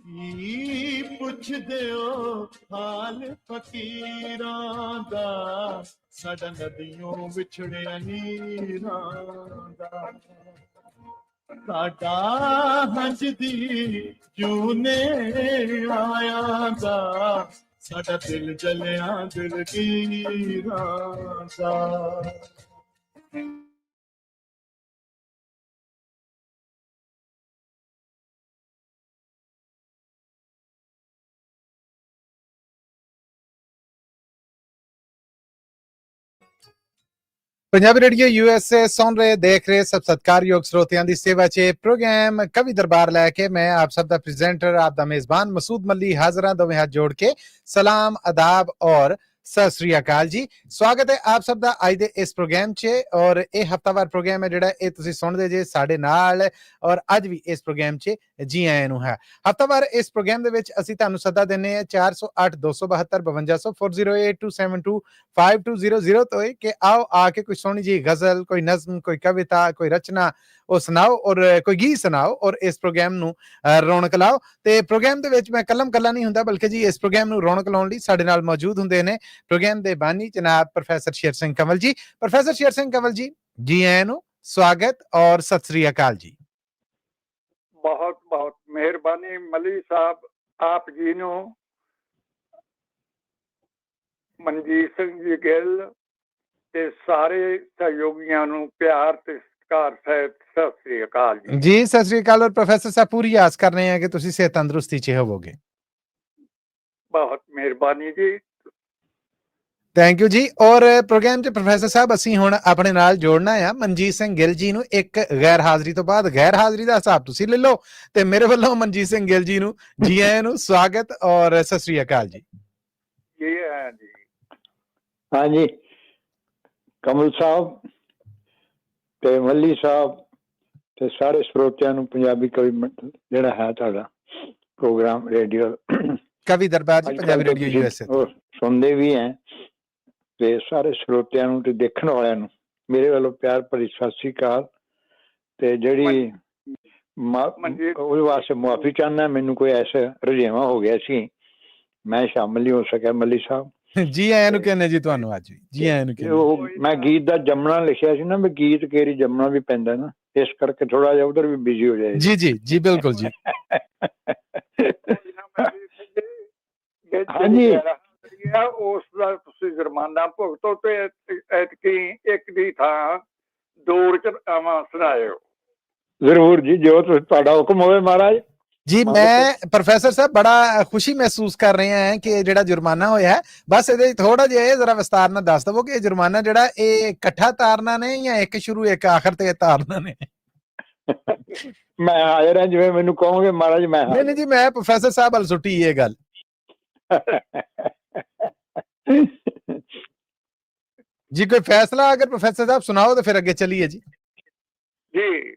ਕੀ ਪੁੱਛਦੇ ਹੋ ਹਾਲ ਫਕੀਰਾਂ ਦਾ, ਸਾਡਾ ਨਦੀਆਂ ਵਿਛੜਿਆ ਨੀਰਾਂ ਦਾ। ਸਾਡਾ ਹੰਝਦੀ ਜੂਨੇ ਆਇਆ ਦਾ, ਸਾਡਾ ਦਿਲ ਜਲਿਆ ਦਿਲਗੀਰਾਂ ਦਾ। पंजाबी रेडियो यूएसए सुन रहे देख रहे सब सत्कारयोग श्रोतियां दी सेवा च प्रोग्राम कवि दरबार लैके मैं आप सब दा प्रेजेंटर आप दा मेजबान मसूद मल्ली हाजरा दोवें हाथ जोड़ के सलाम आदाब और सत श्री अकाल जी। स्वागत है आप सब दा अज दे इस प्रोग्राम च और ये हफ्तावार प्रोग्राम है जिहड़ा ये तुसीं सुणदे जे साडे नाल और अज भी इस प्रोग्राम च जी आयां नूं है। हफ्तावार इस प्रोग्राम दे विच असीं तुहानूं सद्दा दिंदे हां 408 272 5200 408272 5200 तो कि आओ आके कोई सोहनी जी गजल, कोई नज़म, कोई कविता, कोई रचना ਉਹ ਸੁਣਾਓ ਔਰ ਕੋਈ ਗੀਤ ਸੁਣਾਓ ਔਰ ਇਸ ਪ੍ਰੋਗਰਾਮ ਨੂੰ ਰੌਣਕ ਲਾਓ। ਤੇ ਪ੍ਰੋਗਰਾਮ ਦੇ ਵਿੱਚ ਮੈਂ ਕੱਲਮ ਕੱਲਾ ਨਹੀਂ ਹੁੰਦਾ ਬਲਕਿ ਜੀ ਇਸ ਪ੍ਰੋਗਰਾਮ ਨੂੰ ਰੌਣਕ ਲਾਉਣ ਲਈ ਸਾਡੇ ਨਾਲ ਮੌਜੂਦ ਹੁੰਦੇ ਨੇ ਪ੍ਰੋਗਰਾਮ ਦੇ ਬਾਨੀ ਜਨਾਬ ਪ੍ਰੋਫੈਸਰ ਸ਼ੇਰ ਸਿੰਘ ਕੰਵਲ ਜੀ। ਪ੍ਰੋਫੈਸਰ ਸ਼ੇਰ ਸਿੰਘ ਕੰਵਲ ਜੀ, ਜੀ ਆਇਆਂ ਨੂੰ, ਸਵਾਗਤ ਔਰ ਸਤਿ ਸ੍ਰੀ ਅਕਾਲ ਜੀ। ਬਹੁਤ ਬਹੁਤ ਮਿਹਰਬਾਨੀ ਮਲੀ ਸਾਹਿਬ, ਆਪ ਜੀ ਨੂੰ, ਮਨਜੀਤ ਸਿੰਘ ਜੀ ਗਿੱਲ ਤੇ ਸਾਰੇ ਸਹਿਯੋਗੀਆਂ ਨੂੰ ਪਿਆਰ ਤੇ ਸਤਿ ਸ੍ਰੀ ਅਕਾਲ ਜੀ। ਜੀ ਸਤਿ ਸ੍ਰੀ ਅਕਾਲ। ਔਰ ਪ੍ਰੋਫੈਸਰ ਸਾਹਿਬ ਪੂਰੀ ਆਸ ਕਰ ਰਹੇ ਹਾਂ ਕਿ ਤੁਸੀਂ ਸਿਹਤ ਤੰਦਰੁਸਤੀ ਚ ਹੋਵੋਗੇ। ਬਹੁਤ ਮਿਹਰਬਾਨੀ ਜੀ, ਥੈਂਕ ਯੂ ਜੀ। ਔਰ ਪ੍ਰੋਗਰਾਮ ਚ ਪ੍ਰੋਫੈਸਰ ਸਾਹਿਬ ਅਸੀਂ ਹੁਣ ਆਪਣੇ ਨਾਲ ਜੋੜਨਾ ਆ ਮਨਜੀਤ ਸਿੰਘ ਗਿੱਲ ਜੀ ਨੂੰ। ਇੱਕ ਗੈਰ ਹਾਜ਼ਰੀ ਤੋਂ ਬਾਅਦ ਗੈਰ ਹਾਜ਼ਰੀ ਦਾ ਹਿਸਾਬ ਤੁਸੀਂ ਲੈ ਲਓ ਤੇ ਮੇਰੇ ਵੱਲੋਂ ਮਨਜੀਤ ਸਿੰਘ ਗਿੱਲ ਜੀ ਨੂੰ ਜੀ ਆਇਆਂ ਨੂੰ, ਸਵਾਗਤ ਔਰ ਸਤਿ ਸ੍ਰੀ ਅਕਾਲ ਜੀ। ਜੀ ਆਇਆਂ ਜੀ। ਹਾਂਜੀ ਕਮਲ ਸਾਹਿਬ ਤੇ ਮੱਲੀ ਸਾਹਿਬ ਤੇ ਸਾਰੇ ਸਰੋਤਿਆਂ ਨੂੰ ਪੰਜਾਬੀ ਕਵੀ ਜਿਹੜਾ ਹੈ ਤੁਹਾਡਾ ਪ੍ਰੋਗਰਾਮ ਰੇਡੀਓ ਕਵੀ ਦਰਬਾਰ ਜੀ ਪੰਜਾਬੀ ਰੇਡੀਓ ਯੂਐਸਏ ਸੁਣਦੇ ਵੀ ਹੈ ਤੇ ਸਾਰੇ ਸਰੋਤਿਆਂ ਨੂੰ ਤੇ ਦੇਖਣ ਵਾਲਿਆਂ ਨੂੰ ਮੇਰੇ ਵੱਲੋਂ ਪਿਆਰ ਭਰੀ ਸਤਿ ਸ੍ਰੀ ਅਕਾਲ। ਤੇ ਜਿਹੜੀ ਉਹਦੇ ਵਾਸਤੇ ਮੁਆਫੀ ਚਾਹੁੰਦਾ, ਮੈਨੂੰ ਕੋਈ ਐਸਾ ਰੁਝੇਵਾਂ ਹੋ ਗਿਆ ਸੀ ਮੈਂ ਸ਼ਾਮਲ ਨਹੀਂ ਹੋ ਸਕਿਆ। ਮੱਲੀ ਸਾਹਿਬ ਜੀ ਆਇਆਂ ਨੂੰ ਕਹਿੰਦੇ ਜੀ ਤੁਹਾਨੂੰ ਅੱਜ ਵੀ ਜੀ ਆਇਆਂ ਨੂੰ ਕਹਿੰਦੇ। ਉਹ ਮੈਂ ਗੀਤ ਦਾ ਜਮਣਾ ਲਿਖਿਆ ਸੀ ਨਾ, ਵੀ ਗੀਤ ਕੇਰੀ ਜਮਣਾ ਵੀ ਪੈਂਦਾ ਨਾ, ਇਸ ਕਰਕੇ ਥੋੜਾ ਜਿਹਾ ਉਧਰ ਵੀ ਬਿਜ਼ੀ ਹੋ ਜਾਏ। ਜੀ ਜੀ ਜੀ ਬਿਲਕੁਲ ਜੀ। ਹਾਂਜੀ ਉਸ ਦਾ ਤੁਸੀਂ ਜੁਰਮਾਨਾ ਭੁਗਤੋ ਤੇ ਐਤਕੀ ਇੱਕ ਦੀ ਥਾਂ ਦੋ ਰਚਨਾਵਾਂ ਸੁਣਾਇਓ। ਜ਼ਰੂਰ ਜੀ, ਜੋ ਤੁਹਾਡਾ ਹੁਕਮ ਹੋਵੇ ਮਹਾਰਾਜ ਜੀ। ਮੈਂ ਪ੍ਰੋਫੈਸਰ ਸਾਹਿਬ ਬੜਾ ਖੁਸ਼ੀ ਮਹਿਸੂਸ ਕਰ ਰਹੇ ਹਾਂ ਕਿ ਜਿਹੜਾ ਜੁਰਮਾਨਾ ਹੋਇਆ ਹੈ, ਬਸ ਇਹਦੇ ਥੋੜਾ ਜਿਹਾ ਜ਼ਰਾ ਵਿਸਤਾਰ ਨਾਲ ਦੱਸ ਦਵੋ ਕਿ ਇਹ ਜੁਰਮਾਨਾ ਜਿਹੜਾ ਇਹ ਇਕੱਠਾ ਤਾਰਨਾ ਨੇ ਜਾਂ ਇੱਕ ਸ਼ੁਰੂ ਇੱਕ ਆਖਰ ਤੇ ਤਾਰਨਾ ਨੇ। ਮੈਂ ਹਾਜ਼ਰ ਹਾਂ, ਜਿਵੇਂ ਮੈਨੂੰ ਕਹੋਗੇ ਮਹਾਰਾਜ। ਮੈਂ ਨਹੀਂ ਜੀ, ਮੈਂ ਪ੍ਰੋਫੈਸਰ ਸਾਹਿਬ ਵੱਲ ਸੁੱਟੀ ਇਹ ਗੱਲ। ਜੀ ਕੋਈ ਫੈਸਲਾ ਅਗਰ ਪ੍ਰੋਫੈਸਰ ਸਾਹਿਬ ਸੁਣਾਓ ਤਾਂ ਫਿਰ ਅੱਗੇ ਚੱਲੀਏ ਜੀ। ਜੀ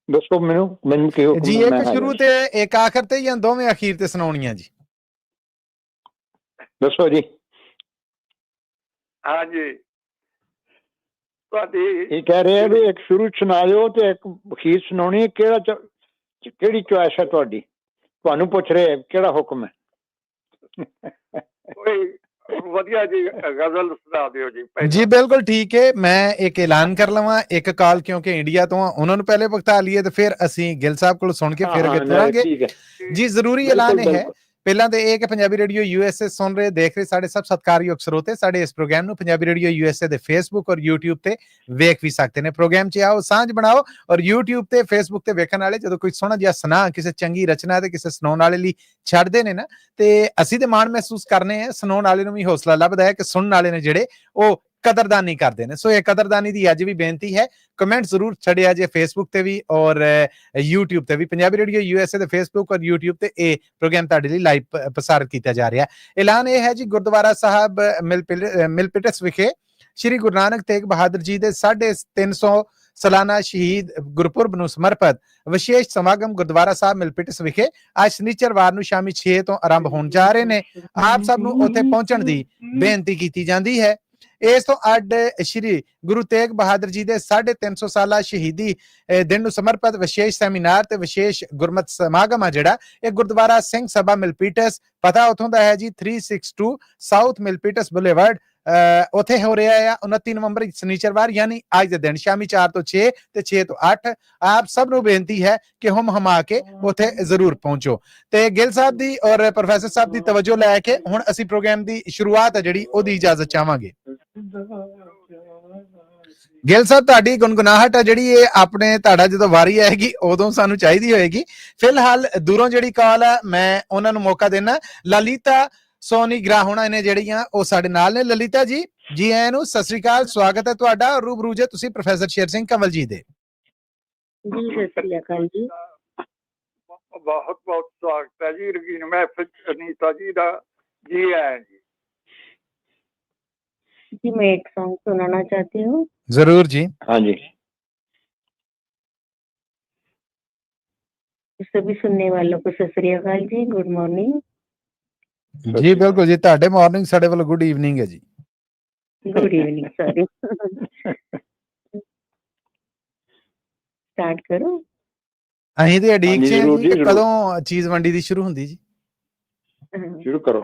ਦੱਸੋ ਮੈਨੂੰ ਕਿਹੋ ਜੀ, ਇੱਕ ਸ਼ੁਰੂ ਤੇ ਇੱਕ ਆਖਰ ਤੇ ਜਾਂ ਦੋਵੇਂ ਅਖੀਰ ਤੇ ਸੁਣਾਉਣੀਆਂ ਜੀ? ਦੱਸੋ ਜੀ। ਹਾਂਜੀ ਤੁਹਾਡੀ ਇਹ ਕਹਿ ਰਹੇ ਆ ਵੀ ਇੱਕ ਸ਼ੁਰੂ ਸੁਣਾ ਦਿਓ ਤੇ ਇੱਕ ਅਖੀਰ ਸੁਣਾਉਣੀ ਹੈ। ਕਿਹੜੀ ਚੁਆਇਸ ਹੈ ਤੁਹਾਡੀ? ਤੁਹਾਨੂੰ ਪੁੱਛ ਰਹੇ ਕਿਹੜਾ ਹੁਕਮ ਹੈ? ਕੋਈ ਵਧੀਆ ਜੀ ਗਜ਼ਲ ਸੁਣਾ ਦਿਓ ਜੀ। ਜੀ ਬਿਲਕੁਲ ਠੀਕ ਹੈ। ਮੈਂ ਇੱਕ ਐਲਾਨ ਕਰ ਲਵਾਂ, ਇੱਕ ਕਾਲ ਕਿਉਂਕਿ ਇੰਡੀਆ ਤੋਂ ਉਹਨਾਂ ਨੂੰ ਪਹਿਲੇ ਭੁਗਤਾ ਲਈਏ ਤੇ ਫਿਰ ਅਸੀਂ ਗਿੱਲ ਸਾਹਿਬ ਕੋਲ ਸੁਣ ਕੇ ਫਿਰ ਅੱਗੇ ਤੁਰਾਂਗੇ ਜੀ। ਜ਼ਰੂਰੀ ਐਲਾਨ ਇਹ ਹੈ ਪਹਿਲਾਂ ਤੇ ਇਹ ਕਿ ਪੰਜਾਬੀ ਰੇਡੀਓ ਯੂਐਸਏ ਸੁਣ ਰਹੇ ਦੇਖ ਰਹੇ ਸਾਡੇ ਸਭ ਸਤਿਕਾਰਯੋਗ ਸਰੋਤੇ ਸਾਡੇ ਇਸ ਪ੍ਰੋਗਰਾਮ ਨੂੰ ਪੰਜਾਬੀ ਰੇਡੀਓ ਯੂਐਸਏ ਦੇ ਫੇਸਬੁੱਕ ਔਰ YouTube ਤੇ ਵੇਖ ਵੀ ਸਕਦੇ ਨੇ। ਪ੍ਰੋਗਰਾਮ 'ਚ ਆਓ, ਸਾਂਝ ਬਣਾਓ ਔਰ YouTube ਤੇ ਫੇਸਬੁੱਕ ਤੇ ਵੇਖਣ ਵਾਲੇ ਜਦੋਂ ਕੋਈ ਸੋਹਣਾ ਜਿਹਾ ਸੁਨਾ ਕਿਸੇ ਚੰਗੀ ਰਚਨਾ ਤੇ ਕਿਸੇ ਸੁਣਾਉਣ ਵਾਲੇ ਲਈ ਛੱਡਦੇ ਨੇ ਨਾ ਤੇ ਅਸੀਂ ਤੇ ਮਾਣ ਮਹਿਸੂਸ ਕਰਨੇ ਆ, ਸੁਣਾਉਣ ਵਾਲੇ ਨੂੰ ਵੀ ਹੌਸਲਾ ਲੱਭਦਾ ਹੈ ਕਿ ਸੁਣਨ ਵਾਲੇ ਨੇ ਜਿਹੜੇ ਉਹ ਕਦਰਦਾਨੀ ਕਰਦੇ ਨੇ। ਸੋ ਇਹ ਕਦਰਦਾਨੀ ਦੀ ਅੱਜ ਵੀ ਬੇਨਤੀ ਹੈ, ਕਮੈਂਟ ਜ਼ਰੂਰ ਛੱਡਿਆ ਜੇ ਫੇਸਬੁੱਕ ਤੇ ਵੀ ਔਰ YouTube ਤੇ ਵੀ। ਪੰਜਾਬੀ ਰੇਡੀਓ ਯੂਐਸਏ ਦੇ ਫੇਸਬੁੱਕ ਔਰ YouTube ਤੇ ਇਹ ਪ੍ਰੋਗਰਾਮ ਤੁਹਾਡੇ ਲਈ ਲਾਈਵ ਪ੍ਰਸਾਰਿਤ ਕੀਤਾ ਜਾ ਰਿਹਾ। ਐਲਾਨ ਇਹ ਹੈ ਜੀ, ਗੁਰਦੁਆਰਾ ਸਾਹਿਬ ਮਿਲਪਿਟਸ ਵਿਖੇ ਸ਼੍ਰੀ ਗੁਰੂ ਨਾਨਕ ਤੇਗ ਬਹਾਦਰ ਜੀ ਦੇ 350 ਸਾਲਾਨਾ ਸ਼ਹੀਦ ਗੁਰਪੁਰਬ ਨੂੰ ਸਮਰਪਿਤ ਵਿਸ਼ੇਸ਼ ਸਮਾਗਮ ਗੁਰਦੁਆਰਾ ਸਾਹਿਬ ਮਿਲਪਿਟਸ ਵਿਖੇ ਅੱਜ ਸ਼ਨੀਚਰਵਾਰ ਨੂੰ ਸ਼ਾਮੀ 6 ਤੋਂ ਆਰੰਭ ਹੋਣ ਜਾ ਰਹੇ ਨੇ। ਆਪ ਸਭ ਨੂੰ ਉੱਥੇ ਪਹੁੰਚਣ ਦੀ ਬੇਨਤੀ ਕੀਤੀ ਜਾਂਦੀ ਹੈ। ਇਸ ਤੋਂ ਅੱਡ ਸ਼੍ਰੀ ਗੁਰੂ ਤੇਗ ਬਹਾਦਰ ਜੀ ਦੇ 350 ਸਾਲਾ ਸ਼ਹੀਦੀ ਦਿਨ ਨੂੰ ਸਮਰਪਿਤ ਵਿਸ਼ੇਸ਼ ਸੈਮੀਨਾਰ ਤੇ ਵਿਸ਼ੇਸ਼ ਗੁਰਮਤਿ ਸਮਾਗਮ ਆ ਜਿਹੜਾ ਇਹ ਗੁਰਦੁਆਰਾ ਸਿੰਘ ਸਭਾ ਮਿਲਪੀਟਸ, ਪਤਾ ਉਥੋਂ ਦਾ ਹੈ ਜੀ 362 ਸਾਊਥ ਮਿਲਪੀਟਸ ਬੁਲੇਵਾਰਡ, ਉੱਥੇ ਹੋ ਰਿਹਾ ਆ 29 ਨਵੰਬਰ ਸ਼ਨੀਚਰਵਾਰ ਯਾਨੀ ਅੱਜ ਦੇ ਦਿਨ ਸ਼ਾਮੀ 4 ਤੋਂ 6 ਤੇ 6 ਤੋਂ 8। ਆਪ ਸਭ ਨੂੰ ਬੇਨਤੀ ਹੈ ਕਿ ਹੁਮ ਹਮਾ ਕੇ ਉੱਥੇ ਜ਼ਰੂਰ ਪਹੁੰਚੋ। ਤੇ ਗਿੱਲ ਸਾਹਿਬ ਦੀ ਔਰ ਪ੍ਰੋਫੈਸਰ ਸਾਹਿਬ ਦੀ ਤਵੱਜੋ ਲੈ ਕੇ ਹੁਣ ਅਸੀਂ ਪ੍ਰੋਗਰਾਮ ਦੀ ਸ਼ੁਰੂਆਤ ਹੈ ਜਿਹੜੀ ਉਹਦੀ ਇਜਾਜ਼ਤ ਚਾਹਾਂਗੇ। ਗਿੱਲ ਸਾਹਿਬ ਤੁਹਾਡੀ ਗੁਨਗੁਨਾਹਟ ਹੈ ਜਿਹੜੀ ਇਹ ਆਪਣੇ ਤੁਹਾਡਾ ਜਦੋਂ ਵਾਰੀ ਆਏਗੀ ਉਦੋਂ ਸਾਨੂੰ ਚਾਹੀਦੀ ਹੋਏਗੀ। ਫਿਲਹਾਲ ਦੂਰੋਂ ਜਿਹੜੀ ਕਾਲ ਹੈ ਮੈਂ ਉਹਨਾਂ ਨੂੰ ਮੌਕਾ ਦੇਣਾ। ਲਲਿਤਾ ਸੋਨੀ ਗ੍ਰਾਹੁਣਾ ਨੇ ਜਿਹੜੀਆਂ ਉਹ ਸਾਡੇ ਨਾਲ ਨੇ। ਲਲਿਤਾ ਜੀ, ਜੀ ਆਇਆਂ ਨੂੰ, ਸਤਿ ਸ੍ਰੀ ਅਕਾਲ, ਸਵਾਗਤ ਹੈ ਤੁਹਾਡਾ। ਰੂਬਰੂ ਜੇ ਤੁਸੀਂ ਪ੍ਰੋਫੈਸਰ ਸ਼ੇਰ ਸਿੰਘ ਕੰਵਲ ਜੀ ਦੇ। ਜੀ ਸਤਿ ਸ੍ਰੀ ਅਕਾਲ ਜੀ, ਬਹੁਤ ਬਹੁਤ ਸਵਾਗਤ ਹੈ ਜੀ ਰਗੀਨ ਮਹਿਫਿਲ ਅਨੀਤਾ ਜੀ ਦਾ। जी आए जी। जी मैं एक सॉन्ग सुनाना चाहती हूँ। जरूर जी। हाँ जी। सभी सुनने वालों को सत श्री अकाल जी, गुड मॉर्निंग। जी बिल्कुल जी, ਤੁਹਾਡੇ ਮਾਰਨਿੰग ਸਾਡੇ ਵੱਲੋਂ ਗੁੱਡ ਈਵਨਿੰਗ ਹੈ ਜੀ। Good evening, sorry. स्टार्ट करो। ਅਸੀਂ ਤੇ ਅਡੀਕ ਚ ਹਾਂ ਜੀ, ਕਦੋਂ ਚੀਜ਼ ਵੰਡੀ ਦੀ ਸ਼ੁਰੂ ਹੁੰਦੀ ਜੀ? ਸ਼ੁਰੂ ਕਰੋ।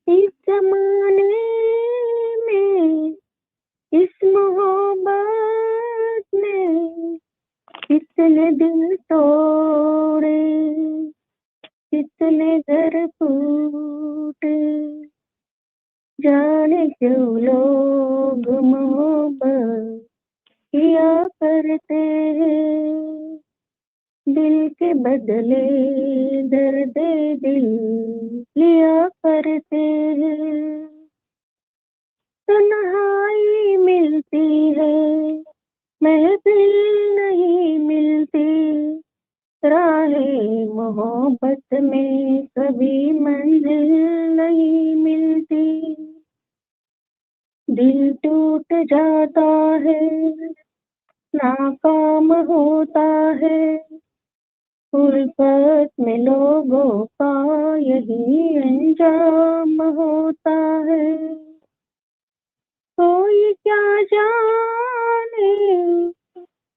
इस जमाने में, इस मोहब्बत ने कितने दिल तोड़े, कितने घर फूटे, जाने क्यों लोग मोहब्बत किया करते हैं, दिल के बदले दर्द दिल लिया करते हैं। तन्हाई मिलती है, महफिल नहीं मिलती, राहें मोहब्बत में कभी मंजिल नहीं मिलती। दिल टूट जाता है, नाकाम होता है, उल्फत में लोगों का यही अंजाम होता है। कोई क्या जाने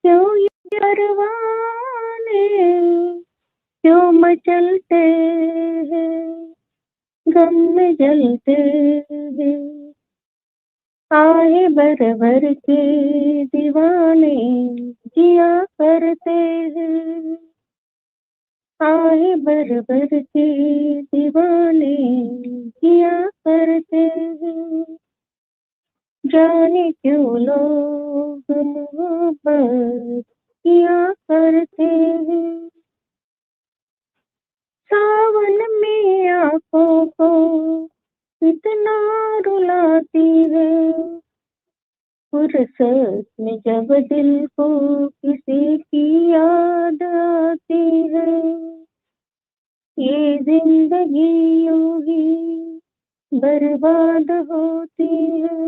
क्यों ये परवाने क्यों मचलते हैं, गम में जलते हैं, आए भर भर के दीवाने जिया करते हैं, आए भर भर के दीवाने जिया करते हैं, जाने क्यों लोग मोहब्बत किया करते हैं। सावन में आंखों को कितना रुलाती है, फुर्सत में जब दिल को किसी की याद आती है, ये जिंदगी यूं ही बर्बाद होती है,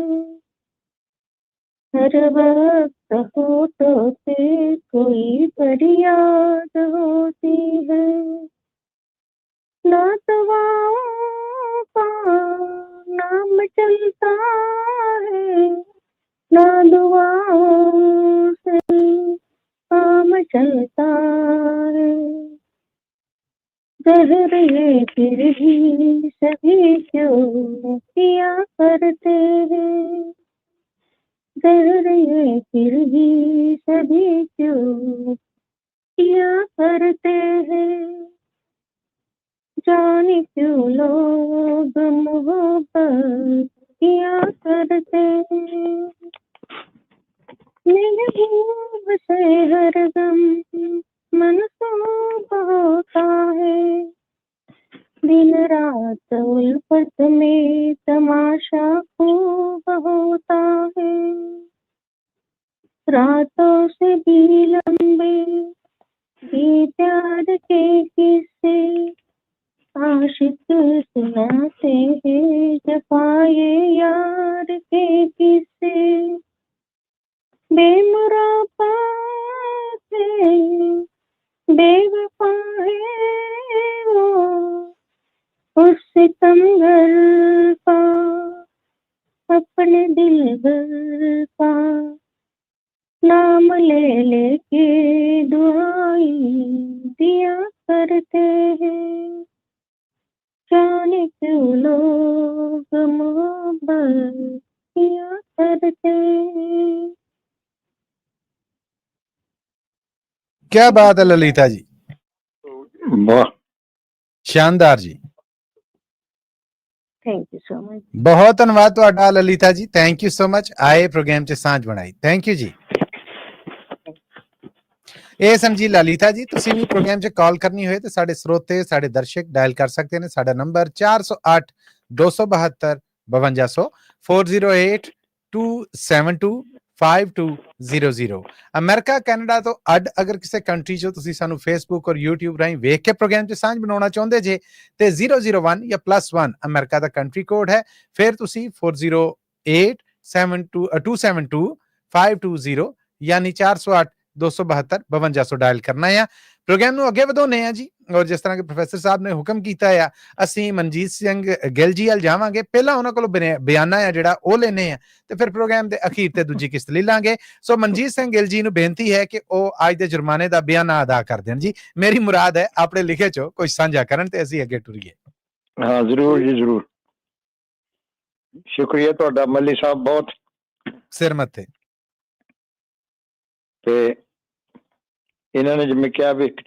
हर वक्त होठों से कोई फरियाद होती है, ना दवाओं का नाम चलता है, ना दुआओं से काम चलता है, जहर ये फिर भी सभी क्यों पिया करते हैं, जहर ये फिर भी सभी क्यों पिया करते हैं, जाने क्यों लोग मोहब्बत किया करते हैं। महबूब से हर गम मनसूब होता है, दिन रात उल्फत में तमाशा खूब होता है, रातों से भी लंबे ये प्यार के किस्से आशिक सुनाते हैं जफाए यार के किस्से, बेमुरापा से बेवफा है वो, उससे सितमगर का अपने दिलबर का नाम ले लेके दुआएं दिया करते हैं, जाने क्यों लोग मोहब्बत किया करते हैं। क्या बात है ललिता जी, वाह, शानदार जी। Thank you so much. बहुत धन्यवाद ਤੁਹਾਡਾ Lalita ji, thank you so much. ਆਏ ਪ੍ਰੋਗਰਾਮ 'ਚ ਸਾਂਝ ਬਣਾਈ, ਥੈਂਕ ਯੂ ਜੀ। ਇਹ ਸਮਝੀ ਲਲਿਤਾ ਜੀ, ਤੁਸੀਂ ਵੀ ਪ੍ਰੋਗਰਾਮ 'ਚ ਕਾਲ ਕਰਨੀ ਹੋਏ ਤੇ ਸਾਡੇ ਸਰੋਤੇ ਸਾਡੇ ਦਰਸ਼ਕ ਡਾਇਲ ਕਰ ਸਕਦੇ ਨੇ ਸਾਡਾ ਨੰਬਰ 408 272 5200 408 272 5200। ਅਮਰੀਕਾ ਕੈਨੇਡਾ ਤੋਂ ਅੱਡ ਅਗਰ ਕਿਸੇ ਕੰਟਰੀ 'ਚੋਂ ਤੁਸੀਂ ਸਾਨੂੰ ਫੇਸਬੁੱਕ ਔਰ YouTube ਰਾਹੀਂ ਵੇਖ ਕੇ ਪ੍ਰੋਗਰਾਮ 'ਚ ਸਾਂਝ ਬਣਾਉਣਾ ਚਾਹੁੰਦੇ ਜੇ ਤੇ 001 ਜਾਂ +1 ਅਮਰੀਕਾ ਦਾ ਕੰਟਰੀ ਕੋਡ ਹੈ, ਫਿਰ ਤੁਸੀਂ 408 272 520 ਯਾਨੀ 408 272 5200 ਡਾਇਲ ਕਰਨਾ ਆ। ਪ੍ਰੋਗਰਾਮ ਨੂੰ ਅੱਗੇ ਵਧਾਉਣੇ ਆ ਜੀ, ਔਰ ਜਿਸ ਤਰ੍ਹਾਂ ਕਿ ਪ੍ਰੋਫੈਸਰ ਸਾਹਿਬ ਨੇ ਹੁਕਮ ਕੀਤਾ ਆ, ਅਸੀਂ ਮਨਜੀਤ ਸਿੰਘ ਗਿੱਲ ਜੀ ਵੱਲ ਜਾਵਾਂਗੇ, ਪਹਿਲਾਂ ਉਹਨਾਂ ਕੋਲੋਂ ਬਿਆਨਾ ਆ ਜਿਹੜਾ ਉਹ ਲੈਣੇ ਆ ਤੇ ਫਿਰ ਪ੍ਰੋਗਰਾਮ ਦੇ ਅਖੀਰ ਤੇ ਦੂਜੀ ਕਿਸ਼ਤ ਲੈ ਲਾਂਗੇ। ਸੋ ਮਨਜੀਤ ਸਿੰਘ ਗਿੱਲ ਜੀ ਨੂੰ ਬੇਨਤੀ ਹੈ ਕਿ ਉਹ ਅੱਜ ਦੇ ਜੁਰਮਾਨੇ ਦਾ ਬਿਆਨਾ ਅਦਾ ਕਰ ਦੇਣ ਜੀ। ਮੇਰੀ ਮੁਰਾਦ ਹੈ ਆਪਣੇ ਲਿਖੇ ਚੋਂ ਕੁਝ ਸਾਂਝਾ ਕਰਨ ਤੇ ਅਸੀਂ ਅੱਗੇ ਟੁਰੀਏ। ਹਾਂ ਜ਼ਰੂਰ ਜੀ ਜ਼ਰੂਰ, ਸ਼ੁਕਰੀਆ ਤੁਹਾਡਾ ਮੱਲੀ ਸਾਹਿਬ, ਬਹੁਤ ਸਿਰ ਮੱਥੇ। ਤੇ ਇਹਨਾਂ ਨੇ ਜਿਵੇਂ ਕਿਹਾ ਵੀ ਇੱਕ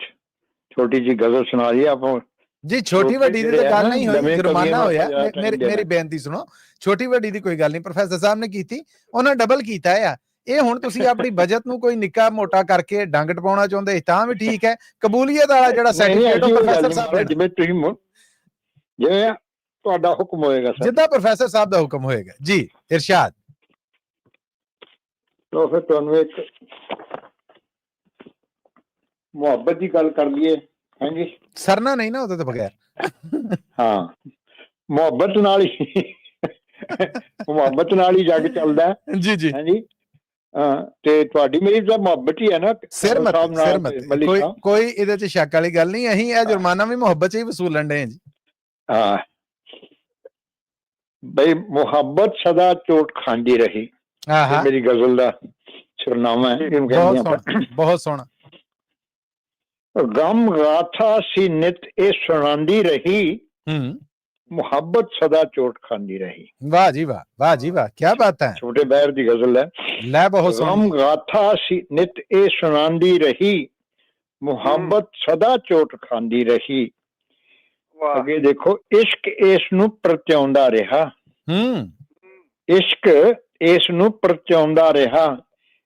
ਛੋਟੀ ਜੀ ਗਜ਼ਲ ਸੁਣਾ ਲਈ ਆਪਾਂ ਜੀ। ਛੋਟੀ ਵੱਡੀ ਦੀ ਤਾਂ ਗੱਲ ਨਹੀਂ ਹੋਈ, ਜੁਰਮਾਨਾ ਹੋਇਆ। ਮੇਰੀ ਬੇਨਤੀ ਸੁਣੋ, ਛੋਟੀ ਵੱਡੀ ਦੀ ਕੋਈ ਗੱਲ ਨਹੀਂ, ਪ੍ਰੋਫੈਸਰ ਸਾਹਿਬ ਨੇ ਕੀਤੀ, ਉਹਨਾਂ ਡਬਲ ਕੀਤਾ ਆ। ਇਹ ਹੁਣ ਤੁਸੀਂ ਆਪਣੀ ਬਜਟ ਨੂੰ ਕੋਈ ਨਿੱਕਾ ਮੋਟਾ ਕਰਕੇ ਡੰਗ ਟਪਾਉਣਾ ਚਾਹੁੰਦੇ ਤਾਂ ਵੀ ਠੀਕ ਹੈ। ਕਬੂਲੀਅਤ ਵਾਲਾ ਜਿਹੜਾ ਸਰਟੀਫਿਕੇਟ ਪ੍ਰੋਫੈਸਰ ਸਾਹਿਬ ਨੇ, ਜਿਵੇਂ ਤੁਸੀਂ ਜਿਵੇਂ ਤੁਹਾਡਾ ਹੁਕਮ ਹੋਏਗਾ ਸਰ, ਜਿੱਦਾਂ ਪ੍ਰੋਫੈਸਰ ਸਾਹਿਬ ਦਾ ਹੁਕਮ ਹੋਏਗਾ ਜੀ, ਇਰਸ਼ਾਦ। ਲੋ ਫਿਰ ਤੁਹਾਨੂੰ ਇੱਕ ਮੁਹੱਬਤ ਦੀ ਗੱਲ ਕਰ ਲਈਏ। ਹਾਂਜੀ, ਸਰਨਾ ਨਹੀਂ ਨਾ ਉਹਦੇ ਤੋਂ ਬਗੈਰ। ਹਾਂ, ਮੁਹੱਬਤ ਨਾਲ ਹੀ ਮੁਹੱਬਤ ਨਾਲ ਹੀ ਜੱਗ ਚੱਲਦਾ ਜੀ ਜੀ। ਹਾਂਜੀ, ਹਾਂ, ਤੇ ਤੁਹਾਡੀ ਮੇਰੀ ਤਾਂ ਮੁਹੱਬਤ ਹੀ ਹੈ ਨਾ ਸਿਰ ਮਤ, ਕੋਈ ਇਹਦੇ ਚ ਸ਼ੱਕ ਵਾਲੀ ਗੱਲ ਨਹੀਂ। ਅਸੀਂ ਇਹ ਜੁਰਮਾਨਾ ਵੀ ਮੁਹੱਬਤ ਚ ਹੀ ਵਸੂਲਣ ਡਏ ਜੀ। ਹਾਂ ਬਈ, ਮੁਹੱਬਤ ਸਦਾ ਚੋਟ ਖਾਂਦੀ ਰਹੀ, ਮੇਰੀ ਗਜ਼ਲ ਦਾ ਸਰਨਾਮਾ ਹੈ। ਬਹੁਤ ਸੋਹਣਾ। ਗਮ ਗਾਥਾ ਸੀ ਨਿਤ ਇਹ ਸੁਣਾਉਂਦੀ ਰਹੀ, ਮੁਹੱਬਤ ਸਦਾ ਚੋਟ ਖਾਂਦੀ ਰਹੀ। ਵਾਹ ਜੀ ਵਾਹ, ਵਾਹ ਜੀ ਵਾਹ, ਕੀ ਬਾਤ ਹੈ। ਛੋਟੇ ਬਹਿਰ ਦੀ ਗਜ਼ਲ ਹੈ। ਲੈ ਬਹੁਤ ਸੋਹਣਾ। ਗਮ ਗਾਥਾ ਸੀ ਨਿਤ ਇਹ ਸੁਣਾਉਂਦੀ ਰਹੀ, ਮੁਹੱਬਤ ਸਦਾ ਚੋਟ ਖਾਂਦੀ ਰਹੀ। ਅੱਗੇ ਦੇਖੋ, ਇਸ਼ਕ ਇਸ ਨੂੰ ਪ੍ਰਤਿਆਉਂਦਾ ਰਿਹਾ, ਇਸ਼ਕ ਇਸ ਨੂੰ ਪ੍ਰਤਿਆਉਂਦਾ ਰਿਹਾ,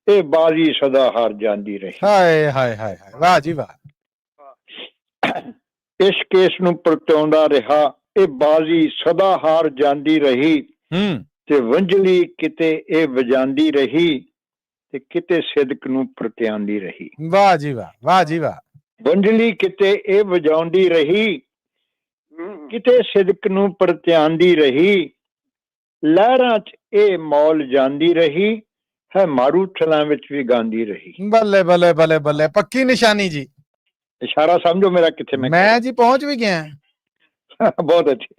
ਇਹ ਬਾਜ਼ੀ ਸਦਾ ਹਾਰ ਜਾਂਦੀ ਰਹੀ। ਹਾਏ ਹਾਏ ਹਾਏ, ਵਾਹ ਜੀ ਵਾਹ। ਇਸ਼ਕ ਇਸ ਨੂੰ ਪ੍ਰਤਿਆਉਂਦਾ ਰਿਹਾ, ਇਹ ਬਾਜ਼ੀ ਸਦਾ ਹਾਰ ਜਾਂਦੀ ਰਹੀ, ਤੇ ਵੰਝਲੀ ਕਿਤੇ ਇਹ ਵਜਾਂਦੀ ਰਹੀ, ਤੇ ਕਿਤੇ ਸਿਦਕ ਨੂੰ ਪ੍ਰਤਿਆਉਂਦੀ ਰਹੀ। ਵਾਹ ਜੀ ਵਾਹ, ਵਾਹ ਜੀ ਵਾਹ। ਵੰਝਲੀ ਕਿਤੇ ਇਹ ਵਜਾਉਂਦੀ ਰਹੀ, ਕਿਤੇ ਸਿਦਕ ਨੂੰ ਪ੍ਰਤਿਆਉਂਦੀ ਰਹੀ, ਲਹਿਰਾਂ 'ਚ ਇਹ ਮੌਲ ਜਾਂਦੀ ਰਹੀ, ਹੈ ਮਾਰੂ ਛਲਾਂ ਵਿੱਚ ਵੀ ਗਾਉਂਦੀ ਰਹੀ। ਬੱਲੇ ਬੱਲੇ ਬੱਲੇ ਬੱਲੇ, ਪੱਕੀ ਨਿਸ਼ਾਨੀ ਜੀ। ਇਸ਼ਾਰਾ ਸਮਝੋ ਮੇਰਾ ਕਿੱਥੇ ਮੈਂ ਜੀ ਪਹੁੰਚ ਵੀ ਗਿਆ। ਬਹੁਤ ਅੱਛੀ।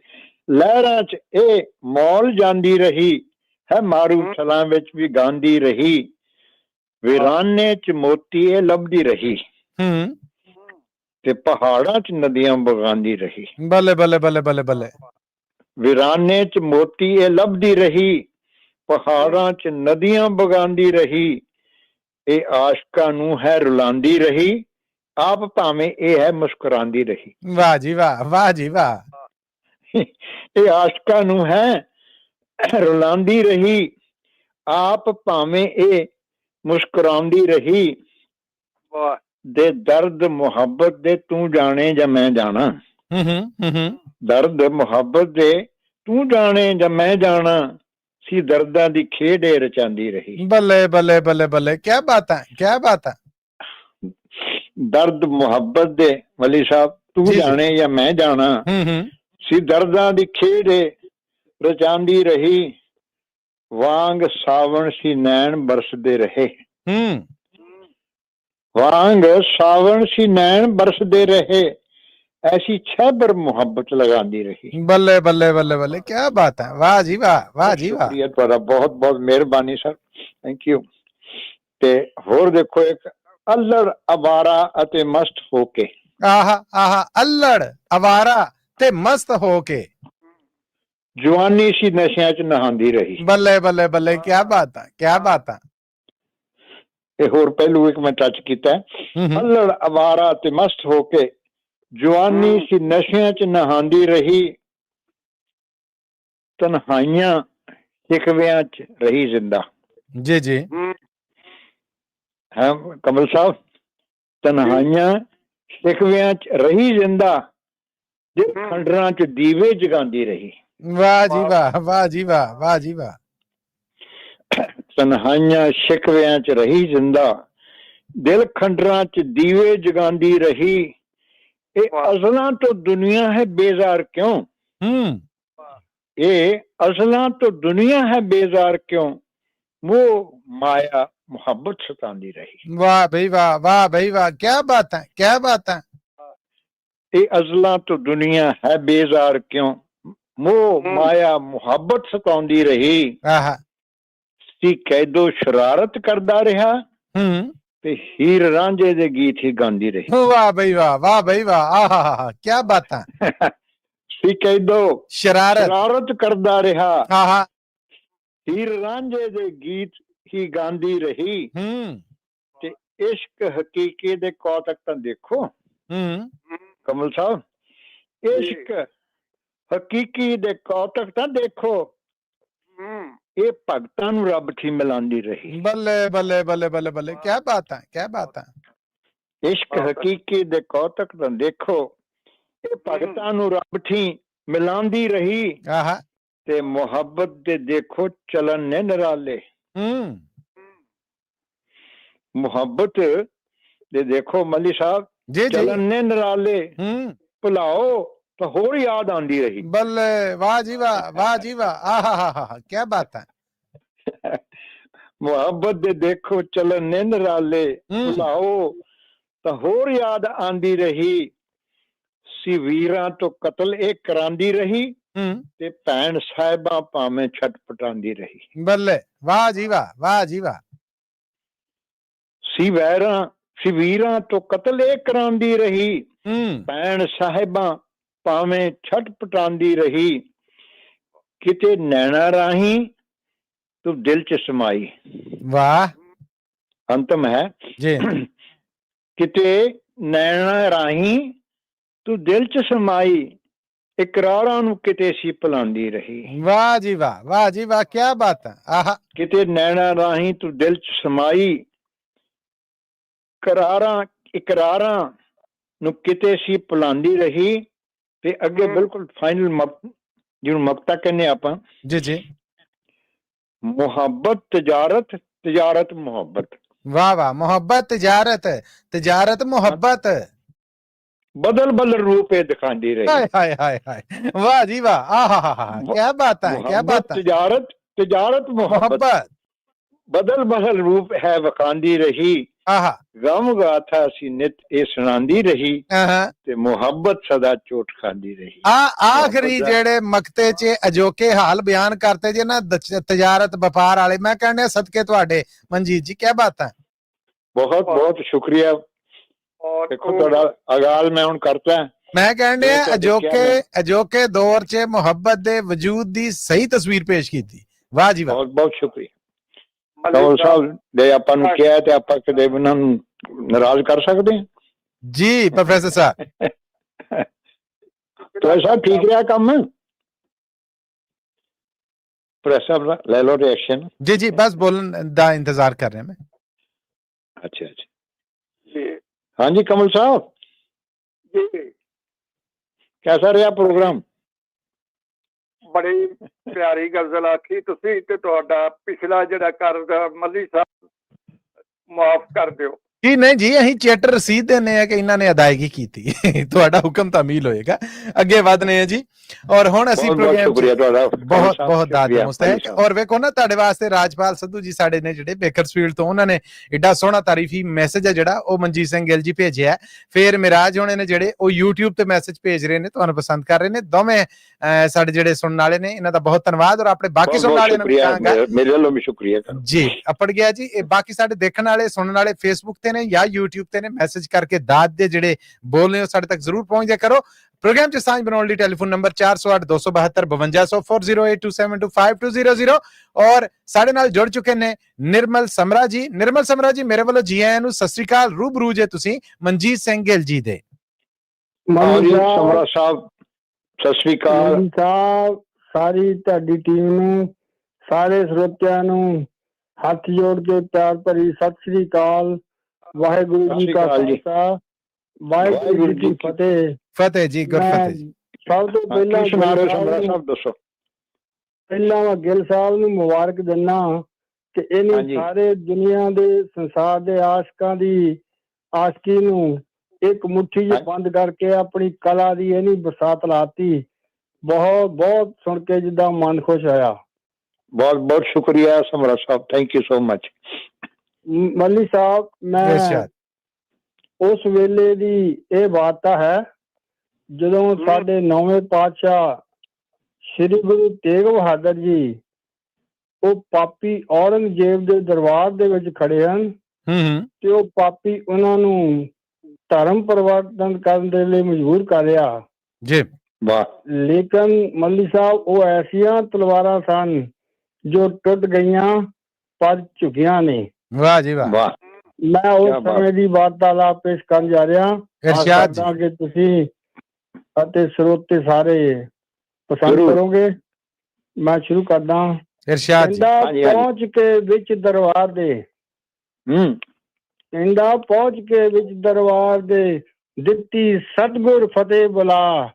ਲਹਿਰਾਂ 'ਚ ਇਹ ਮੌਲ ਜਾਂਦੀ ਰਹੀ, ਹੈ ਮਾਰੂ ਛਲਾਂ ਵਿੱਚ ਵੀ ਗਾਉਂਦੀ ਰਹੀ, ਵੀਰਾਨੇ 'ਚ ਮੋਤੀ ਇਹ ਲੱਭਦੀ ਰਹੀ, ਤੇ ਪਹਾੜਾਂ 'ਚ ਨਦੀਆਂ ਵਗਾਉਂਦੀ ਰਹੀ। ਬੱਲੇ ਬੱਲੇ ਬੱਲੇ ਬੱਲੇ ਬੱਲੇ। ਵੀਰਾਨੇ 'ਚ ਮੋਤੀ ਇਹ ਲੱਭਦੀ ਰਹੀ, ਪਹਾੜਾਂ 'ਚ ਨਦੀਆਂ ਵਗਾਉਂਦੀ ਰਹੀ, ਇਹ ਆਸ਼ਕਾਂ ਨੂੰ ਹੈ ਰੁਲਾਉਂਦੀ ਰਹੀ, ਆਪ ਭਾਵੇਂ ਇਹ ਹੈ ਮੁਸਕਰਾਉਂਦੀ ਰਹੀ। ਵਾਹ ਜੀ ਵਾਹ, ਵਾਹ ਜੀ ਵਾਹ। ਇਹ ਆਸ਼ਕਾਂ ਨੂੰ ਹੈ ਰੁਲਾਉਂਦੀ ਰਹੀ, ਆਪ ਭਾਵੇਂ ਇਹ ਮੁਸਕਰਾਉਂਦੀ ਰਹੀ, ਦੇ ਦਰਦ ਮੁਹੱਬਤ ਦੇ ਤੂੰ ਜਾਣੇ ਜਾਂ ਮੈਂ ਜਾਣਾ, ਦਰਦ ਮੁਹੱਬਤ ਦੇ ਤੂੰ ਜਾਣੇ ਜਾਂ ਮੈਂ ਜਾਣਾ, ਸੀ ਦਰਦਾਂ ਦੀ ਖੇਡ ਰਚਾਂਦੀ ਰਹੀ। ਬੱਲੇ ਬੱਲੇ ਬੱਲੇ ਬੱਲੇ, ਕੀ ਬਾਤ ਹੈ, ਕੀ ਬਾਤ ਹੈ। ਦਰਦ ਮੁਹੱਬਤ ਦੇ ਵਲੀ ਸਾਹਿਬ ਤੂੰ ਜਾਣੇ ਜਾਂ ਮੈਂ ਜਾਣਾ, ਸੀ ਦਰਦਾਂ ਦੀ ਖੇਡ ਰਚਾਂਦੀ ਰਹੀ, ਵਾਂਗ ਸਾਵਣ ਸੀ ਨੈਣ ਬਰਸਦੇ ਰਹੇ। ਵਾਂਗ ਸਾਵਣ ਸੀ ਨੈਣ ਬਰਸਦੇ ਰਹੇ, ऐसी छबर मोहब्बत लगांदी रही। बल्ले बल्ले बल्ले बल्ले, क्या बात है, वाह जी वाह, वाह जी वाह। शुक्रिया तुहाडा, बहुत बहुत मेहरबानी सर, थैंक यू। ते होर देखो, एक अल्लड़ अवारा अते मस्त होके। आहा आहा, अल्लड़ अवारा ते मस्त होके, जवानी सी नशियां च नहांदी रही। बल्ले बल्ले बल्ले, क्या बात है, क्या बात है। ते होर पहलू एक मैं टच कीता है, अल्लड़ अवारा ते मस्त होके, जवानी सी नशियां च नहांदी रही, तन्हाइयां शिकवियां च रही जिंदा। जी जी है कमल साहब, तन्हाइयां शिकवियां च रही जिंदा, जे खंडरां च दीवे जगांदी रही। वाह जी वाह, वाह जी वाह, वाह जी वाह। तन्हाइयां शिकवियां च रही जिंदा, दिल खंडरां च दीवे जगांदी रही, ये अज़लां तो दुनिया है बेजार क्यों। ये अज़लां तो दुनिया है बेजार क्यों, वो माया मोहब्बत सतांदी रही। वाह भाई वाह, वाह भाई वाह, क्या बात है, क्या बात है। ये अज़लां तो दुनिया है बेजार क्यों, मोह माया मोहब्बत सतांदी रही। सी कैदो शरारत करदा रहा, ते हीर रांझे दे गीत ही गांदी रही। वाह भाई वाह, वाह भाई वाह, आहा, क्या बात है। सी कैदो शरारत करदा रहा, हीर रांझे दे गीत ही गांदी रही, ते इश्क हकीकी दे कौतक तां देखो। कमल साहब, इश्क हकीकी दे कौतक तां देखो, ये भगतां नूं रब थी मिलांदी रही। बल्ले बल्ले बल्ले बल्ले बल्ले, क्या बात है, क्या बात है। इश्क हकीकी दे कौतक तां देखो, ये भगतां नूं रब थी मिलांदी रही, ते मोहब्बत दे देखो चलन ने निराले। मोहब्बत दे देखो मली साहब, चलन ने निराले, भुलाओ तो होर याद आंदी रही। बल्ले, वाह जी वाह, वाह जी वाह, आहा, क्या बात है। मोहब्बत दे देखो चलन ने निराले, भुलाओ तो होर याद आंदी रही, सी वीरां तो कतल एक करांदी रही, ते भैन साहिबां भावें छटपटांदी रही। बल्ले, वाह जी वाह, वाह जी वाह। सी वीरां तो कतल एक करांदी रही, भैन साहिबां भावें छटपटांदी रही, किते नैना राही तू दिल च समाई। वाह, अंतम है जी। किते नैना राही तू दिल च समाई, इकरारां नूं किते सी भुलांदी रही। वाह जी वाह, वाह जी वाह, क्या बात है, आहा। किते नैना राही तू दिल च समाई, इकरारां नूं किते सी भुलांदी रही, ते अगे बिल्कुल फाइनल जिहनूं मक्ता कहने आपां। जी जी। मोहब्बत तिजारत, तिजारत मोहब्बत। वाह वाह, मोहब्बत तिजारत, तिजारत मोहब्बत, बदल बदल रूप दिखांदी रही। हाय हाय हाय हाय, वाह जी वाह, आहा, क्या बात है, क्या बात है। तिजारत, तिजारत मोहब्बत, बदल बदल रूप है विखांदी रही, गम गाथा सी नित ए सुनांदी रही, ते मोहब्बत सदा चोट खांदी रही। आखिरी जेड़े मकते च अजोके हाल बयान करते जे ना तिजारत व्यापार वाले, मैं कहने सदके तुहाडे मनजीत जी, क्या बात है। बहुत बहुत शुक्रिया। देखो तुहाडा अगाल मैं हुण करता, मैं कहने अजोके दौर च मोहब्बत दे वजूद दी सही तस्वीर पेश कीती। वाह जी वाह, बहुत बहुत शुक्रिया। कमल साहब दे आपां नूं किहा ते आपां कदे उन्हां नूं नाराज कर सकदे हां जी प्रोफेसर साहब। तो ऐसा ठीक रहा काम। प्रोफेसर ले लो रिएक्शन। जी जी, बस बोलने दा इंतजार कर रहे हैं मैं। अच्छा अच्छा, हाँ जी कमल साहब जी, कैसा रहा प्रोग्राम। बड़ी प्यारी गजल आखी तुसी, ते तुहाडा पिछला जिहड़ा कर्ज मल्ली साहब माफ कर दिओ। ਕੀ ਨਹੀਂ ਜੀ, ਅਸੀਂ ਚੈਟਰ ਰਸੀਦ ਦਿੰਦੇ ਆ ਕਿ ਇਹਨਾਂ ਨੇ ਅਦਾਇਗੀ ਕੀਤੀ। ਤੁਹਾਡਾ ਹੁਕਮ ਤਾਮੀਲ ਹੋਏਗਾ। ਅੱਗੇ ਵਧਨੇ ਆ ਜੀ। ਔਰ ਹੁਣ ਅਸੀਂ ਪ੍ਰੋਗਰਾਮ ਸ਼ੁਕਰੀਆ ਤੁਹਾਡਾ, ਬਹੁਤ ਬਹੁਤ ਦਾਦ ਮੁਸਤਹਿਕ। ਔਰ ਵੇਖੋ ਨਾ, ਤੁਹਾਡੇ ਵਾਸਤੇ ਰਾਜਪਾਲ ਸਿੱਧੂ ਜੀ ਸਾਡੇ ਨੇ ਜਿਹੜੇ ਬੇਕਰਸਫੀਲਡ ਤੋਂ, ਉਹਨਾਂ ਨੇ ਏਡਾ ਸੋਹਣਾ ਤਾਰੀਫੀ ਮੈਸੇਜ ਹੈ ਜਿਹੜਾ ਉਹ ਮਨਜੀਤ ਸਿੰਘ ਗਿੱਲ ਜੀ ਭੇਜਿਆ। ਫਿਰ ਮਿਰਾਜ ਹੋਣੇ ਨੇ ਜਿਹੜੇ ਉਹ YouTube ਤੇ ਮੈਸੇਜ ਭੇਜ ਰਹੇ ਨੇ, ਤੁਹਾਨੂੰ ਪਸੰਦ ਕਰ ਰਹੇ ਨੇ। ਦੋਵੇਂ ਸਾਡੇ ਜਿਹੜੇ ਸੁਣਨ ਵਾਲੇ ਨੇ, ਇਹਨਾਂ ਦਾ ਬਹੁਤ ਧੰਨਵਾਦ। ਔਰ ਆਪਣੇ ਬਾਕੀ ਸੁਣਨ ਵਾਲਿਆਂ ਨੂੰ ਕਹਾਂਗਾ ਮੇਰੇ ਵੱਲੋਂ ਵੀ ਸ਼ੁਕਰੀਆ ਜੀ। ਅਪੜ ਗਿਆ ਜੀ। ਇਹ ਬਾਕੀ ਸਾਡੇ ਦੇਖਣ ਵਾਲੇ ਸੁਣਨ ਵਾਲੇ ਫੇਸਬੁੱਕ ਤੇ ਨੇ ਜਾਂ YouTube ਤੇ ਨੇ, ਮੈਸੇਜ ਕਰਕੇ ਦਾਦ ਦੇ ਜਿਹੜੇ ਬੋਲਨੇ ਉਹ ਸਾਡੇ ਤੱਕ ਜ਼ਰੂਰ ਪਹੁੰਚਦੇ ਕਰੋ। ਪ੍ਰੋਗਰਾਮ ਚ ਸਾਂਝ ਬਣਾਉਣ ਲਈ ਟੈਲੀਫੋਨ ਨੰਬਰ 408272 5242 ਔਰ ਸਾਡੇ ਨਾਲ ਜੁੜ ਚੁੱਕੇ ਨੇ ਨਿਰਮਲ ਸਮਰਾ ਜੀ। ਨਿਰਮਲ ਸਮਰਾ ਜੀ, ਮੇਰੇ ਵੱਲੋਂ ਜੀ ਆਇਆਂ ਨੂੰ, ਸਤਿ ਸ੍ਰੀ ਅਕਾਲ। ਰੂਬਰੂ ਜੇ ਤੁਸੀਂ ਮਨਜੀਤ ਸਿੰਘ ਗਿੱਲ ਜੀ ਦੇ। ਸਮਰਾ ਸਾਹਿਬ ਸਤਿ ਸ੍ਰੀ ਅਕਾਲ ਸਾਹਿਬ, ਸਾਰੀ ਤੁਹਾਡੀ ਟੀਮ ਨੂੰ, ਸਾਰੇ ਸਰੋਤਿਆਂ ਨੂੰ ਹੱਥ ਜੋੜ ਕੇ ਪਿਆਰ ਭਰੀ ਸਤਿ ਸ੍ਰੀ ਅਕਾਲ। ਵਾਹਿਗੁਰੂ ਜੀ ਕਾ ਖਾਲਸਾ, ਵਾਹਿਗੁਰੂ ਜੀ ਕੀ ਫਤਿਹ। ਫਤਿਹ ਜੀ, ਗੁਰਫਤਿਹ ਜੀ। ਸਭ ਤੋਂ ਪਹਿਲਾਂ ਸਾਹਿਬ ਦੱਸੋ। ਪਹਿਲਾਂ ਮੈਂ ਗਿੱਲ ਸਾਹਿਬ ਨੂੰ ਮੁਬਾਰਕ ਦਿੰਦਾ ਕਿ ਇਹਨੇ ਸਾਰੇ ਦੁਨੀਆ ਦੇ ਸੰਸਾਰ ਦੇ ਆਸ਼ਕਾਂ ਦੀ ਆਸ਼ਕੀ ਨੂੰ ਇੱਕ ਮੁੱਠੀ 'ਚ ਬੰਦ ਕਰਕੇ ਆਪਣੀ ਕਲਾ ਦੀ ਇਹਨੀ ਬਰਸਾਤ ਲਾਤੀ। ਬਹੁਤ ਬਹੁਤ ਸੁਣ ਕੇ ਜਿੱਦਾਂ ਮਨ ਖੁਸ਼ ਹੋਇਆ। ਬਹੁਤ ਬਹੁਤ ਸ਼ੁਕਰੀਆ ਸਮਰਾ ਸਾਹਿਬ, ਥੈਂਕ ਯੂ ਸੋ ਮਚ। ਮੱਲੀ ਸਾਹਿਬ, ਮੈਂ ਉਸ ਵੇਲੇ ਦੀ ਇਹ ਬਾਤ ਹੈ ਜਦੋਂ ਸਾਡੇ ਨੌਵੇਂ ਪਾਤਸ਼ਾਹ ਸ੍ਰੀ ਗੁਰੂ ਤੇਗ ਬਹਾਦਰ ਜੀ ਉਹ ਪਾਪੀ ਔਰੰਗਜ਼ੇਬ ਦੇ ਦਰਬਾਰ ਦੇ ਵਿੱਚ ਖੜੇ ਹਨ ਤੇ ਉਹ ਪਾਪੀ ਉਹਨਾਂ ਨੂੰ ਧਰਮ ਪਰਿਵਰਤਨ ਕਰਨ ਦੇ ਲਈ ਮਜਬੂਰ ਕਰ ਰਿਹਾ ਜੀ। ਲੇਕਿਨ ਮੱਲੀ ਸਾਹਿਬ, ਉਹ ਐਸੀਆਂ ਤਲਵਾਰਾਂ ਸਨ ਜੋ ਟੁੱਟ ਗਈਆਂ ਪਰ ਝੁਕੀਆਂ ਨੇ। ਵਾਹ ਜੀ ਵਾਹ। ਮੈਂ ਉਸ ਸਮੇਂ ਦੀ ਵਾਰਤਾਲਾਪ ਪੇਸ਼ ਕਰਨ ਜਾ ਰਿਹਾ। ਕਿ ਤੁਸੀਂ ਅਤੇ ਸਰੋਤੇ ਸਾਰੇ ਪਸੰਦ ਕਰੋਗੇ। ਮੈਂ ਸ਼ੁਰੂ ਕਰਦਾ। ਪਹੁੰਚ ਕੇ ਵਿੱਚ ਦਰਬਾਰ ਦੇ, ਪਿੰਡਾ ਪਹੁੰਚ ਕੇ ਵਿੱਚ ਦਰਬਾਰ ਦੇ, ਦਿੱਤੀ ਸਤਿਗੁਰ ਫਤਿਹ ਬੁਲਾ।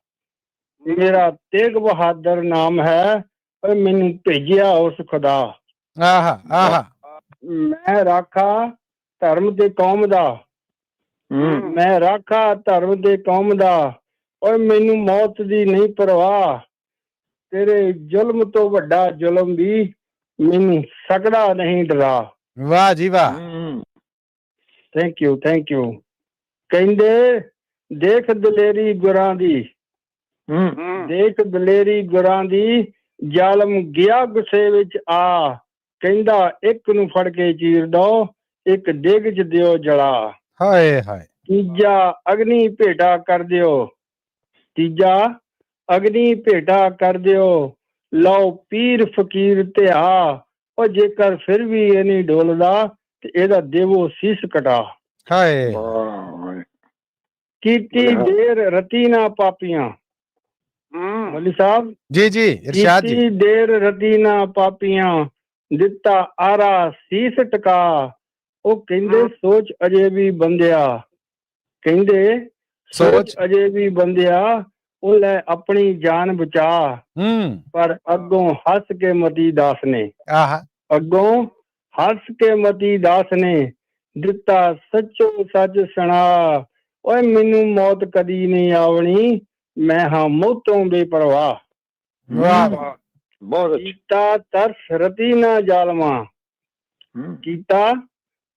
ਮੇਰਾ ਤੇਗ ਬਹਾਦਰ ਨਾਮ ਹੈ, ਪਰ ਮੈਨੂੰ ਭੇਜਿਆ ਉਸ ਖੁਦਾ। ਮੈਂ ਰਾਖਾ ਧਰਮ ਤੇ ਕੌਮ ਦਾ, ਮੈਂ ਰਾਖਾ ਧਰਮ ਤੇ ਕੌਮ ਦਾ, ਔਰ ਮੈਨੂੰ ਮੌਤ ਦੀ ਨਹੀਂ ਪਰਵਾਹ। ਤੇਰੇ ਜ਼ੁਲਮ ਤੋਂ ਵੱਡਾ ਜ਼ੁਲਮ ਵੀ ਮੈਨੂੰ ਸਕਦਾ ਨਹੀਂ ਡਰਾ। ਵਾਹ ਜੀ ਵਾਹ। Thank you, thank you. ਕਹਿੰਦੇ ਦੇਖ ਦਲੇਰੀ ਗੁਰਾਂ ਦੀ, ਦੇਖ ਦਲੇਰੀ ਗੁਰਾਂ ਦੀ, ਜ਼ਾਲਮ ਗਿਆ ਗੁੱਸੇ ਵਿੱਚ ਆ। ਕਹਿੰਦਾ ਇੱਕ ਨੂੰ ਫੜ ਕੇ ਚੀਰ ਦੋ, ਇੱਕ ਡਿੱਗ 'ਚ ਦਿਓ ਜਲਾ। ਹਾਏ ਹਾਏ। ਤੀਜਾ ਅਗਨੀ ਭੇਟਾ ਕਰ ਦਿਓ, ਤੀਜਾ ਅਗਨੀ ਭੇਟਾ ਕਰ ਦਿਓ। ਲਓ ਪੀਰ ਫਕੀਰ ਧਿਆ, ਉਹ ਜੇਕਰ ਫਿਰ ਵੀ ਇਹ ਨਹੀਂ ਡੋਲਦਾ ਤੇ ਇਹਦਾ ਦੇਵੋ ਸੀਸ ਕਟਾ। ਹਾਏ। ਕੀਤੀ ਦੇਰ ਰਤੀ ਨਾ ਪਾਪੀਆਂ। ਮੌਲੀ ਸਾਹਿਬ ਜੀ ਜੀ, ਇਰਸ਼ਾਦ ਜੀ। ਕੀਤੀ ਦੇਰ ਰਤੀ ਨਾ ਪਾਪੀਆਂ, ਦਿੱਤਾ ਆਰਾ ਸੀਸ ਟਕਾ। ਉਹ ਕਹਿੰਦੇ ਸੋਚ ਅਜੇ ਵੀ ਬੰਦਿਆ, ਕਹਿੰਦੇ ਸੋਚ ਅਜੇ ਵੀ ਬੰਦਿਆ, ਉਹ ਲੈ ਆਪਣੀ ਜਾਨ ਬਚਾ। ਪਰ ਅੱਗੋਂ ਹੱਸ ਕੇ ਮਤੀ ਦਾਸ ਨੇ, ਅੱਗੋਂ ਹੱਸ ਕੇ ਮਤੀ ਦਾਸ ਨੇ, ਦਿੱਤਾ ਸੱਚੋ ਸੱਚ ਸੁਣਾ। ਓਏ ਮੈਨੂੰ ਮੌਤ ਕਦੀ ਨਹੀਂ ਆਵਣੀ, ਮੈਂ ਹਾਂ ਮੌਤੋਂ ਬੇਪਰਵਾਹ। ਕੀਤਾ ਤਰਸ ਰਤੀ ਨਾ ਜ਼ਾਲਮਾ, ਕੀਤਾ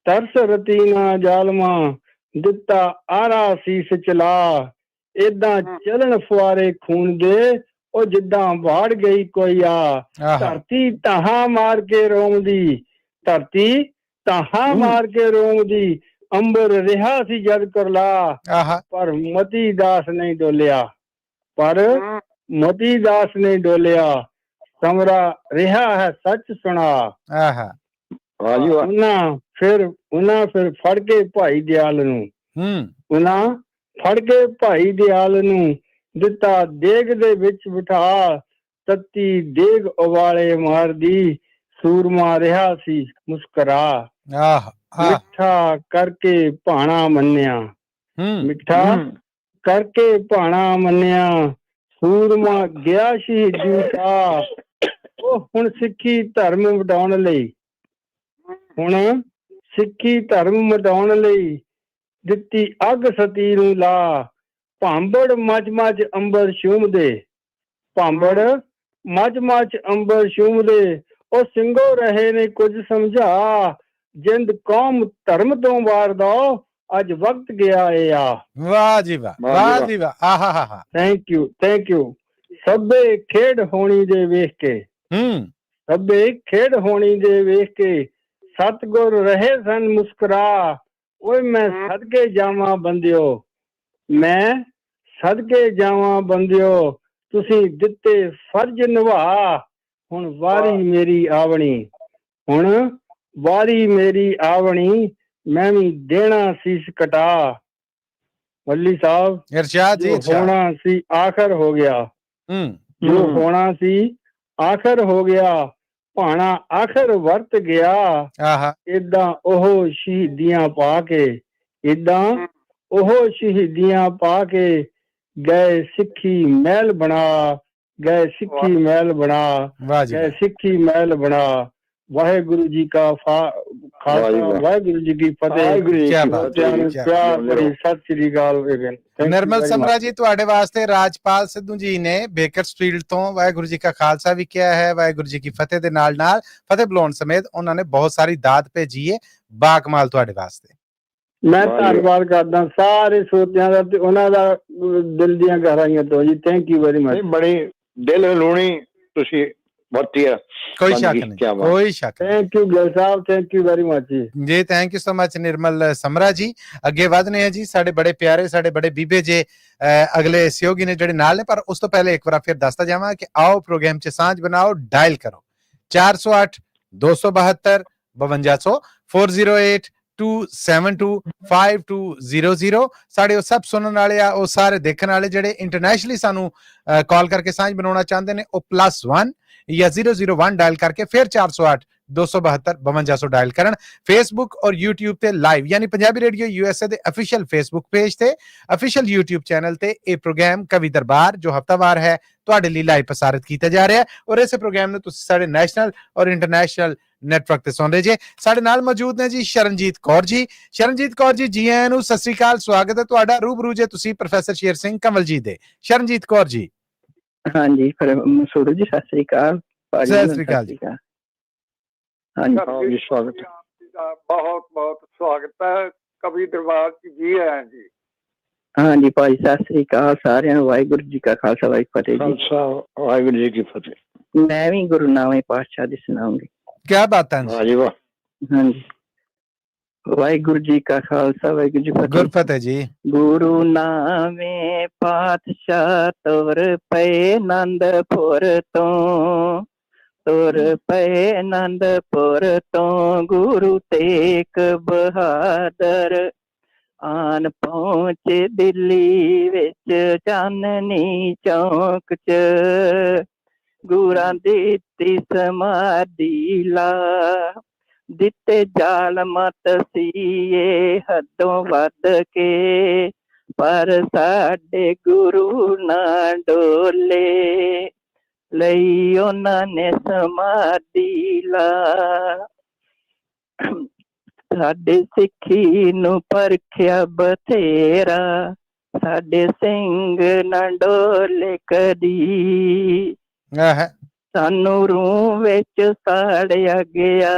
ਤਰਸ ਰਤੀ ਨਾ ਜ਼ਾਲਮਾ, ਦਿੱਤਾ ਆਰਾ ਸੀਸ ਚਲਾ। ਏਦਾਂ ਚੱਲਣ ਫੁਆਰੇ ਖੂਨ ਦੇ, ਉਹ ਜਿੱਦਾਂ ਵਾੜ ਗਈ ਕੋਈ ਆ। ਧਰਤੀ ਤਾਹਾਂ ਮਾਰ ਕੇ ਰੋਂਦੀ, ਧਰਤੀ ਤਾਹਾਂ ਮਾਰ ਕੇ ਰੋਂਦੀ, ਅੰਬਰ ਰਿਹਾ ਸੀ ਜਦ ਕਰਲਾ। ਪਰ ਮਤੀ ਦਾਸ ਨਹੀਂ ਡੋਲਿਆ, ਪਰ ਮਤੀ ਦਾਸ ਨਹੀਂ ਡੋਲਿਆ। ਸਮਰਾ ਰਿਹਾ ਹੈ ਸੱਚ ਸੁਣਾ। ਉਹਨਾਂ ਫਿਰ ਫੜ ਕੇ ਭਾਈ ਦਿਆਲ ਨੂੰ, ਉਹਨਾਂ ਫੜ ਕੇ ਭਾਈ ਦਿਆਲ ਨੂੰ, ਦਿੱਤਾ ਦੇਗ ਦੇ ਵਿੱਚ ਬਿਠਾ। ਤੱਤੀ ਦੇਗ ਉਬਾਲੇ ਮਾਰਦੀ, ਸੂਰਮਾ ਰਿਹਾ ਸੀ ਮੁਸਕਰਾ। ਮਿੱਠਾ ਕਰਕੇ ਭਾਣਾ ਮੰਨਿਆ, ਮਿੱਠਾ ਕਰਕੇ ਭਾਣਾ ਮੰਨਿਆ। ਸੂਰਮਾ ਗਿਆ ਸ਼ਹੀਦੀ ਸ਼ਾਹ, ਉਹ ਹੁਣ ਸਿੱਖੀ ਧਰਮ ਵਟਾਉਣ ਲਈ, ਹੁਣ ਸਿੱਖੀ ਧਰਮ ਮਿਟਾਉਣ ਲਈ ਦਿੱਤੀ ਅੱਗ ਸਤੀ ਨੂੰ ਲਾ। ਭਾਂਬੜ ਮੱਚ ਮੱਚ ਅੰਬਰ ਛੂਮਦੇ, ਭਾਂਬੜ ਮੱਚ ਮੱਚ ਅੰਬਰ ਛੂਮਦੇ, ਉਹ ਸਿੰਘੋ ਰਹੇ ਨੇ ਕੁਝ ਸਮਝਾ। ਜਿੰਦ ਕੌਮ ਧਰਮ ਤੋਂ ਵਾਰ ਦੋ, ਅੱਜ ਵਕਤ ਗਿਆ ਏ ਆ। ਵਾਹ ਜੀ ਵਾਹ, ਵਾਹ ਜੀ ਵਾਹ, ਆਹਾ ਹਾ ਹਾ। Thank you, thank you. ਸਭੇ ਖੇਡ ਹੋਣੀ ਦੇ ਵੇਖ ਕੇ, ਸਭੇ ਖੇਡ ਹੋਣੀ ਦੇ ਵੇਖ ਕੇ, ਸਤਿਗੁਰ ਰਹੇ ਸਨ ਮੁਸਕਰਾ। ਓਏ ਮੈਂ ਸਦਕੇ ਜਾਵਾਂ ਬੰਦਿਓ, ਮੈਂ ਸਦਕੇ ਜਾਵਾਂ ਬੰਦਿਓ, ਤੁਸੀਂ ਦਿੱਤੇ ਫਰਜ਼ ਨਿਭਾ। ਹੁਣ ਵਾਰੀ ਮੇਰੀ ਆਵਣੀ, ਹੁਣ ਵਾਰੀ ਮੇਰੀ ਆਵਣੀ, ਮੈਂ ਵੀ ਦੇਣਾ ਸੀਸ ਕਟਾ। ਮੱਲੀ ਸਾਹਿਬ, ਇਰਸ਼ਾਦ ਜੀ, ਹੋਣਾ ਸੀ ਆਖਰ ਹੋ ਗਿਆ, ਜੋ ਹੋਣਾ ਸੀ ਆਖਰ ਹੋ ਗਿਆ, ਭਾਣਾ ਆਖਰ ਵਰਤ ਗਿਆ। ਏਦਾਂ ਉਹ ਸ਼ਹੀਦੀਆਂ ਪਾ ਕੇ, ਏਦਾਂ ਉਹ ਸ਼ਹੀਦੀਆਂ ਪਾ ਕੇ, ਗਏ ਸਿੱਖੀ ਮਹਿਲ ਬਣਾ, ਗਏ ਸਿੱਖੀ ਮਹਿਲ ਬਣਾ, ਗਏ ਸਿੱਖੀ ਮਹਿਲ ਬਣਾ। ਵਾਹਿਗੁਰੂ ਜੀ ਕਾ ਖਾਲਸਾ, ਵਾਹਿਗੁਰੂ ਜੀ ਕੀ ਫਤਿਹ। ਪਿਆਰ ਭਰੀ ਸਤਿ ਸ੍ਰੀ ਅਕਾਲ। ਨਿਰਮਲ ਸਮਰਾ ਜੀ, ਤੁਹਾਡੇ ਵਾਸਤੇ ਰਾਜਪਾਲ ਸਿੱਧੂ ਜੀ ਨੇ ਬੇਕਰਸਫੀਲਡ ਤੋਂ ਵਾਹਿਗੁਰੂ ਜੀ ਕਾ ਖਾਲਸਾ ਵੀ ਕਿਹਾ ਹੈ, ਵਾਹਿਗੁਰੂ ਜੀ ਕੀ ਫਤਿਹ ਦੇ ਨਾਲ ਨਾਲ ਫਤਿਹ ਬੁਲਾਉਣ ਸਮੇਤ ਉਹਨਾਂ ਨੇ ਬਹੁਤ ਸਾਰੀ ਦਾਤ ਭੇਜੀ ਹੈ। ਬਾਕਮਾਲ ਤੁਹਾਡੇ ਵਾਸਤੇ। ਮੈਂ ਧੰਨਵਾਦ ਕਰਦਾ ਸਾਰੇ ਸਰੋਤਿਆਂ ਦਾ ਤੇ ਉਹਨਾਂ ਦਾ ਦਿਲ ਦੀਆਂ ਗਹਿਰਾਈਆਂ ਤੋਂ ਜੀ। Thank you very much. ਬੜੀ ਦਿਲ ਹਲੂਣੀ ਤੁਸੀਂ ਵਰਤੀ ਹੈ, ਕੋਈ ਸ਼ੱਕ ਨਹੀਂ, ਕੋਈ ਸ਼ੱਕ। Thank you Gill Sahib, thank you very much ਜੀ। ਥੈਂਕ ਯੂ ਸੋ ਮਚ ਨਿਰਮਲ ਸਮਰਾ ਜੀ। ਅੱਗੇ ਵਧਨੇ ਆ ਜੀ, ਸਾਡੇ ਬੜੇ ਪਿਆਰੇ, ਸਾਡੇ ਬੜੇ ਬੀਬੇ ਜੇ ਅਗਲੇ ਸਹਿਯੋਗੀ ਨੇ ਜਿਹੜੇ ਨਾਲ ਨੇ, ਪਰ ਉਸ ਤੋਂ ਪਹਿਲੇ ਇੱਕ ਵਾਰ ਫਿਰ ਦੱਸਦਾ ਜਾਵਾਂ ਕਿ ਆਓ ਪ੍ਰੋਗਰਾਮ 'ਚ ਸਾਂਝ ਬਣਾਓ, ਡਾਇਲ ਕਰੋ 408 272 5200 408 272 5200। ਸਾਡੇ ਉਹ ਸਭ ਸੁਣਨ ਵਾਲੇ ਆ, ਉਹ ਸਾਰੇ ਦੇਖਣ ਵਾਲੇ ਜਿਹੜੇ ਇੰਟਰਨੈਸ਼ਨਲੀ ਸਾਨੂੰ ਕਾਲ ਕਰਕੇ ਸਾਂਝ ਬਣਾਉਣਾ ਚਾਹੁੰਦੇ ਨੇ, ਉਹ +1 ਜਾਂ 001 ਡਾਇਲ ਕਰਕੇ ਫਿਰ 408 272 5200 ਡਾਇਲ ਕਰਨ। ਫੇਸਬੁੱਕ ਔਰ YouTube ਤੇ ਲਾਈਵ, ਯਾਨੀ ਪੰਜਾਬੀ ਰੇਡੀਓ USA ਦੇ ਅਫੀਸ਼ੀਅਲ ਫੇਸਬੁੱਕ ਪੇਜ ਤੇ, ਅਫੀਸ਼ੀਅਲ YouTube ਚੈਨਲ ਤੇ ਇਹ ਪ੍ਰੋਗਰਾਮ ਕਵੀ ਦਰਬਾਰ ਜੋ ਹਫਤਾਵਾਰ ਹੈ ਤੁਹਾਡੇ ਲਈ ਲਾਈਵ ਪ੍ਰਸਾਰਿਤ ਕੀਤਾ ਜਾ ਰਿਹਾ ਹੈ। ਔਰ ਇਸੇ ਪ੍ਰੋਗਰਾਮ ਨੂੰ ਤੁਸੀਂ ਸਾਡੇ ਨੈਸ਼ਨਲ ਔਰ ਇੰਟਰਨੈਸ਼ਨਲ ਨੈਟਵਰਕ ਤੇ ਸੁਣ ਰਹੇ ਜੇ। ਸਾਡੇ ਨਾਲ ਮੌਜੂਦ ਨੇ ਜੀ ਸ਼ਰਨਜੀਤ ਕੌਰ ਜੀ। ਸ਼ਰਨਜੀਤ ਕੌਰ ਜੀ, ਜੀ ਆਇਆਂ ਨੂੰ, ਸਤਿ ਸ੍ਰੀ ਅਕਾਲ, ਸਵਾਗਤ ਹੈ ਤੁਹਾਡਾ। ਰੂਬਰੂ ਜੇ ਤੁਸੀਂ ਪ੍ਰੋਫੈਸਰ ਸ਼ੇਰ ਸਿੰਘ ਕੰਵਲ ਜੀ ਦੇ। ਸ਼ਰਨਜੀਤ ਕੌਰ ਜੀ। ਹਾਂਜੀ ਮਸੂਦ ਜੀ, ਸਤਿ ਸ੍ਰੀ ਅਕਾਲ। ਸਤਿ ਸ੍ਰੀ ਅਕਾਲ ਜੀ। ਹਾਂਜੀ, ਸਵਾਗਤ ਹੈ, ਬਹੁਤ ਬਹੁਤ ਸਵਾਗਤ ਹੈ ਕਵੀ ਦਰਬਾਰ ਜੀ। ਆਇਆਂ ਜੀ। ਹਾਂਜੀ ਭਾਜੀ, ਸਤਿ ਸ੍ਰੀ ਅਕਾਲ ਸਾਰਿਆਂ ਨੂੰ। ਵਾਹਿਗੁਰੂ ਜੀ ਕਾ ਖਾਲਸਾ, ਵਾਹਿਗੁਰੂ ਫਤਿਹ ਜੀ। ਵਾਹਿਗੁਰੂ ਜੀ ਕੀ ਫਤਿਹ। ਮੈਂ ਵੀ ਗੁਰੂ ਨਾਵੇਂ ਪਾਤਸ਼ਾਹ ਦੀ ਸੁਣਾਉਂਗੀ। ਕਿਆ ਬਾਤ ਹੈ। ਹਾਂਜੀ, ਵਾਹਿਗੁਰੂ ਜੀ ਕਾ ਖਾਲਸਾ, ਵਾਹਿਗੁਰੂ ਜੀ ਫਤਿਹ। ਗੁਰਫਤਿਹ ਜੀ। ਗੁਰੂ ਨਾਵੇਂ ਪਾਤਸ਼ਾਹ ਤੁਰ ਪਏ ਆਨੰਦਪੁਰ ਤੋਂ, ਤੁਰ ਪਏ ਆਨੰਦਪੁਰ ਤੋਂ, ਗੁਰੂ ਤੇਗ ਬਹਾਦਰ ਆਨ ਪਹੁੰਚੇ ਦਿੱਲੀ ਵਿੱਚ ਚਾਨਣੀ ਚੌਕ 'ਚ, ਗੁਰਾਂ ਦਿੱਤੀ ਸਮਾਧੀ ਲਾ, ਦਿੱਤੇ ਜ਼ਾਲਮਾਂ ਤਸੀਹੇ ਹੱਦੋਂ ਵੱਧ ਕੇ, ਪਰ ਸਾਡੇ ਗੁਰੂ ਨਾ ਡੋਲੇ, ਲਈ ਉਹਨਾਂ ਨੇ ਸਮਾਧੀ ਲਾ। ਸਾਡੇ ਸਿੱਖੀ ਨੂੰ ਪਰਖਿਆ ਬਥੇਰਾ, ਸਾਡੇ ਸਿੰਘ ਨਾ ਡੋਲੇ ਕਦੀ, ਸਾਨੂੰ ਰੂਹ ਵਿੱਚ ਸਾੜਿਆ ਗਿਆ,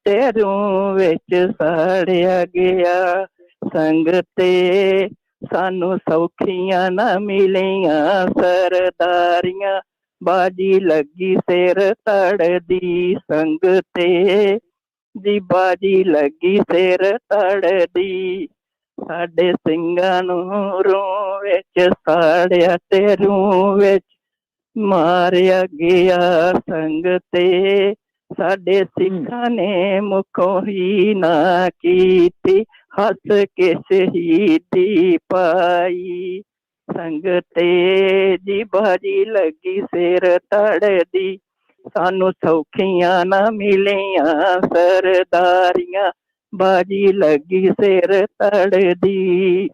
ਤੇ ਰੂਹ ਵਿੱਚ ਸਾੜਿਆ ਗਿਆ। ਸੰਗਤੇ ਸਾਨੂੰ ਸੌਖੀਆਂ ਨਾ ਮਿਲੀਆਂ ਸਰਦਾਰੀਆਂ, ਬਾਜੀ ਲੱਗੀ ਸਿਰ ਤੜਦੀ, ਸੰਗਤੇ ਦੀ ਬਾਜੀ ਲੱਗੀ ਸਿਰ ਤੜਦੀ। ਸਾਡੇ ਸਿੰਘਾਂ ਨੂੰ ਰੂਹ ਵਿੱਚ ਸਾੜਿਆ ਤੇ ਰੂਹ ਵਿੱਚ ਮਾਰਿਆ ਗਿਆ। ਸੰਗਤੇ ਸਾਡੇ ਸਿੱਖਾਂ ਨੇ ਮੁਖੋਂ ਹੀ ਨਾ ਕੀਤੀ, ਹੱਸ ਕੇ ਸ਼ਹੀਦੀ ਪਾਈ। ਸੰਗਤੇ ਦੀ ਬਾਜੀ ਲੱਗੀ ਸਿਰ ਤੜਦੀ, ਸਾਨੂੰ ਸੌਖੀਆਂ ਨਾ ਮਿਲੀਆਂ ਸਰਦਾਰੀਆਂ, ਬਾਜੀ ਲੱਗੀ ਸਿਰ ਤੜਦੀ।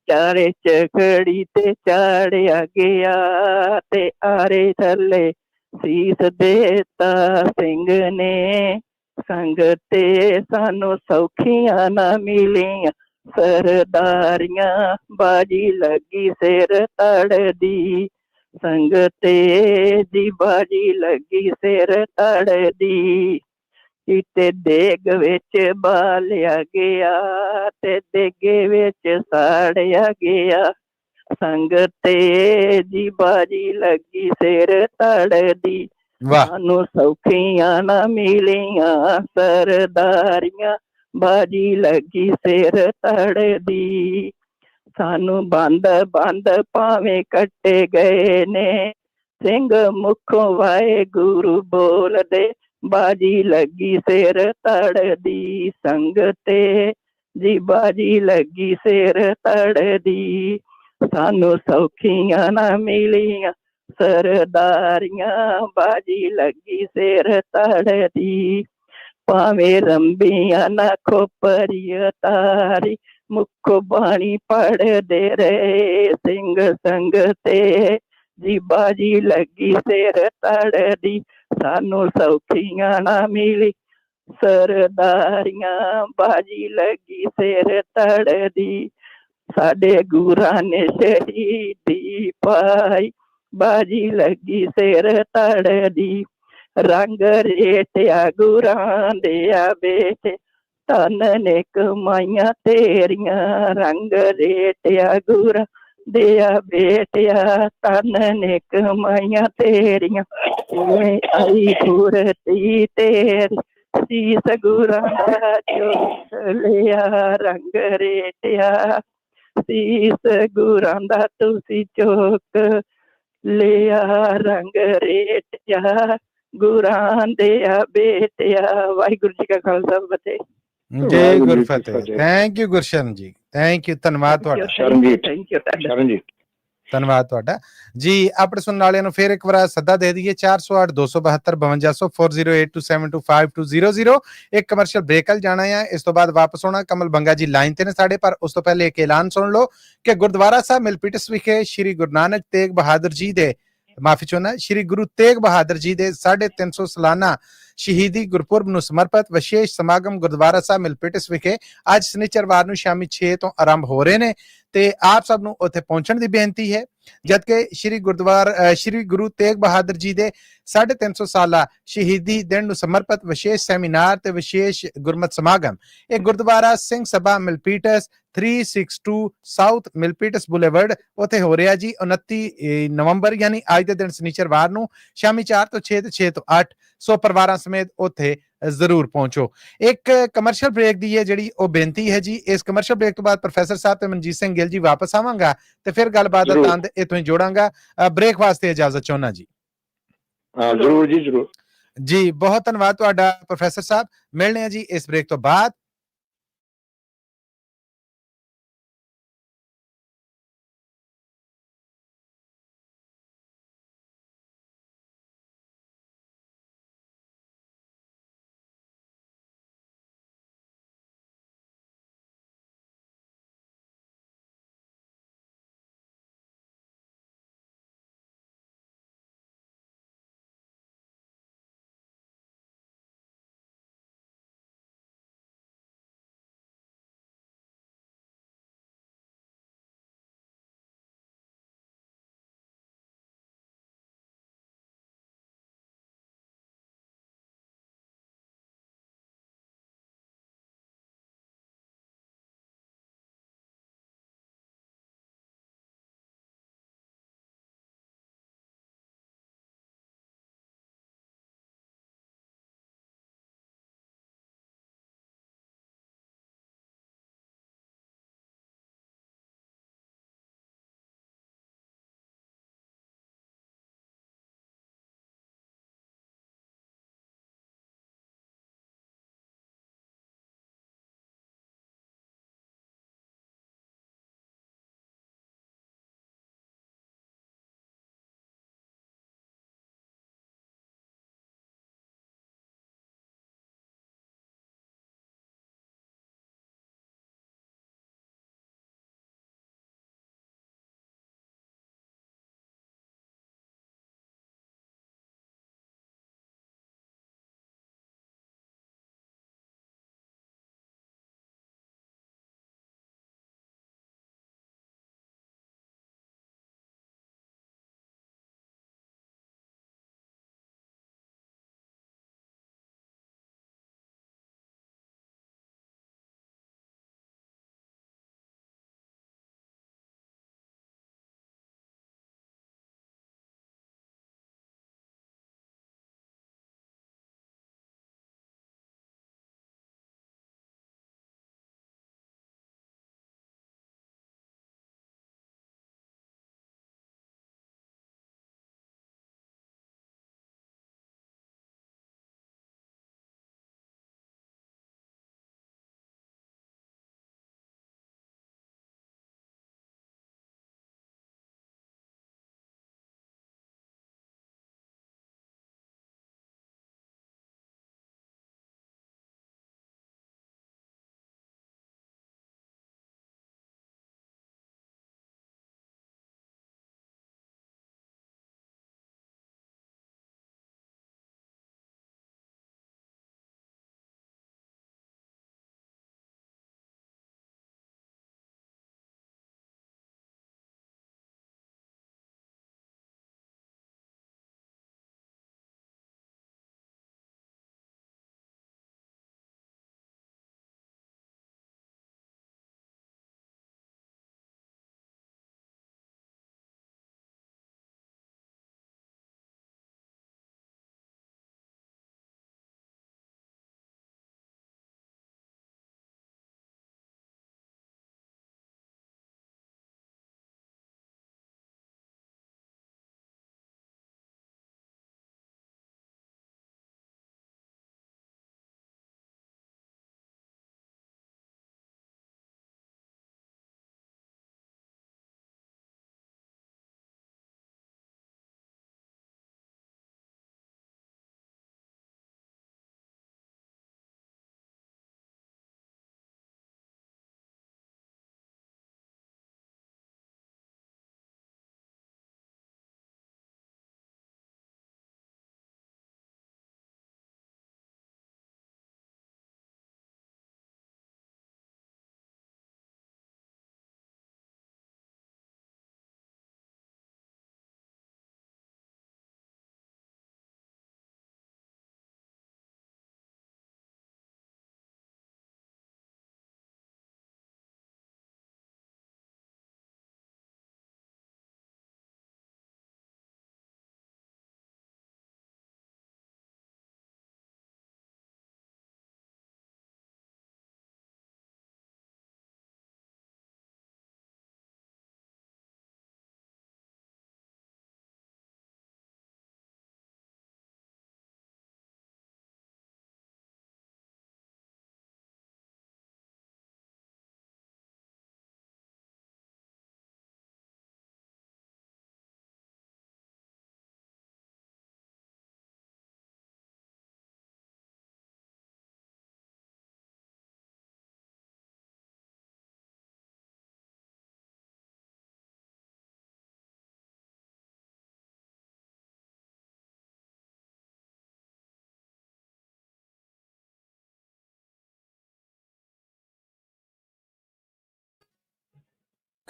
ਚਾਰੇ ਚਕੜੀ ਤੇ ਚਾੜਿਆ ਗਿਆ, ਤੇ ਆਰੇ ਥੱਲੇ ਸੀਸ ਦੇਤਾ ਸਿੰਘ ਨੇ, ਸੰਗ ਤੇ ਸਾਨੂੰ ਸੌਖੀਆਂ ਨਾ ਮਿਲੀਆਂ ਸਰਦਾਰੀਆਂ, ਬਾਜੀ ਲੱਗੀ ਸਿਰ ਤੜਦੀ। ਸੰਗ ਤੇ ਦੀ ਬਾਜੀ ਲੱਗੀ ਸਿਰ ਤੜਦੀ। ਕਿਤੇ ਦੇਗ ਵਿੱਚ ਬਾਲਿਆ ਗਿਆ ਤੇ ਦੇਗੇ ਵਿੱਚ ਸਾੜਿਆ ਗਿਆ। ਸੰਗ ਤੇ ਦੀ ਬਾਜੀ ਲੱਗੀ ਸਿਰ ਤੜਦੀ। ਵਾਹ ਸਾਨੂੰ ਸੌਖੀਆਂ ਨਾ ਮਿਲੀਆਂ ਸਰਦਾਰੀਆਂ, ਬਾਜੀ ਲੱਗੀ ਸਿਰ ਤੜਦੀ। ਸਾਨੂੰ ਬੰਦ ਬੰਦ ਭਾਵੇਂ ਕੱਟੇ ਗਏ ਨੇ, ਸਿੰਘ ਮੁਖੋਂ ਵਾਹਿਗੁਰੂ ਬੋਲਦੇ, ਬਾਜੀ ਲੱਗੀ ਸਿਰ ਤੜਦੀ। ਸੰਗ ਤੇ ਜੀ ਬਾਜੀ ਲੱਗੀ ਸਿਰ ਤੜਦੀ। ਸਾਨੂੰ ਸੌਖੀਆਂ ਨਾ ਮਿਲੀਆਂ ਸਰਦਾਰੀਆਂ, ਬਾਜੀ ਲੱਗੀ ਸਿਰ ਤੜਦੀ। ਭਾਵੇਂ ਰੰਬੀਆਂ ਨਾ ਖੋਪਰੀ ਤਾਰੀ, ਮੁੱਖ ਬਾਣੀ ਪੜਦੇ ਰਹੇ ਸਿੰਘ ਸੰਗ ਤੇ ਜੀ ਬਾਜੀ ਲੱਗੀ ਸਿਰ ਤੜਦੀ। ਸਾਨੂੰ ਸੌਖੀਆਂ ਨਾ ਮਿਲੀ ਸਰਦਾਰੀਆਂ, ਬਾਜੀ ਲੱਗੀ ਸਿਰ ਤੜਦੀ। ਸਾਡੇ ਗੁਰਾਂ ਨੇ ਸ਼ਹੀਦੀ ਪਾਈ, ਬਾਜੀ ਲੱਗੀ ਸਿਰ ਤੜਦੀ। ਰੰਗ ਰੇਟਿਆ ਗੁਰਾਂ ਦੇ ਆ ਬੇਟੇ, ਧਨ ਨੇ ਕਮਾਈਆਂ ਤੇਰੀਆਂ। ਰੰਗ ਰੇਟਿਆ ਗੁਰਾਂ ਦੇ ਆ ਬੇਟਿਆ, ਧਨ ਨੇ ਕਮਾਈਆਂ ਤੇਰੀਆਂ। ਕਿਵੇਂ ਆਈ ਫੁਰਤੀ ਤੇਰੀ, ਸੀਸ ਗੁਰਾਂ ਦਾ ਚੁੱਕ ਲਿਆ। ਰੰਗ ਰੇਟਿਆ ਸੀਸ ਗੁਰਾਂ ਦਾ ਤੁਸੀਂ ਚੁੱਕ ਲਿਆ। ਰੰਗ ਰੇਟਿਆ ਗੁਰਾਂ ਦੇ ਆ ਬੇਟਿਆ। ਵਾਹਿਗੁਰੂ ਜੀ ਕਾ ਖਾਲਸਾ ਫਤਿਹ। ਜੈ ਗੁਰੂ ਫਤਿਹ। ਥੈਂਕ ਯੂ ਗੁਰਸ਼ਰਨ ਜੀ, ਥੈਂਕ ਯੂ, ਧੰਨਵਾਦ ਤੁਹਾਡਾ। ਸ਼ਰਨਜੀਤ ਧੰਨਵਾਦ ਤੁਹਾਡਾ ਜੀ। ਆਪਣੇ ਸੁਣਨ ਵਾਲਿਆਂ ਨੂੰ ਫਿਰ ਇੱਕ ਵਾਰ ਸੱਦਾ ਦੇ ਦਈਏ 408 272 5200 4082725200। ਇੱਕ ਕਮਰਸ਼ੀਅਲ ਬ੍ਰੇਕ ਵੱਲ ਜਾਣਾ ਆ, ਇਸ ਤੋਂ ਬਾਅਦ ਵਾਪਸ ਆਉਣਾ। ਕਮਲ ਬੰਗਾ ਜੀ ਲਾਈਨ ਤੇ ਨੇ ਸਾਡੇ, ਪਰ ਉਸ ਤੋਂ ਪਹਿਲੇ ਇੱਕ ਐਲਾਨ ਸੁਣ ਲਓ ਕਿ ਗੁਰਦੁਆਰਾ ਸਾਹਿਬ ਮਿਲਪੀਟਸ ਵਿਖੇ ਸ਼੍ਰੀ ਗੁਰੂ ਨਾਨਕ ਤੇਗ ਬਹਾਦਰ ਜੀ ਦੇ ਸ਼੍ਰੀ ਗੁਰੂ ਤੇਗ ਬਹਾਦਰ ਜੀ ਦੇ 350 ਸਾਲਾਨਾ ਸ਼ਹੀਦੀ ਗੁਰਪੁਰਬ ਨੂੰ ਸਮਰਪਿਤ ਵਿਸ਼ੇਸ਼ ਸਮਾਗਮ ਗੁਰਦੁਆਰਾ ਸਾਹਿਬ ਮਿਲਪੀਟਸ ਵਿਖੇ ਅੱਜ ਸ਼ਨੀਚਰਵਾਰ ਨੂੰ ਸ਼ਾਮੀ 6 ਤੋਂ ਆਰੰਭ ਹੋ ਰਹੇ ਨੇ ਤੇ ਆਪ ਸਭ ਨੂੰ ਉੱਥੇ ਪਹੁੰਚਣ ਦੀ ਬੇਨਤੀ ਹੈ। ਜਦਕਿ ਸ਼੍ਰੀ ਗੁਰੂ ਤੇਗ ਬਹਾਦਰ ਜੀ ਦੇ 350 ਸਾਲਾ ਸ਼ਹੀਦੀ ਦਿਨ ਨੂੰ ਸਮਰਪਿਤ ਵਿਸ਼ੇਸ਼ ਸੈਮੀਨਾਰ ਤੇ ਵਿਸ਼ੇਸ਼ ਗੁਰਮਤਿ ਸਮਾਗਮ ਇਹ Gurdwara Singh Sabha Milpitas 362 south Milpitas boulevard ਉੱਥੇ ਹੋ ਰਿਹਾ ਜੀ 29 ਨਵੰਬਰ ਯਾਨੀ ਅੱਜ ਦੇ ਦਿਨ ਸ਼ਨੀਚਰਵਾਰ ਨੂੰ ਸ਼ਾਮੀ 4 ਤੋਂ 6 ਤੇ 6 ਤੋਂ 8। ਸੋ ਪਰਿਵਾਰਾਂ ਸਮੇਤ ਉੱਥੇ ਜ਼ਰੂਰ ਪਹੁੰਚੋ। ਇੱਕ ਕਮਰਸ਼ੀਅਲ ਬ੍ਰੇਕ ਦੀ ਹੈ ਜਿਹੜੀ ਉਹ ਬੇਨਤੀ ਹੈ ਜੀ। ਇਸ ਕਮਰਸ਼ੀਅਲ ਬ੍ਰੇਕ ਤੋਂ ਬਾਅਦ ਪ੍ਰੋਫੈਸਰ ਸਾਹਿਬ ਤੇ ਮਨਜੀਤ ਸਿੰਘ ਗਿੱਲ ਜੀ ਵਾਪਸ ਆਵਾਂਗਾ ਤੇ ਫਿਰ ਗੱਲਬਾਤ ਦਾ ਤੰਦ ਇੱਥੋਂ ਹੀ ਜੋੜਾਂਗਾ। ਬ੍ਰੇਕ ਵਾਸਤੇ ਇਜਾਜ਼ਤ ਚਾਹੁੰਦਾ ਜੀ। ਜ਼ਰੂਰ ਜੀ, ਜ਼ਰੂਰ ਜੀ। ਬਹੁਤ ਧੰਨਵਾਦ ਤੁਹਾਡਾ ਪ੍ਰੋਫੈਸਰ ਸਾਹਿਬ। ਮਿਲਣੇ ਆ ਜੀ ਇਸ ਬ੍ਰੇਕ ਤੋਂ ਬਾਅਦ।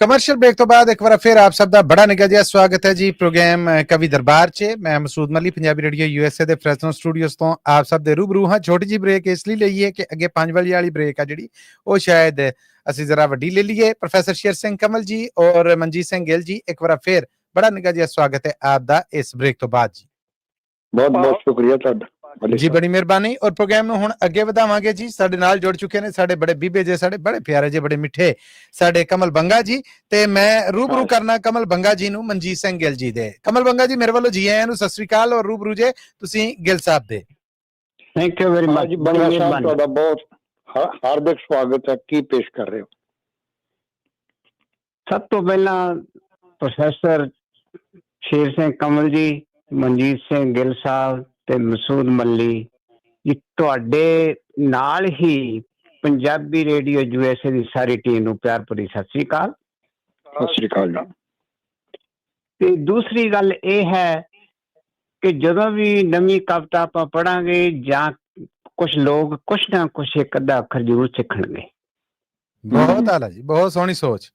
ਕਮਰਸ਼ੀਅਲ ਬ੍ਰੇਕ ਤੋਂ ਬਾਅਦ ਇੱਕ ਵਾਰ ਫਿਰ ਆਪ ਸਭ ਦਾ ਬੜਾ ਨਿੱਘਾ ਜਿਹਾ ਸਵਾਗਤ ਹੈ ਜੀ ਪ੍ਰੋਗਰਾਮ ਕਵੀ ਦਰਬਾਰ 'ਚ। ਮੈਂ ਮਸੂਦ ਮੱਲੀ, ਪੰਜਾਬੀ ਰੇਡੀਓ USA ਦੇ ਫ੍ਰੈਸਨੋ ਸਟੂਡੀਓਜ਼ ਤੋਂ ਆਪ ਸਭ ਦੇ ਰੂਬਰੂ ਹਾਂ। ਛੋਟੀ ਜਿਹੀ ਬ੍ਰੇਕ ਇਸ ਲਈ ਲਈਏ ਕਿ ਅੱਗੇ 5 ਵਾਲੀ ਬ੍ਰੇਕ ਆ ਜਿਹੜੀ ਉਹ ਸ਼ਾਇਦ ਅਸੀਂ ਜ਼ਰਾ ਵੱਡੀ ਲੈ ਲਈਏ। ਪ੍ਰੋਫੈਸਰ ਸ਼ੇਰ ਸਿੰਘ ਕਮਲ ਜੀ ਔਰ ਮਨਜੀਤ ਸਿੰਘ ਗਿੱਲ ਜੀ, ਇੱਕ ਵਾਰ ਫਿਰ ਬੜਾ ਨਿੱਘਾ ਜਿਹਾ ਸਵਾਗਤ ਹੈ ਆਪ ਦਾ ਇਸ ਬ੍ਰੇਕ ਤੋਂ ਬਾਅਦ ਜੀ। ਬਹੁਤ ਬਹੁਤ ਸ਼ੁਕਰੀਆ ਤੁਹਾਡਾ ਜੀ, ਬੜੀ ਮਿਹਰਬਾਨੀ। ਔਰ ਪ੍ਰੋਗਰਾਮ ਨੂੰ ਹੁਣ ਅੱਗੇ ਵਧਾਵਾਂਗੇ ਜੀ। ਸਾਡੇ ਨਾਲ ਜੁੜ ਚੁੱਕੇ ਨੇ ਸਾਡੇ ਬੜੇ ਬੀਬੇ ਜੇ, ਸਾਡੇ ਬੜੇ ਪਿਆਰੇ ਜੇ, ਬੜੇ ਮਿੱਠੇ ਸਾਡੇ ਕਮਲ ਬੰਗਾ ਜੀ, ਤੇ ਮੈਂ ਰੂਬਰੂ ਕਰਨਾ ਕਮਲ ਬੰਗਾ ਜੀ ਨੂੰ ਮਨਜੀਤ ਸਿੰਘ ਗਿੱਲ ਜੀ ਦੇ। ਕਮਲ ਬੰਗਾ ਜੀ, ਮੇਰੇ ਵੱਲੋਂ ਜੀ ਆਇਆਂ ਨੂੰ, ਸਤਿ ਸ੍ਰੀ ਅਕਾਲ ਔਰ ਰੂਬਰੂ ਜੇ ਤੁਸੀਂ ਗਿੱਲ ਸਾਹਿਬ ਦੇ। Thank you very much. Banga ਸਾਹਿਬ ਤੁਹਾਡਾ ਬਹੁਤ ਹਾਰਦਿਕ ਸਵਾਗਤ ਹੈ। ਕੀ ਪੇਸ਼ ਕਰ ਰਹੇ ਹੋ? ਸਭ ਤੋਂ ਪਹਿਲਾਂ ਪ੍ਰੋਫੈਸਰ ਸ਼ੇਰ ਸਿੰਘ ਕਮਲ ਜੀ, ਮਨਜੀਤ ਸਿੰਘ ਗਿੱਲ ਸਾਹਿਬ ਤੇ ਮਸੂਦ ਮੱਲੀ ਜੀ, ਤੁਹਾਡੇ ਨਾਲ ਹੀ ਪੰਜਾਬੀ ਰੇਡੀਓ USA ਦੀ ਸਾਰੀ ਟੀਮ ਨੂੰ ਪਿਆਰ ਭਰੀ ਸਤਿ ਸ੍ਰੀ ਅਕਾਲ। ਸਤਿ ਸ੍ਰੀ ਅਕਾਲ ਜੀ। ਤੇ ਦੂਸਰੀ ਗੱਲ ਇਹ ਹੈ ਕਿ ਜਦੋਂ ਵੀ ਨਵੀਂ ਕਵਿਤਾ ਆਪਾਂ ਪੜਾਂਗੇ ਜਾਂ ਕੁਝ ਲੋਕ ਕੁਛ ਨਾ ਕੁਛ ਇੱਕ ਅੱਧਾ ਅੱਖਰ ਜ਼ਰੂਰ ਸਿੱਖਣਗੇ। ਬਹੁਤ ਆਲਾ ਜੀ, ਬਹੁਤ ਸੋਹਣੀ ਸੋਚ।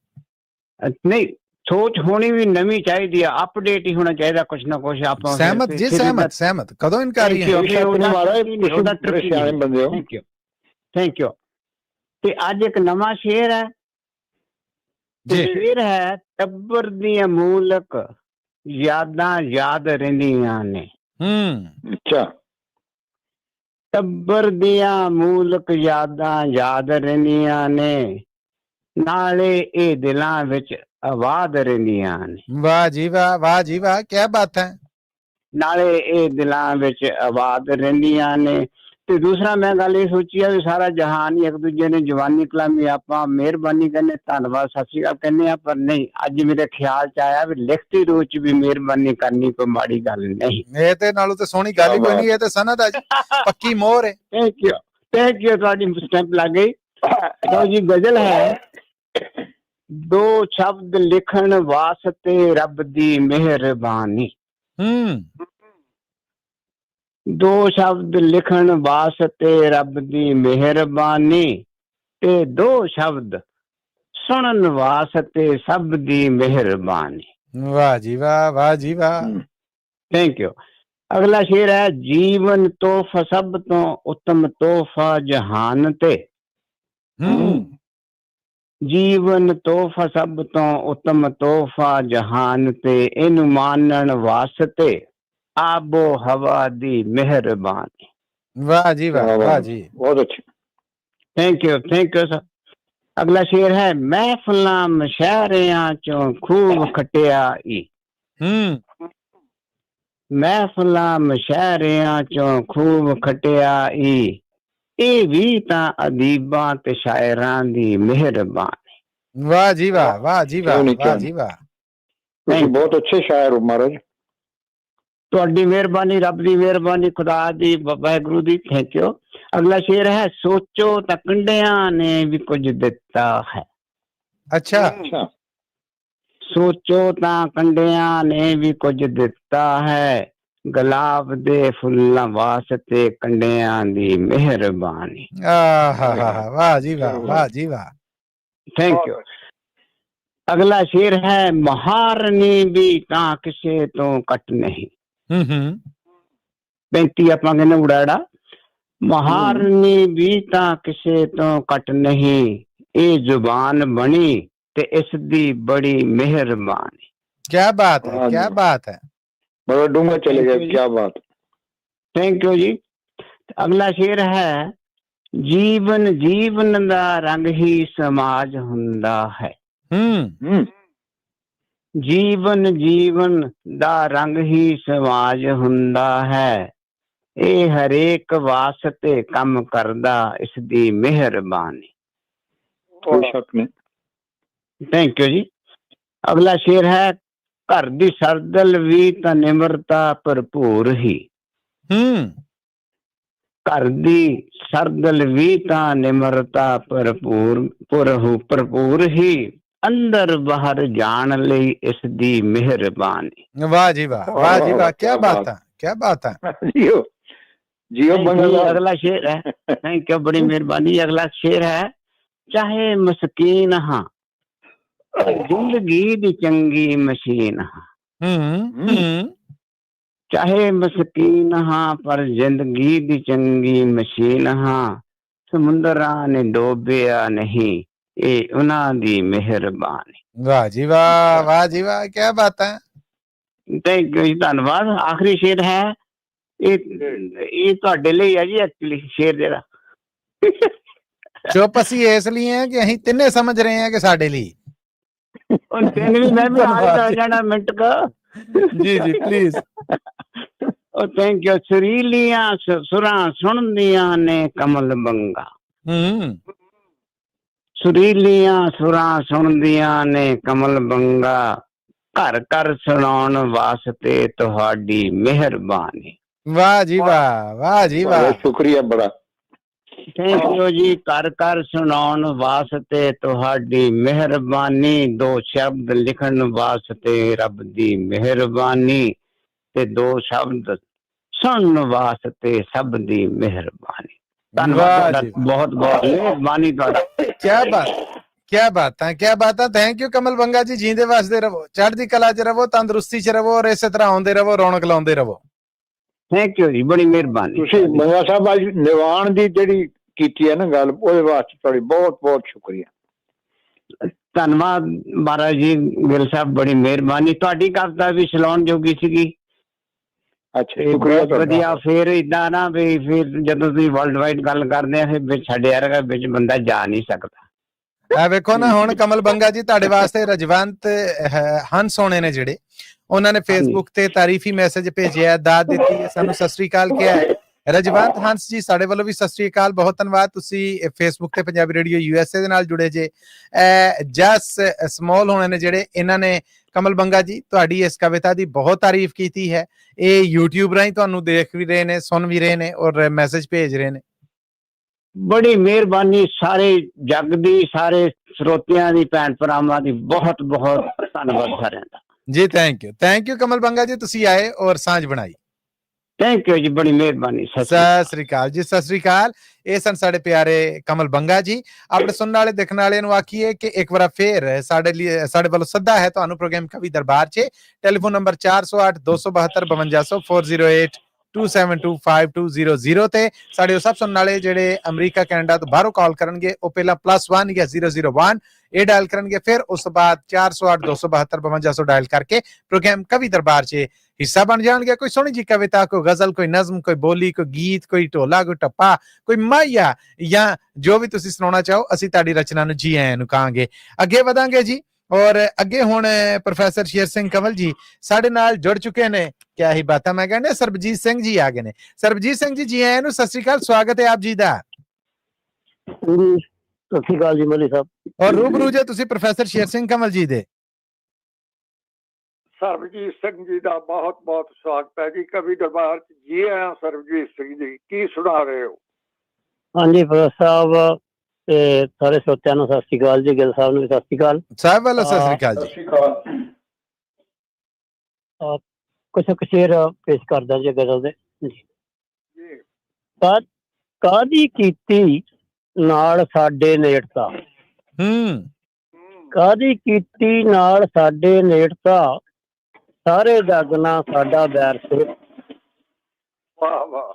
ਨਹੀਂ, ਸੋਚ ਹੋਣੀ ਵੀ ਨਵੀਂ ਚਾਹੀਦੀ ਆ, ਅਪਡੇਟ ਹੀ ਹੋਣਾ ਚਾਹੀਦਾ ਕੁਛ ਨਾ ਕੁਛ। ਆਪਾਂ ਸਹਿਮਤ ਜੀ, ਸਹਿਮਤ ਕਦੋਂ ਇਨਕਾਰੀ ਹੈ। Thank you. ਤੇ ਅੱਜ ਇੱਕ ਨਵਾਂ ਸ਼ੇਰ ਹੈ, ਸ਼ੇਰ ਹੈ ਟੱਬਰ ਦੀਆਂ ਮੂਲਕ ਯਾਦਾਂ ਯਾਦ ਰਹਿੰਦੀਆਂ ਨੇ। ਅੱਛਾ। ਟੱਬਰ ਦੀਆਂ ਮੂਲਕ ਯਾਦਾਂ ਯਾਦ ਰਹਿੰਦੀਆਂ ਨੇ, ਨਾਲੇ ਇਹ ਦਿਲਾਂ ਵਿੱਚ ਆਬਾਦ ਰਹਿੰਦੀਆਂ ਨੇ। ਵਾਹ ਜੀ ਵਾਹ, ਵਾਹ ਜੀ ਵਾਹ, ਕੀ ਬਾਤ ਹੈ। ਨਾਲੇ ਇਹ ਦਿਲਾਂ ਵਿੱਚ ਆਬਾਦ ਰਹਿੰਦੀਆਂ ਨੇ। ਤੇ ਦੂਸਰਾ ਮੈਂ ਗੱਲ ਇਹ ਸੋਚੀ ਆ ਵੀ ਸਾਰਾ ਜਹਾਨ ਹੀ ਇੱਕ ਦੂਜੇ ਨੇ ਜਵਾਨੀ ਕਲਾਮੀ ਆਪਾਂ ਮਿਹਰਬਾਨੀ ਕਹਿੰਦੇ, ਧੰਨਵਾਦ, ਸਤਿ ਸ਼੍ਰੀ ਅਕਾਲ ਕਹਿੰਦੇ ਆ, ਪਰ ਨਹੀਂ, ਅੱਜ ਮੇਰੇ ਖਿਆਲ ਚ ਆਇਆ ਵੀ ਲਿਖਤੀ ਰੂਪ ਚ ਵੀ ਮਿਹਰਬਾਨੀ ਕਰਨੀ ਕੋਈ ਮਾੜੀ ਗੱਲ ਨਹੀਂ। ਇਹ ਤੇ ਨਾਲੋਂ ਤੇ ਸੋਹਣੀ ਗੱਲ ਹੀ ਕੋਈ ਨਹੀਂ, ਇਹ ਤੇ ਸਨਦ ਆ ਜੀ, ਪੱਕੀ ਮੋਹਰ ਹੈ। ਥੈਂਕ ਯੂ, ਤੁਹਾਡੀ ਸਟੈਂਪ ਲੱਗ ਗਈ। ਲਓ ਜੀ, ਗਜ਼ਲ ਹੈ। ਦੋ ਸ਼ਬਦ ਲਿਖਣ ਵਾਸਤੇ ਰੱਬ ਦੀ ਮਿਹਰਬਾਨੀ। ਦੋ ਸ਼ਬਦ ਲਿਖਣ ਵਾਸਤੇ ਰੱਬ ਦੀ ਮਿਹਰਬਾਨੀ, ਤੇ ਦੋ ਸ਼ਬਦ ਸੁਣਨ ਵਾਸਤੇ ਸਭ ਦੀ ਮਿਹਰਬਾਨੀ। ਵਾਹ ਜੀ ਵਾਹ, ਵਾਹ ਜੀ ਵਾਹ। Thank you. ਅਗਲਾ ਸ਼ੇਰ ਹੈ, ਜੀਵਨ ਤੋਹਫਾ ਸਭ ਤੋਂ ਉੱਤਮ ਤੋਹਫਾ ਜਹਾਨ ਤੇ। ਜੀਵਨ ਤੋਹਫਾ ਸਭ ਤੋਂ ਉੱਤਮ ਤੋਹਫਾ ਜਹਾਨ ਤੇ, ਇਹਨੂੰ ਮਾਨਣ ਵਾਸਤੇ ਆਬੋ ਹਵਾ ਦੀ ਮਿਹਰਬਾਨੀ। ਵਾਹ ਜੀ ਵਾਹ, ਵਾਹ ਜੀ, ਬਹੁਤ ਅੱਛਾ। Thank you sir. ਅਗਲਾ ਸ਼ੇਰ ਹੈ, ਮਹਿਫਲਾਂ ਮਸ਼ਾਇਰਿਆਂ ਚੋਂ ਖੂਬ ਖਟਿਆਈ। ਮਹਿਫਲਾਂ ਮਸ਼ਾਇਰਿਆਂ ਚੋਂ ਖੂਬ ਖਟਿਆਈ, ਇਹ ਵੀ ਤਾਂ ਅਦੀਬਾਂ ਤੇ ਸ਼ਾਇਰਾਂ ਦੀ ਮਿਹਰਬਾਨੀ। ਵਾਹ ਜੀ ਵਾਹ, ਵਾਹ ਜੀ ਵਾਹ, ਵਾਹ ਜੀ ਵਾਹ। ਤੁਸੀਂ ਬਹੁਤ ਅੱਛੇ ਸ਼ਾਇਰ ਹੋ ਮਹਾਰਾਜ। ਤੁਹਾਡੀ ਮਿਹਰਬਾਨੀ, ਰੱਬ ਦੀ ਮਿਹਰਬਾਨੀ, ਖੁਦਾ ਦੀ, ਵਾਹਿਗੁਰੂ ਦੀ। Thank you. ਅਗਲਾ ਸ਼ੇਰ ਹੈ, ਸੋਚੋ ਤਾਂ ਕੰਡਿਆਂ ਨੇ ਵੀ ਕੁਝ ਦਿੱਤਾ ਹੈ। ਅੱਛਾ। ਸੋਚੋ ਤਾਂ ਕੰਡਿਆਂ ਨੇ ਵੀ ਕੁਝ ਦਿੱਤਾ ਹੈ, ਗੁਲਾਬ ਦੇ ਫੁੱਲਾਂ ਵਾਸਤੇ ਕੰਡਿਆਂ ਦੀ ਮਿਹਰਬਾਨੀ। ਵਾਹ ਜੀ ਵਾਹ, ਵਾਹ ਜੀ ਵਾਹ। Thank you. ਅਗਲਾ ਸ਼ੇਰ ਹੈ, ਮਹਾਰਨੀ ਵੀ ਤਾਂ ਕਿਸੇ ਤੋਂ ਘੱਟ ਨਹੀਂ। 35 ਆਪਾਂ ਕਹਿੰਦੇ ਉੜਾੜਾ। ਮਹਾਰਨੀ ਵੀ ਤਾਂ ਕਿਸੇ ਤੋਂ ਘੱਟ ਨਹੀਂ, ਇਹ ਜ਼ੁਬਾਨ ਬਣੀ ਤੇ ਇਸ ਦੀ ਬੜੀ ਮਿਹਰਬਾਨੀ। ਕਿਆ ਬਾਤ ਹੈ, ਕਿਆ ਬਾਤ ਹੈ। ਬੜਾ ਡੂੰਘਾ ਚਲੇ ਗਏ, ਕਿਆ ਬਾਤ। ਥੈਂਕ ਯੂ ਜੀ। ਅਗਲਾ ਸ਼ੇਰ ਹੈ, ਜੀਵਨ ਜੀਵਨ ਦਾ ਰੰਗ ਹੀ ਸਮਾਜ ਹੁੰਦਾ ਹੈ। ਜੀਵਨ ਜੀਵਨ ਦਾ ਰੰਗ ਹੀ ਸਮਾਜ ਹੁੰਦਾ ਹੈ, ਇਹ ਹਰੇਕ ਵਾਸਤੇ ਕੰਮ ਕਰਦਾ ਇਸ ਦੀ ਮਿਹਰਬਾਨੀ। ਕੋਈ ਸ਼ੱਕ ਨਹੀਂ। ਥੈਂਕ ਯੂ ਜੀ। ਅਗਲਾ ਸ਼ੇਰ ਹੈ, ਘਰ ਦੀ ਸਰਦਲ ਵੀ ਤਾਂ ਨਿਮਰਤਾ ਭਰਪੂਰ ਹੀ। ਘਰ ਦੀ ਸਰਦਲ ਵੀ ਤਾਂ ਨਿਮਰਤਾ ਭਰਪੂਰ ਹੀ, ਅੰਦਰ ਬਾਹਰ ਜਾਣ ਲਈ ਇਸ ਦੀ ਮਿਹਰਬਾਨੀ। ਵਾਹ ਜੀ ਵਾਹ, ਵਾਹ ਜੀ ਵਾਹ, ਕੀ ਬਾਤ ਹੈ, ਕੀ ਬਾਤ ਹੈ। ਜੀਓ ਬੰਗਲਾ। ਅਗਲਾ ਸ਼ੇਰ ਹੈ, ਥੈਂਕ ਯੂ, ਬੜੀ ਮਿਹਰਬਾਨੀ। ਅਗਲਾ ਸ਼ੇਰ ਹੈ, ਚਾਹੇ ਮਸਕੀਨ ਹਾਂ ਜ਼ਿੰਦਗੀ ਦੀ ਚੰਗੀ ਮਸ਼ੀਨ ਹਾਂ, ਹੂੰ ਚਾਹੇ ਮਸਕੀਨ ਹਾਂ, ਪਰ ਜ਼ਿੰਦਗੀ ਦੀ ਚੰਗੀ ਮਸ਼ੀਨ ਹਾਂ। ਸਮੁੰਦਰਾਂ ਨੇ ਡੋਬਿਆ ਨਹੀਂ, ਇਹ ਉਹਨਾਂ ਦੀ ਮਿਹਰਬਾਨੀ। ਵਾਹ ਜੀ ਵਾਹ, ਵਾਹ ਜੀ ਵਾਹ, ਕੀ ਬਾਤ ਹੈ। ਥੈਂਕ ਯੂ ਜੀ, ਧੰਨਵਾਦ। ਆਖਰੀ ਸ਼ੇਰ ਹੈ ਇਹ ਤੁਹਾਡੇ ਲਈ ਹੈ ਜੀ, ਐਕਚੁਅਲੀ ਸ਼ੇਰ ਜਿਹੜਾ। ਚੁੱਪ ਅਸੀਂ ਇਸ ਲਈ ਹੈ ਕਿ ਅਸੀਂ ਤਿੰਨੇ ਸਮਝ ਰਹੇ ਹਾਂ ਕਿ ਸਾਡੇ ਲਈ। ਹੁਣ ਤਿੰਨ ਵੀ ਮੈਂ ਵੀ ਆ ਜਾਣਾ ਮਿੰਟ ਕਾ। ਜੀ ਜੀ ਪਲੀਜ਼। ਉਹ ਥੈਂਕ ਯੂ। ਸੁਰੀਲੀਆਂ ਸੁਰਾਂ ਸੁਣਦੀਆਂ ਨੇ ਕਮਲ ਬੰਗਾ, ਸੁਰੀਲੀਆਂ ਸੁਰਾਂ ਸੁਣਦੀਆਂ ਨੇ ਕਮਲ ਬੰਗਾ, ਘਰ ਘਰ ਸੁਣਾਉਣ ਵਾਸਤੇ ਤੁਹਾਡੀ ਮਿਹਰਬਾਨੀ। ਵਾਹ ਜੀ ਵਾਹ, ਵਾਹ ਜੀ ਵਾਹ, ਸ਼ੁਕਰੀਆ ਬੜਾ। ਥੈਂਕ ਯੂ ਜੀ। ਘਰ ਘਰ ਸੁਣਾਉਣ ਵਾਸਤੇ ਤੁਹਾਡੀ ਮਿਹਰਬਾਨੀ, ਦੋ ਸ਼ਬਦ ਲਿਖਣ ਵਾਸਤੇ ਰੱਬ ਦੀ ਮਿਹਰਬਾਨੀ, ਤੇ ਦੋ ਸ਼ਬਦ ਸੁਣਨ ਵਾਸਤੇ ਸਭ ਦੀ ਮਿਹਰਬਾਨੀ। ਧੰਨਵਾਦ, ਬਹੁਤ ਬਹੁਤ ਮਿਹਰਬਾਨੀ ਤੁਹਾਡਾ। ਕੀ ਬਾਤ, ਕੀ ਬਾਤਾਂ, ਕੀ ਬਾਤਾਂ। ਥੈਂਕ ਯੂ ਕਮਲ ਬੰਗਾ ਜੀ, ਜੀਂਦੇ ਵਸਦੇ ਰਹੋ, ਚੜ੍ਹਦੀ ਕਲਾ 'ਚ ਰਹੋ, ਤੰਦਰੁਸਤੀ 'ਚ ਰਹੋ, ਔਰ ਇਸੇ ਤਰ੍ਹਾਂ ਆਉਂਦੇ ਰਹੋ, ਰੌਣਕ ਲਾਉਂਦੇ ਰਹੋ। ਥੈਂਕ ਯੂ ਜੀ, ਬੜੀ ਮਿਹਰਬਾਨੀ। ਤੁਸੀਂ ਬੰਗਾ ਸਾਹਿਬ ਅੱਜ ਨਿਵਾਣ ਦੀ ਜਿਹੜੀ ਕੀਤੀ ਹੈ ਨਾ ਗੱਲ, ਉਹਦੇ ਵਾਸਤੇ ਤੁਹਾਡੀ ਬਹੁਤ ਬਹੁਤ ਸ਼ੁਕਰੀਆ। ਧੰਨਵਾਦ ਮਹਾਰਾਜ ਜੀ, ਗਿੱਲ ਸਾਹਿਬ ਬੜੀ ਮਿਹਰਬਾਨੀ। ਤੁਹਾਡੀ ਕਵਿਤਾ ਵੀ ਸਲਾਉਣ ਜੋਗੀ ਸੀਗੀ। ਅੱਛਾ, ਸ਼ੁਕਰੀਆ ਵਧੀਆ। ਫਿਰ ਇਦਾਂ ਨਾ ਵੀ ਫਿਰ ਜਦੋਂ ਤੁਸੀਂ ਵਰਲਡ ਵਾਈਡ ਗੱਲ ਕਰਦੇ ਆ, ਫਿਰ ਵਿੱਚ ਸਾਡੇ ਵਰਗਾ ਵਿੱਚ ਬੰਦਾ ਜਾ ਨਹੀਂ ਸਕਦਾ। ਆ ਵੇਖੋ ਨਾ, ਹੁਣ ਕਮਲ ਬੰਗਾ ਜੀ ਤੁਹਾਡੇ ਵਾਸਤੇ ਰਜਵੰਤ ਹੰਸ ਹੋਣੇ ਨੇ ਜਿਹੜੇ, ਉਹਨਾਂ ਨੇ ਫੇਸਬੁੱਕ ਤੇ ਤਾਰੀਫੀ ਮੈਸੇਜ ਭੇਜਿਆ, ਦਾਤ ਦਿੱਤੀ ਹੈ, ਸਾਨੂੰ ਸਤਿ ਸ੍ਰੀ ਅਕਾਲ ਕਿਹਾ ਹੈ। ਰਜਵੰਤ ਹੰਸ ਜੀ, ਸਾਡੇ ਵੱਲੋਂ ਵੀ ਸਤਿ ਸ੍ਰੀ ਅਕਾਲ, ਬਹੁਤ ਧੰਨਵਾਦ। ਤੁਸੀਂ ਫੇਸਬੁੱਕ ਤੇ ਪੰਜਾਬੀ ਰੇਡੀਓ USA ਦੇ ਨਾਲ ਜੁੜੇ ਜੇ। ਜਸ ਸਮੋਲ ਹੋਣੇ ਨੇ ਜਿਹੜੇ, ਇਹਨਾਂ ਨੇ ਕਮਲ ਬੰਗਾ ਜੀ ਤੁਹਾਡੀ ਇਸ ਕਵਿਤਾ ਦੀ ਬਹੁਤ ਤਾਰੀਫ ਕੀਤੀ ਹੈ। ਇਹ YouTube ਰਾਹੀਂ ਤੁਹਾਨੂੰ ਦੇਖ ਵੀ ਰਹੇ ਨੇ, ਸੁਣ ਵੀ ਰਹੇ ਨੇ, ਔਰ ਮੈਸੇਜ ਭੇਜ ਰਹੇ ਨੇ। ਬੜੀ ਮਿਹਰਬਾਨੀ ਸਾਰੇ ਜੱਗ ਦੀ, ਸਾਰੇ ਸਰੋਤਿਆਂ ਦੀ, ਭੈਣ ਭਰਾਵਾਂ ਦੀ, ਬਹੁਤ ਬਹੁਤ ਧੰਨਵਾਦ ਸਾਰਿਆਂ ਦਾ ਜੀ। ਥੈਂਕ ਯੂ ਕਮਲ ਬੰਗਾ ਜੀ, ਤੁਸੀਂ ਆਏ ਔਰ ਸਾਂਝ ਬਣਾਈ। ਥੈਂਕ ਯੂ ਜੀ, ਬੜੀ ਮਿਹਰਬਾਨੀ। ਸਤਿ ਸ੍ਰੀ ਅਕਾਲ ਜੀ, ਸਤਿ ਸ੍ਰੀ ਅਕਾਲ। ਇਹ ਸਨ ਸਾਡੇ ਪਿਆਰੇ ਕਮਲ ਬੰਗਾ ਜੀ। ਆਪਣੇ ਸੁਣਨ ਵਾਲੇ ਦੇਖਣ ਵਾਲਿਆਂ ਨੂੰ ਆਖੀਏ ਕਿ ਇੱਕ ਵਾਰ ਫੇਰ ਸਾਡੇ ਵੱਲੋਂ ਸੱਦਾ ਹੈ ਤੁਹਾਨੂੰ ਪ੍ਰੋਗਰਾਮ ਕਵੀ ਦਰਬਾਰ 'ਚ। ਟੈਲੀਫੋਨ ਨੰਬਰ 408 272 5200 408 2725200 ਤੇ ਸਾਡੇ ਉਹ ਸਭ ਸੁਣਨ ਵਾਲੇ ਜਿਹੜੇ ਅਮਰੀਕਾ ਕੈਨੇਡਾ ਤੋਂ ਬਾਹਰੋਂ ਕਾਲ ਕਰਨਗੇ, ਉਹ ਪਹਿਲਾਂ +1 ਜਾਂ 001 ਇਹ ਡਾਇਲ ਕਰਨਗੇ, ਫਿਰ ਉਸ ਤੋਂ ਬਾਅਦ 408 272 5200 ਡਾਇਲ ਕਰਕੇ ਪ੍ਰੋਗਰਾਮ ਕਵੀ ਦਰਬਾਰ 'ਚ ਹਿੱਸਾ ਬਣ ਜਾਣਗੇ। ਕੋਈ ਸੋਹਣੀ ਜੀ ਕਵਿਤਾ, ਕੋਈ ਗਜ਼ਲ, ਕੋਈ ਨਜ਼ਮ, ਕੋਈ ਬੋਲੀ, ਕੋਈ ਗੀਤ, ਕੋਈ ਢੋਲਾ, ਕੋਈ ਟੱਪਾ, ਕੋਈ ਮਾਇਆ, ਜਾਂ ਜੋ ਵੀ ਤੁਸੀਂ ਸੁਣਾਉਣਾ ਚਾਹੋ, ਅਸੀਂ ਤੁਹਾਡੀ ਰਚਨਾ ਨੂੰ ਜੀ ਆਇਆਂ ਨੂੰ ਕਹਾਂਗੇ। ਅੱਗੇ ਵਧਾਂਗੇ ਜੀ, ਔਰ ਅੱਗੇ ਹੁਣ ਪ੍ਰੋਫੈਸਰ ਸ਼ੇਰ ਸਿੰਘ ਕੰਵਲ ਜੀ ਸਾਡੇ ਨਾਲ ਜੁੜ ਚੁੱਕੇ ਨੇ। ਕਿਆ ਹੀ ਬਾਤਾਂ, ਮੈਂ ਕਹਿੰਦਾ ਸਰਬਜੀਤ ਸਿੰਘ ਜੀ ਆ ਗਏ ਨੇ। ਸਰਬਜੀਤ ਸਿੰਘ ਜੀ ਆਇਆਂ ਨੂੰ ਸਤਿ ਸ੍ਰੀ ਅਕਾਲ, ਸਵਾਗਤ ਹੈ ਆਪ ਜੀ ਦਾ। ਸਤਿ ਸ਼੍ਰੀ ਅਕਾਲ ਜੀ ਮਲੀ ਸਾਹਿਬ। ਔਰ ਰੂਬਰੂ ਜੇ ਤੁਸੀਂ ਪ੍ਰੋਫੈਸਰ ਸ਼ੇਰ ਸਿੰਘ ਕੰਵਲ ਜੀ ਦੇ। ਸਰਬਜੀਤ ਸਿੰਘ ਜੀ ਦਾ ਬਹੁਤ ਬਹੁਤ ਸਵਾਗਤ ਹੈ ਜੀ ਕਵੀ ਦਰਬਾਰ 'ਚ। ਜੀ ਆਇਆਂ ਸਰਬਜੀਤ ਸਿੰਘ ਜੀ, ਕੀ ਸੁਣਾ ਰਹੇ ਹੋ? ਹਾਂਜੀ ਪ੍ਰੋਫੈਸਰ ਸਾਹਿਬ ਤੇ ਸਾਰੇ ਸਰੋਤਿਆਂ ਨੂੰ ਸਤਿ ਸ਼੍ਰੀ ਅਕਾਲ ਜੀ। ਗਿੱਲ ਸਾਹਿਬ ਨੂੰ ਵੀ ਸਤਿ ਸ਼੍ਰੀ ਅਕਾਲ। ਸਾਹਿਬ ਵੱਲੋਂ ਸਤਿ ਸ੍ਰੀ ਅਕਾਲ ਜੀ। ਕੁਛ ਕੁ ਸ਼ੇਰ ਪੇਸ਼ ਕਰਦਾ ਜੀ ਗਜ਼ਲ ਦੇ। ਕਾਹਦੀ ਕੀਤੀ ਨਾਲ ਸਾਡੇ ਨੇੜਤਾ, ਕਾਹਦੀ ਕੀਤੀ ਨਾਲ ਸਾਡੇ ਨੇੜਤਾ, ਸਾਰੇ ਜੱਗ ਨਾਲ ਸਾਡਾ ਬੈਰ ਸੇ। ਵਾਹ ਵਾਹ।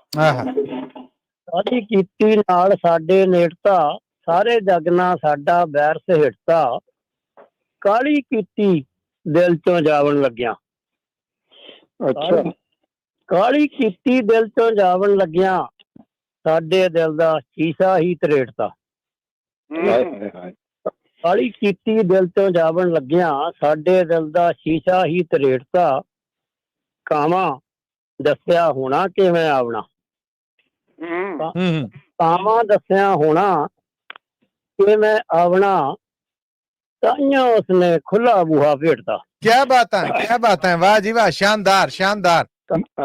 ਕਾਹਦੀ ਕੀਤੀ ਨਾਲ ਸਾਡੇ ਨੇੜਤਾ, ਸਾਰੇ ਜੱਗ ਨਾਲ ਸਾਡਾ ਬੈਰ ਸਹੇੜਤਾ, ਕਾਹਲੀ ਕੀਤੀ ਦਿਲ ਚੋਂ ਜਾਵਣ ਲੱਗਿਆ। ਅੱਛਾ। ਕਾਹਲੀ ਕੀਤੀ ਦਿਲ ਚੋਂ ਜਾਵਣ ਲੱਗਿਆ, ਸਾਡੇ ਦਿਲ ਦਾ ਸ਼ੀਸ਼ਾ ਹੀ ਤਰੇੜਤਾ। ਕਾਹਲੀ ਕੀਤੀ ਦਿਲ ਚੋਂ ਜਾਵਣ ਲੱਗਿਆ, ਸਾਡੇ ਦਿਲ ਦਾ ਸ਼ੀਸ਼ਾ ਹੀ ਤਰੇੜਤਾ, ਕਾਵਾਂ ਦੱਸਿਆ ਹੋਣਾ ਕਿਵੇਂ ਆਵਣਾ, ਕਾਵਾਂ ਦੱਸਿਆ ਹੋਣਾ ਕਿਵੇਂ ਆਵਣਾ, ਤਾਈਆਂ ਉਸਨੇ ਖੁੱਲਾ ਬੂਹਾ ਭੇਟਦਾ। क्या बात है, वाह जी वाह, शानदार शानदार।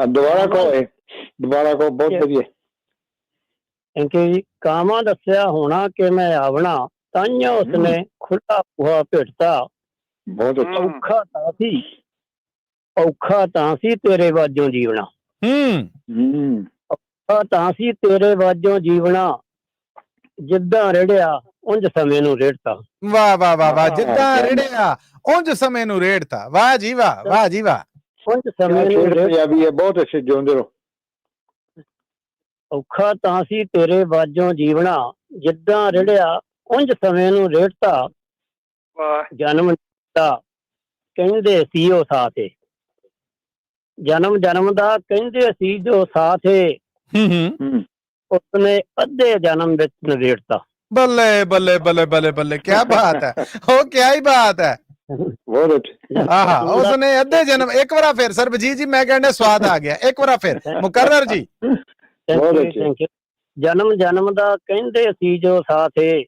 ਦੁਬਾਰਾ ਕਹੋ ਬਹੁਤ ਵਧੀਆ। ਥੈਂਕ ਯੂ ਜੀ। ਕਾਵਾਂ ਦੱਸਿਆ ਹੋਣਾ ਕਿ ਮੈਂ ਆਵਣਾ, ਤਾਈਆਂ ਉਸਨੇ ਖੁੱਲਾ ਬੂਹਾ ਭੇਟਦਾ, ਬਹੁਤ ਅੱਛਾ। ਔਖਾ ਤਾਂ ਸੀ ਤੇਰੇ ਵਾਜੋਂ ਜੀਵਣਾ, ਔਖਾ ਤਾਂ ਸੀ ਤੇਰੇ ਵਾਜੋਂ ਜੀਵਣਾ, ਜਿੱਦਾਂ ਰੜਿਆ ਉਂਝ ਸਮੇਂ ਨੂੰ ਰੇੜਤਾ। ਵਾਹ ਵਾਹ ਵਾਹ ਵਾਹ, ਹਾਂ, ਜਿੱਦਾਂ ਕਿਆ ਰੇੜਿਆ ਉਂਝ ਸਮੇਂ ਨੂੰ ਰੇੜਤਾ। ਵਾਹ ਜੀ ਵਾਹ, ਵਾਹ ਜੀ ਵਾਹ। ਉਂਝ ਸਮੇਂ ਨੂੰ ਰੇੜ ਪੰਜਾਬੀ ਹੈ, ਬਹੁਤ ਅੱਛੇ, ਜਿਉਂਦੇ ਰਹੋ। ਔਖਾ ਤਾਂ ਸੀ ਤੇਰੇ ਬਾਝੋਂ ਜੀਵਣਾ, ਜਿੱਦਾਂ ਰੜਿਆ ਉਂਝ ਸਮੇਂ ਨੂੰ ਰੇੜਤਾ। ਵਾਹ ਜਨਮ ਦਾ ਕਹਿੰਦੇ ਸੀ ਉਹ ਸਾਥੇ, ਜਨਮ ਜਨਮ ਦਾ ਕਹਿੰਦੇ ਸੀ ਜੋ ਸਾਥੇ, ਹੂੰ। ਉਸਨੇ ਅੱਧੇ ਜਨਮ ਵਿੱਚ ਨਵੇੜਤਾ। ਬੱਲੇ ਬੱਲੇ ਬੱਲੇ ਬੱਲੇ ਬੱਲੇ, ਕੀ ਬਾਤ ਹੈ, ਉਹ ਕਿਆ ਹੀ ਬਾਤ ਹੈ। ਬਹੁਤ ਅੱਛੇ। ਆਹਾ, ਉਸਨੇ ਅੱਧੇ ਜਨਮ, ਇੱਕ ਵਾਰ ਫਿਰ ਸਰਬਜੀਤ ਜੀ, ਮੈਂ ਕਹਿੰਦਾ ਸਵਾਦ ਆ ਗਿਆ, ਇੱਕ ਵਾਰ ਫਿਰ ਮੁਕਰਰ ਜੀ। ਬਹੁਤ ਅੱਛੇ। Thank you। ਜਨਮ ਜਨਮ ਦਾ ਕਹਿੰਦੇ ਸੀ ਜੋ ਸਾਥੇ,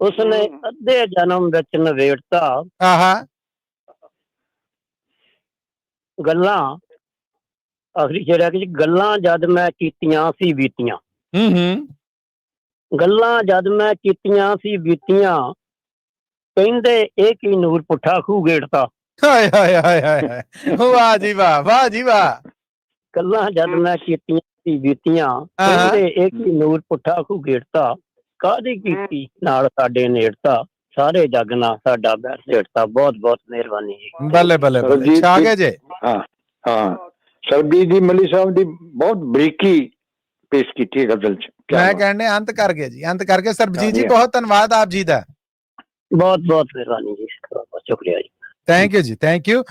ਉਸਨੇ ਅੱਧੇ ਜਨਮ ਵਿੱਚ ਨਵੇੜਤਾ। ਆਹਾ, ਗੱਲਾਂ ਆਖਰੀ ਜਿਹੜਾ ਕਿ ਗੱਲਾਂ ਜਦ ਮੈਂ ਕੀਤੀਆਂ ਸੀ ਬੀਤੀਆਂ, ਹੂੰ। ਗੱਲਾਂ ਜਦ ਮੈਂ ਕੀਤੀਆਂ ਸੀ ਬੀਤੀਆਂ, ਕਹਿੰਦੇ ਇਹ ਕੀ ਨੂਰ ਪੁੱਠਾ ਖੂਹ ਗੇੜਤਾ। ਹਾਏ ਹਾਏ ਹਾਏ ਹਾਏ, ਵਾਹ ਜੀ ਵਾਹ, ਵਾਹ ਜੀ ਵਾਹ। ਗੱਲਾਂ ਜਦ ਮੈਂ ਕੀਤੀਆਂ ਸੀ ਬੀਤੀਆਂ, ਕਹਿੰਦੇ ਇਹ ਕੀ ਨੂਰ ਪੁੱਠਾ ਖੂਹ ਗੇੜਤਾ। ਕਾਹਦੀ ਕੀਤੀ ਨਾਲ ਸਾਡੇ ਨੇੜਤਾ, ਸਾਰੇ ਜੱਗ ਨਾਲ ਸਾਡਾ ਬੈਰ ਨੇੜਤਾ। ਬਹੁਤ ਬਹੁਤ ਮਿਹਰਬਾਨੀ ਜੀ। ਬੱਲੇ ਬੱਲੇ ਬੱਲੇ, ਛਾ ਗਏ ਜੇ। ਹਾਂ ਹਾਂ, ਸਰਬਜੀਤ ਜੀ ਮੱਲੀ ਸਾਹਿਬ ਦੀ ਬਹੁਤ ਬਰੀਕੀ ਪੇਸ਼ ਕੀਤੀ ਹੈ ਗਜ਼ਲ ਚ। ਮੈਂ ਕਹਿੰਦੇ ਅੰਤ ਕਰ ਗਏ ਜੀ, ਅੰਤ ਕਰਕੇ। ਸਰਬਜੀਤ ਜੀ ਬਹੁਤ ਧੰਨਵਾਦ ਆਪ ਜੀ ਦਾ। ਬਹੁਤ ਬਹੁਤ ਮਿਹਰਬਾਨੀ ਜੀ, ਬਹੁਤ ਸ਼ੁਕਰੀਆ ਜੀ। ਥੈਂਕ ਯੂ ਜੀ, ਥੈਂਕ ਯੂ।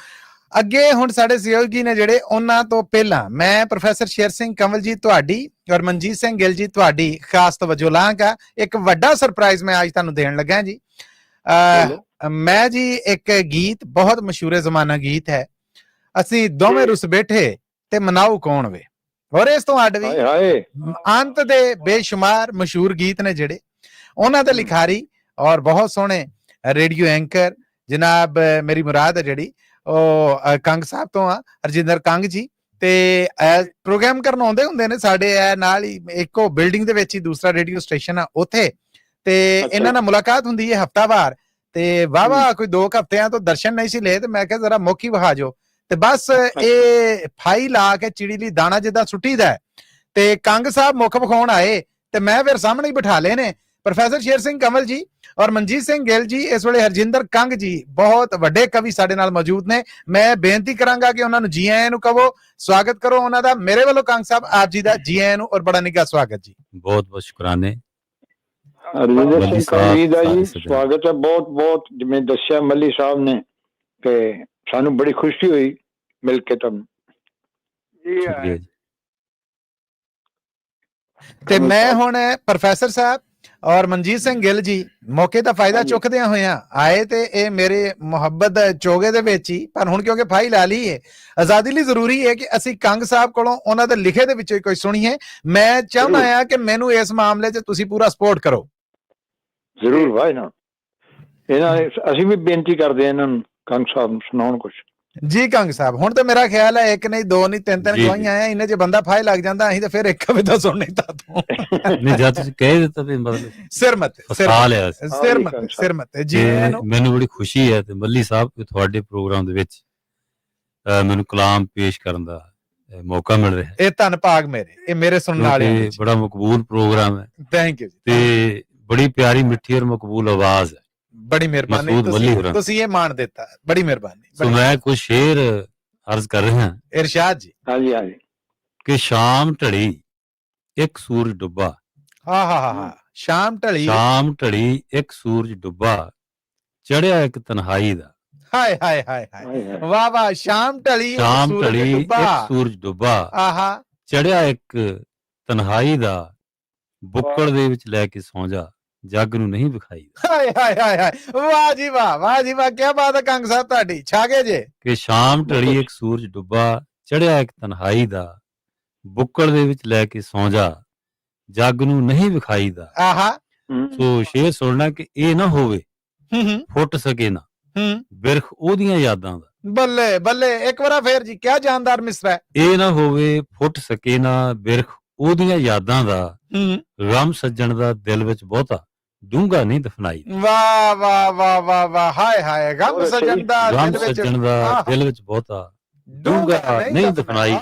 ਅੱਗੇ ਹੁਣ ਸਾਡੇ ਸਹਿਯੋਗੀ ਨੇ ਜਿਹੜੇ, ਉਹਨਾਂ ਤੋਂ ਪਹਿਲਾਂ ਮੈਂ ਪ੍ਰੋਫੈਸਰ ਸ਼ੇਰ ਸਿੰਘ ਕੰਵਲ ਜੀ ਤੁਹਾਡੀ ਔਰ ਮਨਜੀਤ ਸਿੰਘ ਗਿੱਲ ਜੀ ਤੁਹਾਡੀ ਖਾਸ ਤਵੱਜੋ ਲਾਂਗਾ। ਇੱਕ ਵੱਡਾ ਸਰਪ੍ਰਾਈਜ਼ ਮੈਂ ਅੱਜ ਤੁਹਾਨੂੰ ਦੇਣ ਲੱਗਾ ਜੀ। ਮੈਂ ਜੀ ਇੱਕ ਗੀਤ, ਬਹੁਤ ਮਸ਼ਹੂਰ ਜ਼ਮਾਨਾ ਗੀਤ ਹੈ, ਅਸੀਂ ਦੋਵੇਂ ਰੁੱਸ ਬੈਠੇ ਤੇ ਮਨਾਉ ਕੌਣ ਵੇ। ਔਰ ਇਸ ਤੋਂ ਅੱਡ ਵੀ ਅੰਤ ਦੇ ਬੇਸ਼ੁਮਾਰ ਮਸ਼ਹੂਰ ਗੀਤ ਨੇ ਜਿਹੜੇ, ਉਹਨਾਂ ਦੇ ਲਿਖਾਰੀ ਔਰ ਬਹੁਤ ਸੋਹਣੇ ਰੇਡੀਓ ਐਂਕਰ ਜਨਾਬ, ਮੇਰੀ ਮੁਰਾਦ ਹੈ ਜਿਹੜੀ ਉਹ ਕੰਗ ਸਾਹਿਬ ਤੋਂ ਆ, ਹਰਜਿੰਦਰ ਕੰਗ ਜੀ। ਤੇ ਪ੍ਰੋਗਰਾਮ ਕਰਨ ਆਉਂਦੇ ਹੁੰਦੇ ਨੇ ਸਾਡੇ ਨਾਲ ਹੀ, ਇੱਕੋ ਬਿਲਡਿੰਗ ਦੇ ਵਿੱਚ ਹੀ ਦੂਸਰਾ ਰੇਡੀਓ ਸਟੇਸ਼ਨ ਆ ਉੱਥੇ, ਤੇ ਇਹਨਾਂ ਨਾਲ ਮੁਲਾਕਾਤ ਹੁੰਦੀ ਹੈ ਹਫਤਾਵਾਰ। ਤੇ ਵਾਹ ਕੋਈ 2 ਹਫ਼ਤਿਆਂ ਤੋਂ ਦਰਸ਼ਨ ਨਹੀਂ ਸੀ ਲਏ, ਤੇ ਮੈਂ ਕਿਹਾ ਜ਼ਰਾ ਮੁੱਖ ਹੀ ਵਿਖਾ ਜੋ। ਤੇ ਬਸ ਇਹ ਫਾਈ ਲਾ ਕੇ ਚਿੜੀ ਲਈ ਦਾਣਾ ਜਿੱਦਾਂ ਸੁੱਟੀਦਾ, ਤੇ ਕੰਗ ਸਾਹਿਬ ਮੁੱਖ ਵਿਖਾਉਣ ਆਏ ਤੇ ਮੈਂ ਫਿਰ ਸਾਹਮਣੇ ਹੀ ਬਿਠਾ ਲਏ ਨੇ ਪ੍ਰੋਫੈਸਰ ਸ਼ੇਰ ਸਿੰਘ ਕੰਵਲ ਜੀ ਔਰ ਮਨਜੀਤ ਸਿੰਘ ਗਿੱਲ ਜੀ। ਇਸ ਵੇਲੇ ਹਰਜਿੰਦਰ ਕੰਗ ਜੀ ਬਹੁਤ ਵੱਡੇ ਕਵੀ ਸਾਡੇ ਨਾਲ ਮੌਜੂਦ ਨੇ। ਮੈਂ ਬੇਨਤੀ ਕਰਾਂਗਾ ਕਿ ਉਹਨਾਂ ਨੂੰ ਜੀ ਆਇਆਂ ਨੂੰ ਕਹੋ, ਸਵਾਗਤ ਕਰੋ ਉਹਨਾਂ ਦਾ। ਮੇਰੇ ਵੱਲੋਂ ਕੰਗ ਸਾਹਿਬ ਆਪ ਜੀ ਦਾ ਜੀ ਆਇਆਂ ਨੂੰ ਔਰ ਬੜਾ ਨਿੱਘਾ ਸਵਾਗਤ ਜੀ। ਬਹੁਤ ਬਹੁਤ ਸ਼ੁਕਰਾਨੇ। ਹਰਜਿੰਦਰ ਸਿੰਘ ਕੰਗ ਜੀ ਦਾ ਜੀ ਸਵਾਗਤ ਹੈ ਬਹੁਤ ਬਹੁਤ। ਜਿਵੇਂ ਦੱਸਿਆ ਮੱਲੀ ਸਾਹਿਬ ਨੇ, ਤੇ ਸਾਨੂੰ ਬੜੀ ਖੁਸ਼ੀ ਹੋਈ ਮਿਲ ਕੇ ਤੁਹਾਨੂੰ ਜੀ। ਤੇ ਮੈਂ ਹੁਣ ਪ੍ਰੋਫੈਸਰ ਸਾਹਿਬ ਔਰ ਮਨਜੀਤ ਸਿੰਘ ਗਿੱਲ ਜੀ ਮੌਕੇ ਦਾ ਫਾਇਦਾ ਚੁੱਕਦਿਆਂ ਹੋਇਆਂ ਆਏ, ਤੇ ਇਹ ਮੇਰੇ ਮੁਹੱਬਤ ਚੋਗੇ ਦੇ ਵਿੱਚ ਹੀ, ਪਰ ਹੁਣ ਕਿਉਂਕਿ ਫਾਈ ਲਾ ਲਈ ਹੈ, ਆਜ਼ਾਦੀ ਲਈ ਜ਼ਰੂਰੀ ਹੈ ਕਿ ਅਸੀਂ ਕੰਗ ਸਾਹਿਬ ਕੋਲੋਂ ਉਹਨਾਂ ਦੇ ਲਿਖੇ ਦੇ ਵਿੱਚੋਂ ਕੋਈ ਸੁਣੀਏ। ਮੈਂ ਚਾਹੁੰਦਾ ਹਾਂ ਕਿ ਮੈਨੂੰ ਇਸ ਮਾਮਲੇ 'ਚ ਤੁਸੀਂ ਪੂਰਾ ਸਪੋਰਟ ਕਰੋ। ਜ਼ਰੂਰ ਭਾਈ ਨਾ, ਅਸੀਂ ਵੀ ਬੇਨਤੀ ਕਰਦੇ ਹਾਂ ਇਹਨਾਂ ਨੂੰ, ਕੰਗ ਸਾਹਿਬ ਨੂੰ ਸੁਣਾਉਣ ਕੁਛ ਜੀ। ਕੰਗ ਸਾਹਿਬ ਹੁਣ ਤਾਂ ਮੇਰਾ ਖਿਆਲ ਹੈ 1 ਨਹੀਂ 2 ਨਹੀਂ 3 ਗਵਾਹੀਆਂ ਆਇਆ, ਇਹਨੇ 'ਚ ਬੰਦਾ ਫਾਇ ਲੱਗ ਜਾਂਦਾ, ਅਸੀਂ ਤਾਂ ਫਿਰ ਇੱਕ ਕਵਿਤਾ ਸੁਣਨੀ ਤਾਂ ਤੂੰ ਨਹੀਂ, ਜਦ ਤੁਸੀਂ ਕਹਿ ਦਿੱਤਾ ਵੀ ਮਤਲਬ ਸਿਰਮਤ ਜੀ। ਮੈਨੂੰ ਬੜੀ ਖੁਸ਼ੀ ਹੈ ਤੇ ਮੱਲੀ ਸਾਹਿਬ ਤੁਹਾਡੇ ਪ੍ਰੋਗਰਾਮ ਦੇ ਵਿੱਚ ਮੈਨੂੰ ਕਲਾਮ ਪੇਸ਼ ਕਰਨ ਦਾ ਮੌਕਾ ਮਿਲ ਰਿਹਾ। ਇਹ ਧੰਨ ਭਾਗ ਮੇਰੇ, ਇਹ ਮੇਰੇ ਸੁਣਨ ਵਾਲੇ ਬੜਾ ਮਕਬੂਲ ਪ੍ਰੋਗਰਾਮ ਹੈ। ਥੈਂਕ ਯੂ ਜੀ। ਤੇ ਬੜੀ ਪਿਆਰੀ ਮਿੱਠੀ ਔਰ ਮਕਬੂਲ ਆਵਾਜ਼ ਹੈ। ਬੜੀ ਮਿਹਰਬਾਨੀ, ਤੁਸੀਂ ਇਹ ਮਾਣ ਦਿੱਤਾ, ਬੜੀ ਮਿਹਰਬਾਨੀ। ਸੋ ਮੈਂ ਕੁਝ ਸ਼ੇਰ ਅਰਜ਼ ਕਰ ਰਿਹਾ। ਇਰਸ਼ਾਦ ਜੀ। ਹਾਂਜੀ ਹਾਂਜੀ। ਕਿ ਸ਼ਾਮ ਢਲੀ ਇੱਕ ਸੂਰਜ ਡੁੱਬਾ, ਹਾਂ ਸ਼ਾਮ ਢਲੀ ਇੱਕ ਸੂਰਜ ਡੁੱਬਾ, ਚੜਿਆ ਇੱਕ ਤਨਹਾਈ ਦਾ। ਹਾਏ ਹਾਏ ਹਾਏ ਹਾਏ, ਵਾਹ ਵਾਹ। ਸ਼ਾਮ ਢਲੀ ਇੱਕ ਸੂਰਜ ਡੁੱਬਾ, ਆਹਾ, ਚੜਿਆ ਇੱਕ ਤਨਹਾਈ ਦਾ, ਬੁੱਕੜ ਦੇ ਵਿੱਚ ਲੈ ਕੇ ਸੌਂ ਜਾ, ਜੱਗ ਨੂੰ ਨਹੀਂ ਵਿਖਾਈ। ਹਾਏ ਹਾਏ ਹਾਏ ਹਾਏ, ਵਾਹ ਜੀ ਵਾਹ, ਵਾਹ ਜੀ ਵਾਹ, ਕੀ ਬਾਤ ਹੈ ਕੰਗ ਸਾਹਿਬ ਤੁਹਾਡੀ, ਛਾ ਗਏ ਜੇ। ਕਿ ਸ਼ਾਮ ਢਲੀ ਇੱਕ ਸੂਰਜ ਡੁੱਬਾ, ਚੜਿਆ ਇੱਕ ਤਨਹਾਈ ਦਾ, ਬੁੱਕੜ ਦੇ ਵਿੱਚ ਲੈ ਕੇ ਸੌਂ ਜਾ, ਜੱਗ ਨੂੰ ਨਹੀਂ ਵਿਖਾਈ ਦਾ। ਆਹਾ। ਸੋ ਸ਼ੇਰ ਸੁਣਨਾ ਕਿ ਇਹ ਨਾ ਹੋਵੇ ਫੁੱਟ ਸਕੇ ਨਾ ਬਿਰਖ ਉਹਦੀਆਂ ਯਾਦਾਂ ਦਾ। ਬੱਲੇ ਬੱਲੇ, ਇੱਕ ਵਾਰ ਫੇਰ ਜੀ, ਕਿਆ ਜਾਨਦਾਰ ਮਿਸਰਾ ਹੈ। ਇਹ ਨਾ ਹੋਵੇ ਫੁੱਟ ਸਕੇ ਨਾ ਬਿਰਖ ਉਹਦੀਆਂ ਯਾਦਾਂ ਦਾ, ਗਮ ਸੱਜਣ ਦਾ ਦਿਲ ਵਿੱਚ ਬਹੁਤਾ ਡੂੰਘਾ ਨਹੀਂ ਦਫਨਾਈ। ਵਾਹ ਵਾਹ ਵਾਹ ਵਾਹ ਵਾਹ, ਹਾਏ ਹਾਏ। ਗਮ ਸੱਜਣ ਦਾ ਦਿਲ ਵਿੱਚ ਬਹੁਤਾ ਡੂੰਘਾ ਨਹੀਂ ਦਫਨਾਈ।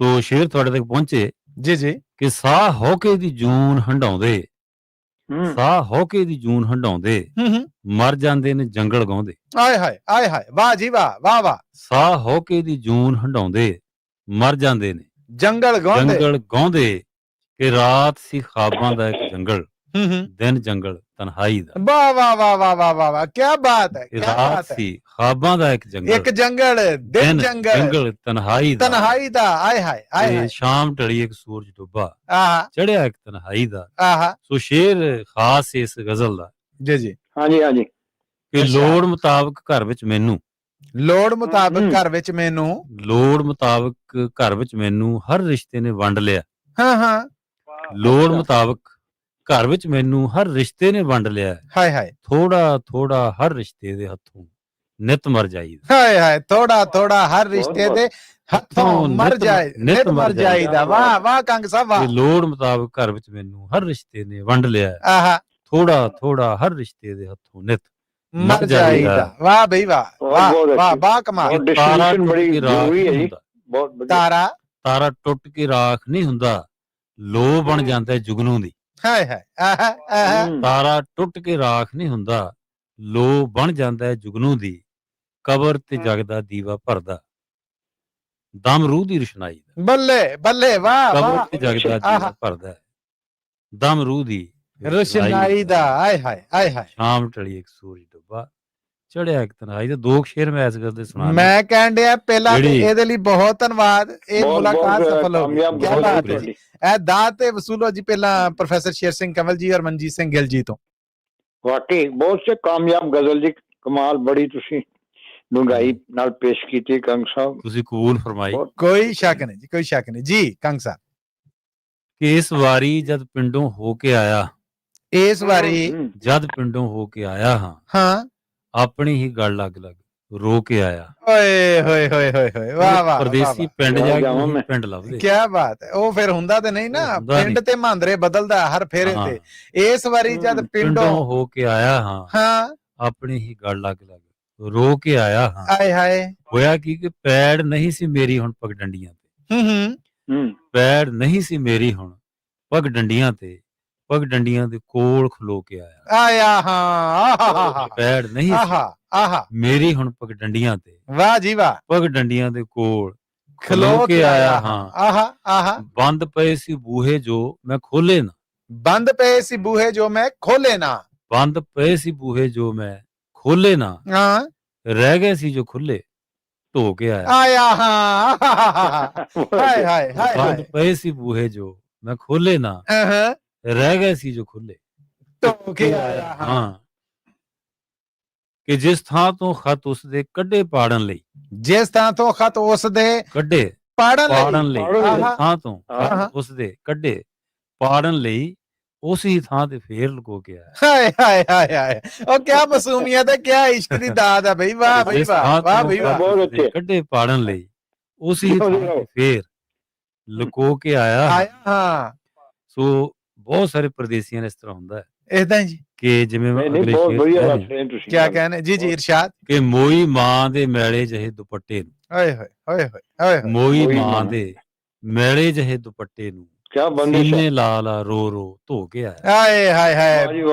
ਸੋ ਸ਼ੇਰ ਤੁਹਾਡੇ ਤੱਕ ਪਹੁੰਚੇ ਜੀ ਜੀ। ਕਿ ਸਾਹ ਹੌਕੇ ਦੀ ਜੂਨ ਹੰਡਾਉਂਦੇ, ਸਾਹ ਹੌਕੇ ਦੀ ਜੂਨ ਹੰਡਾਉਂਦੇ ਮਰ ਜਾਂਦੇ ਨੇ ਜੰਗਲ ਗਾਉਂਦੇ। ਆਏ ਹਾਏ ਵਾਹ ਜੀ ਵਾਹ ਵਾਹ ਵਾਹ। ਸਾਹ ਹੌਕੇ ਦੀ ਜੂਨ ਹੰਡਾਉਂਦੇ ਮਰ ਜਾਂਦੇ ਨੇ ਜੰਗਲ ਗਾਉਂਦੇ। ਜੰਗਲ ਗਾਉਂਦੇ ਕਿ ਰਾਤ ਸੀ ਖਾਬਾਂ ਦਾ ਇੱਕ ਜੰਗਲ, ਦਿਨ ਜੰਗਲ ਤਨਹਾਈ ਦਾ। ਵਾਹ ਵਾਹ ਵਾਹ ਵਾਹ ਵਾਹ ਵਾਹ ਵਾਹ, ਕੀ ਬਾਤ ਹੈ, ਕੀ ਰਾਤ ਬਾਤ ਹੈ। ਸੀ ਖਾਬਾਂ ਦਾ ਇੱਕ ਜੰਗਲ, ਇੱਕ ਜੰਗਲ, ਦਿਨ ਜੰਗਲ, ਜੰਗਲ ਤਨਹਾਈ ਦਾ। ਤਨਹਾਈ ਦਾ। ਆਏ ਹਾਏ ਆਏ ਹਾਏ। ਸ਼ਾਮ ਢਲੀ ਇੱਕ ਸੂਰਜ ਡੁੱਬਾ, ਆਹਾ ਚੜਿਆ ਇੱਕ ਤਨਹਾਈ ਦਾ। ਆਹਾ ਸੋ ਸ਼ੇਰ ਖਾਸ ਇਸ ਗਜ਼ਲ ਦਾ ਜੀ ਜੀ। ਹਾਂਜੀ ਹਾਂਜੀ। ਕਿ ਲੋੜ ਮੁਤਾਬਕ ਘਰ ਵਿੱਚ ਮੈਨੂੰ, ਲੋੜ ਮੁਤਾਬਕ ਘਰ ਵਿੱਚ ਮੈਨੂੰ, ਲੋੜ ਮੁਤਾਬਕ ਘਰ ਵਿੱਚ ਮੈਨੂੰ ਹਰ ਰਿਸ਼ਤੇ ਨੇ ਵੰਡ ਲਿਆ। ਹਾਂ ਹਾਂ। ਲੋੜ ਮੁਤਾਬਕ ਘਰ ਵਿੱਚ ਮੈਨੂੰ ਹਰ ਰਿਸ਼ਤੇ ਨੇ ਵੰਡ ਲਿਆ। ਹਾਏ ਹਾਏ ਥੋੜਾ ਥੋੜਾ ਹਰ ਰਿਸ਼ਤੇ ਦੇ ਹੱਥੋਂ ਨਿਤ ਮਰ ਜਾਈਦਾ। ਹਾਏ ਹਾਏ ਥੋੜਾ ਥੋੜਾ ਹਰ ਰਿਸ਼ਤੇ ਦੇ ਹੱਥੋਂ ਮਰ ਜਾਏ, ਨਿਤ ਮਰ ਜਾਈਦਾ। ਵਾਹ ਵਾਹ ਕੰਗ ਸਾਹਿਬ ਵਾਹ। ਲੋੜ ਮੁਤਾਬਕ ਘਰ ਵਿੱਚ ਮੈਨੂੰ ਹਰ ਰਿਸ਼ਤੇ ਨੇ ਵੰਡ ਲਿਆ। ਆਹਾ ਥੋੜਾ ਥੋੜਾ ਹਰ ਰਿਸ਼ਤੇ ਦੇ ਹੱਥੋਂ ਨਿਤ ਮਰ ਜਾਈਦਾ। ਵਾਹ ਬਈ ਵਾਹ ਵਾਹ ਵਾਹ ਵਾਹ ਕਮਾਲ। ਤਾਰਾ ਬੜੀ ਜ਼ਰੂਰੀ ਹੈ ਜੀ। ਬਹੁਤ ਤਾਰਾ ਤਾਰਾ ਟੁੱਟ ਕੇ ਰਾਖ ਨਹੀਂ ਹੁੰਦਾ, ਲੋ ਬਣ ਜਾਂਦਾ ਜੁਗਨੂ ਦੀ। ਹਾਏ ਹਾਏ ਆਹਾ ਆਹਾ। ਤਾਰਾ ਟੁੱਟ ਕੇ ਰਾਖ ਨਹੀਂ ਹੁੰਦਾ, ਲੋ ਬਣ ਜਾਂਦਾ ਜੁਗਨੂ ਦੀ। ਕਬਰ ਤੇ ਜਗਦਾ ਦੀਵਾ ਭਰਦਾ, ਦਮ ਰੂਹ ਦੀ ਰੁਸ਼ਨਾਈ ਦਾ। ਬੱਲੇ ਬੱਲੇ ਵਾਹ ਕਬਰ ਵਾਹ। ਤੇ ਜਗਦਾ ਦੀਵਾ ਭਰਦਾ, ਦਮ ਰੂਹ ਦੀ ਰੁਸ਼ਨਾਈ ਦਾ। ਆਏ ਹਾਏ ਆਏ ਹਾਏ। ਸ਼ਾਮ ਢਲੀ ਇੱਕ ਸੂਰਜ ਡੁੱਬਾ, ਚੜਿਆ ਇੱਕ ਤਨਹਾਈ ਦਾ। ਦੋ ਸ਼ੇਰ ਮੈਂ ਇਸ ਗੱਲ ਦੇ ਸੁਣਾ। ਮੈਂ ਕਹਿਣ ਡਿਆ ਪਹਿਲਾਂ ਜਿਹੜੀ- ਇਹਦੇ ਲਈ ਬਹੁਤ ਧੰਨਵਾਦ। ਇਹ ਮੁਲਾਕਾਤ ਸਫਲ ਹੋ ਗਈ। ਕੀ ਬਹੁਤ ਬਾਤ ਹੈ ਸ਼ੁਕਰੀਆ। ਜੀ। ਇਹ ਦਾਤ ਤੇ ਵਸੂਲੋ ਜੀ ਪਹਿਲਾਂ ਪ੍ਰੋਫੈਸਰ ਸ਼ੇਰ ਸਿੰਘ ਕੰਵਲ ਜੀ ਔਰ ਮਨਜੀਤ ਸਿੰਘ ਗਿੱਲ ਜੀ ਤੋਂ। ਵਾਕਈ ਬਹੁਤ ਸੇ ਕਾਮਯਾਬ ਗਜ਼ਲ ਜੀ, ਕਮਾਲ ਬੜੀ ਤੁਸੀਂ ਡੂੰਘਾਈ ਨਾਲ ਪੇਸ਼ ਕੀਤੀ ਕੰਗ ਸਾਹਿਬ। ਤੁਸੀਂ ਕਬੂਲ ਫਰਮਾਈ ਕੋਈ ਸ਼ੱਕ ਨਹੀਂ ਜੀ, ਕੋਈ ਸ਼ੱਕ ਨਹੀਂ ਜੀ ਕੰਗ ਸਾਹਿਬ। ਕਿ ਇਸ ਵਾਰੀ ਜਦ ਪਿੰਡੋਂ ਹੋ ਕੇ ਆਇਆ, ਇਸ ਵਾਰੀ ਜਦ ਪਿੰਡੋਂ ਹੋ ਕੇ ਆਇਆ ਹਾਂ, ਹਾਂ ਆਪਣੀ ਹੀ ਗੱਲ ਲੱਗ ਲੱਗ ਰੋ ਕੇ ਆਇਆ। ਓਏ ਹੋਏ ਹੋਏ ਹੋਏ ਹੋਏ ਵਾਹ ਵਾਹ। ਪਰਦੇਸੀ ਪਿੰਡ ਜਾ ਕੇ ਪਿੰਡ ਲੱਭਦੇ। ਕੀ ਬਾਤ ਹੈ। ਉਹ ਫਿਰ ਹੁੰਦਾ ਤੇ ਨਹੀਂ ਨਾ, ਪਿੰਡ ਤੇ ਮਹਾਂਦਰੇ ਬਦਲਦਾ ਹਰ ਫੇਰੇ ਤੇ। ਇਸ ਵਾਰੀ ਜਦ ਪਿੰਡੋਂ ਹੋ ਕੇ ਆਇਆ ਹਾਂ, ਹਾਂ ਆਪਣੀ ਹੀ ਗੱਲ ਲੱਗ ਲੱਗ ਰੋ ਕੇ ਆਇਆ ਹਾਂ। ਆਏ ਹਾਏ। ਹੋਇਆ ਕਿ ਪੈੜ ਨਹੀਂ ਸੀ ਮੇਰੀ ਹੁਣ ਪਗ ਡੰਡੀਆਂ ਤੇ। ਪੈੜ ਨਹੀਂ ਸੀ ਮੇਰੀ ਹੁਣ ਪਗ ਡੰਡੀਆਂ ਤੇ, ਪਗ ਡੰਡੀਆਂ ਦੇ ਕੋਲ ਖਲੋ ਕੇ ਆਇਆ। ਆਇਆ ਹਾਂ। ਪੈੜ ਨਹੀਂ ਆਹਾ ਆਹਾ ਮੇਰੀ ਹੁਣ ਪਗ ਡੰਡੀਆਂ ਤੇ। ਵਾਹ ਜੀ ਵਾਹ। ਪਗ ਡੰਡੀਆਂ ਦੇ ਕੋਲ ਖਲੋ ਕੇ ਆਇਆ ਹਾਂ। ਆਹਾ ਆਹਾ। ਬੰਦ ਪਏ ਸੀ ਬੂਹੇ ਜੋ ਮੈਂ ਖੋਲੇ ਨਾ, ਬੰਦ ਪਏ ਸੀ ਬੂਹੇ ਜੋ ਮੈਂ ਖੋਲੇ ਨਾ। ਬੰਦ ਪਏ ਸੀ ਬੂਹੇ ਜੋ ਮੈਂ ਖੋਲੇ ਨਾ, ਹਾਂ ਰਹਿ ਗਏ ਸੀ ਜੋ ਖੁੱਲੇ ਧੋ ਕੇ ਆਇਆ। ਆਇਆ ਹਾਂ। ਹਾਏ ਹਾਏ ਹਾਏ ਬੰਦ ਪਏ ਸੀ ਬੂਹੇ ਜੋ ਮੈਂ ਖੋਲੇ ਨਾ, ਹਾਂ ਰਹਿ ਗਏ ਸੀ ਜੋ ਖੁੱਲੇ ਧੋ ਕੇ ਆਇਆ ਹਾਂ। ਕਿ ਜਿਸ ਥਾਂ ਤੋਂ ਖਤ ਉਸ ਦੇ ਕੱਢੇ ਪਾੜਨ ਲਈ, ਜਿਸ ਥਾਂ ਤੋਂ ਖਤ ਉਸ ਦੇ ਕੱਢੇ ਪਾੜਨ ਲਈ, ਥਾਂ ਤੋਂ ਖਤ ਉਸ ਦੇ ਕੱਢੇ ਪਾੜਨ ਲਈ, ਉਸੇ ਥਾਂ ਤੇ ਫੇਰ ਲੁਕੋ ਕੇ ਆਇਆ। ਹਾਏ ਹਾਏ ਹਾਏ ਹਾਏ। ਉਹ ਕਿਆ ਮਾਸੂਮੀਅਤ ਹੈ, ਕਿਆ ਇਸ਼ਕ ਦੀ ਦਾਤ ਹੈ ਬਈ। ਵਾਹ ਬਈ ਵਾਹ ਵਾਹ ਬਈ ਵਾਹ। ਕੱਢੇ ਪਾੜਨ ਲਈ ਉਸੇ ਥਾਂ ਤੇ ਫੇਰ ਲੁਕੋ ਕੇ ਆਇਆ। ਹਾਂ। ਸੋ ਬਹੁਤ ਸਾਰੇ ਪਰਦੇਸੀਆਂ ਨੇ ਇਸ ਤਰ੍ਹਾਂ ਹੁੰਦਾ ਹੈ ਇਦਾਂ ਜੀ ਕਿ ਜਿਵੇਂ ਅਗਲੇ ਕੀ ਕਹਿੰਦੇ ਜੀ ਜੀ ਇਰਸ਼ਾਦ ਕਿ ਮੋਈ ਮਾਂ ਦੇ ਮੈਲੇ ਜਿਹੇ ਦੁਪੱਟੇ ਨੂੰ, ਓਏ ਹੋਏ ਓਏ ਹੋਏ ਮੋਈ ਮਾਂ ਦੇ ਮੈਲੇ ਜਿਹੇ ਦੁਪੱਟੇ ਨੂੰ ਕਿਆ ਬੰਦੇ ਸੀਨੇ ਲਾ ਲਾ ਰੋ ਰੋ ਧੋ ਕੇ ਆਇਆ। ਹਾਏ ਹਾਏ ਹਾਏ।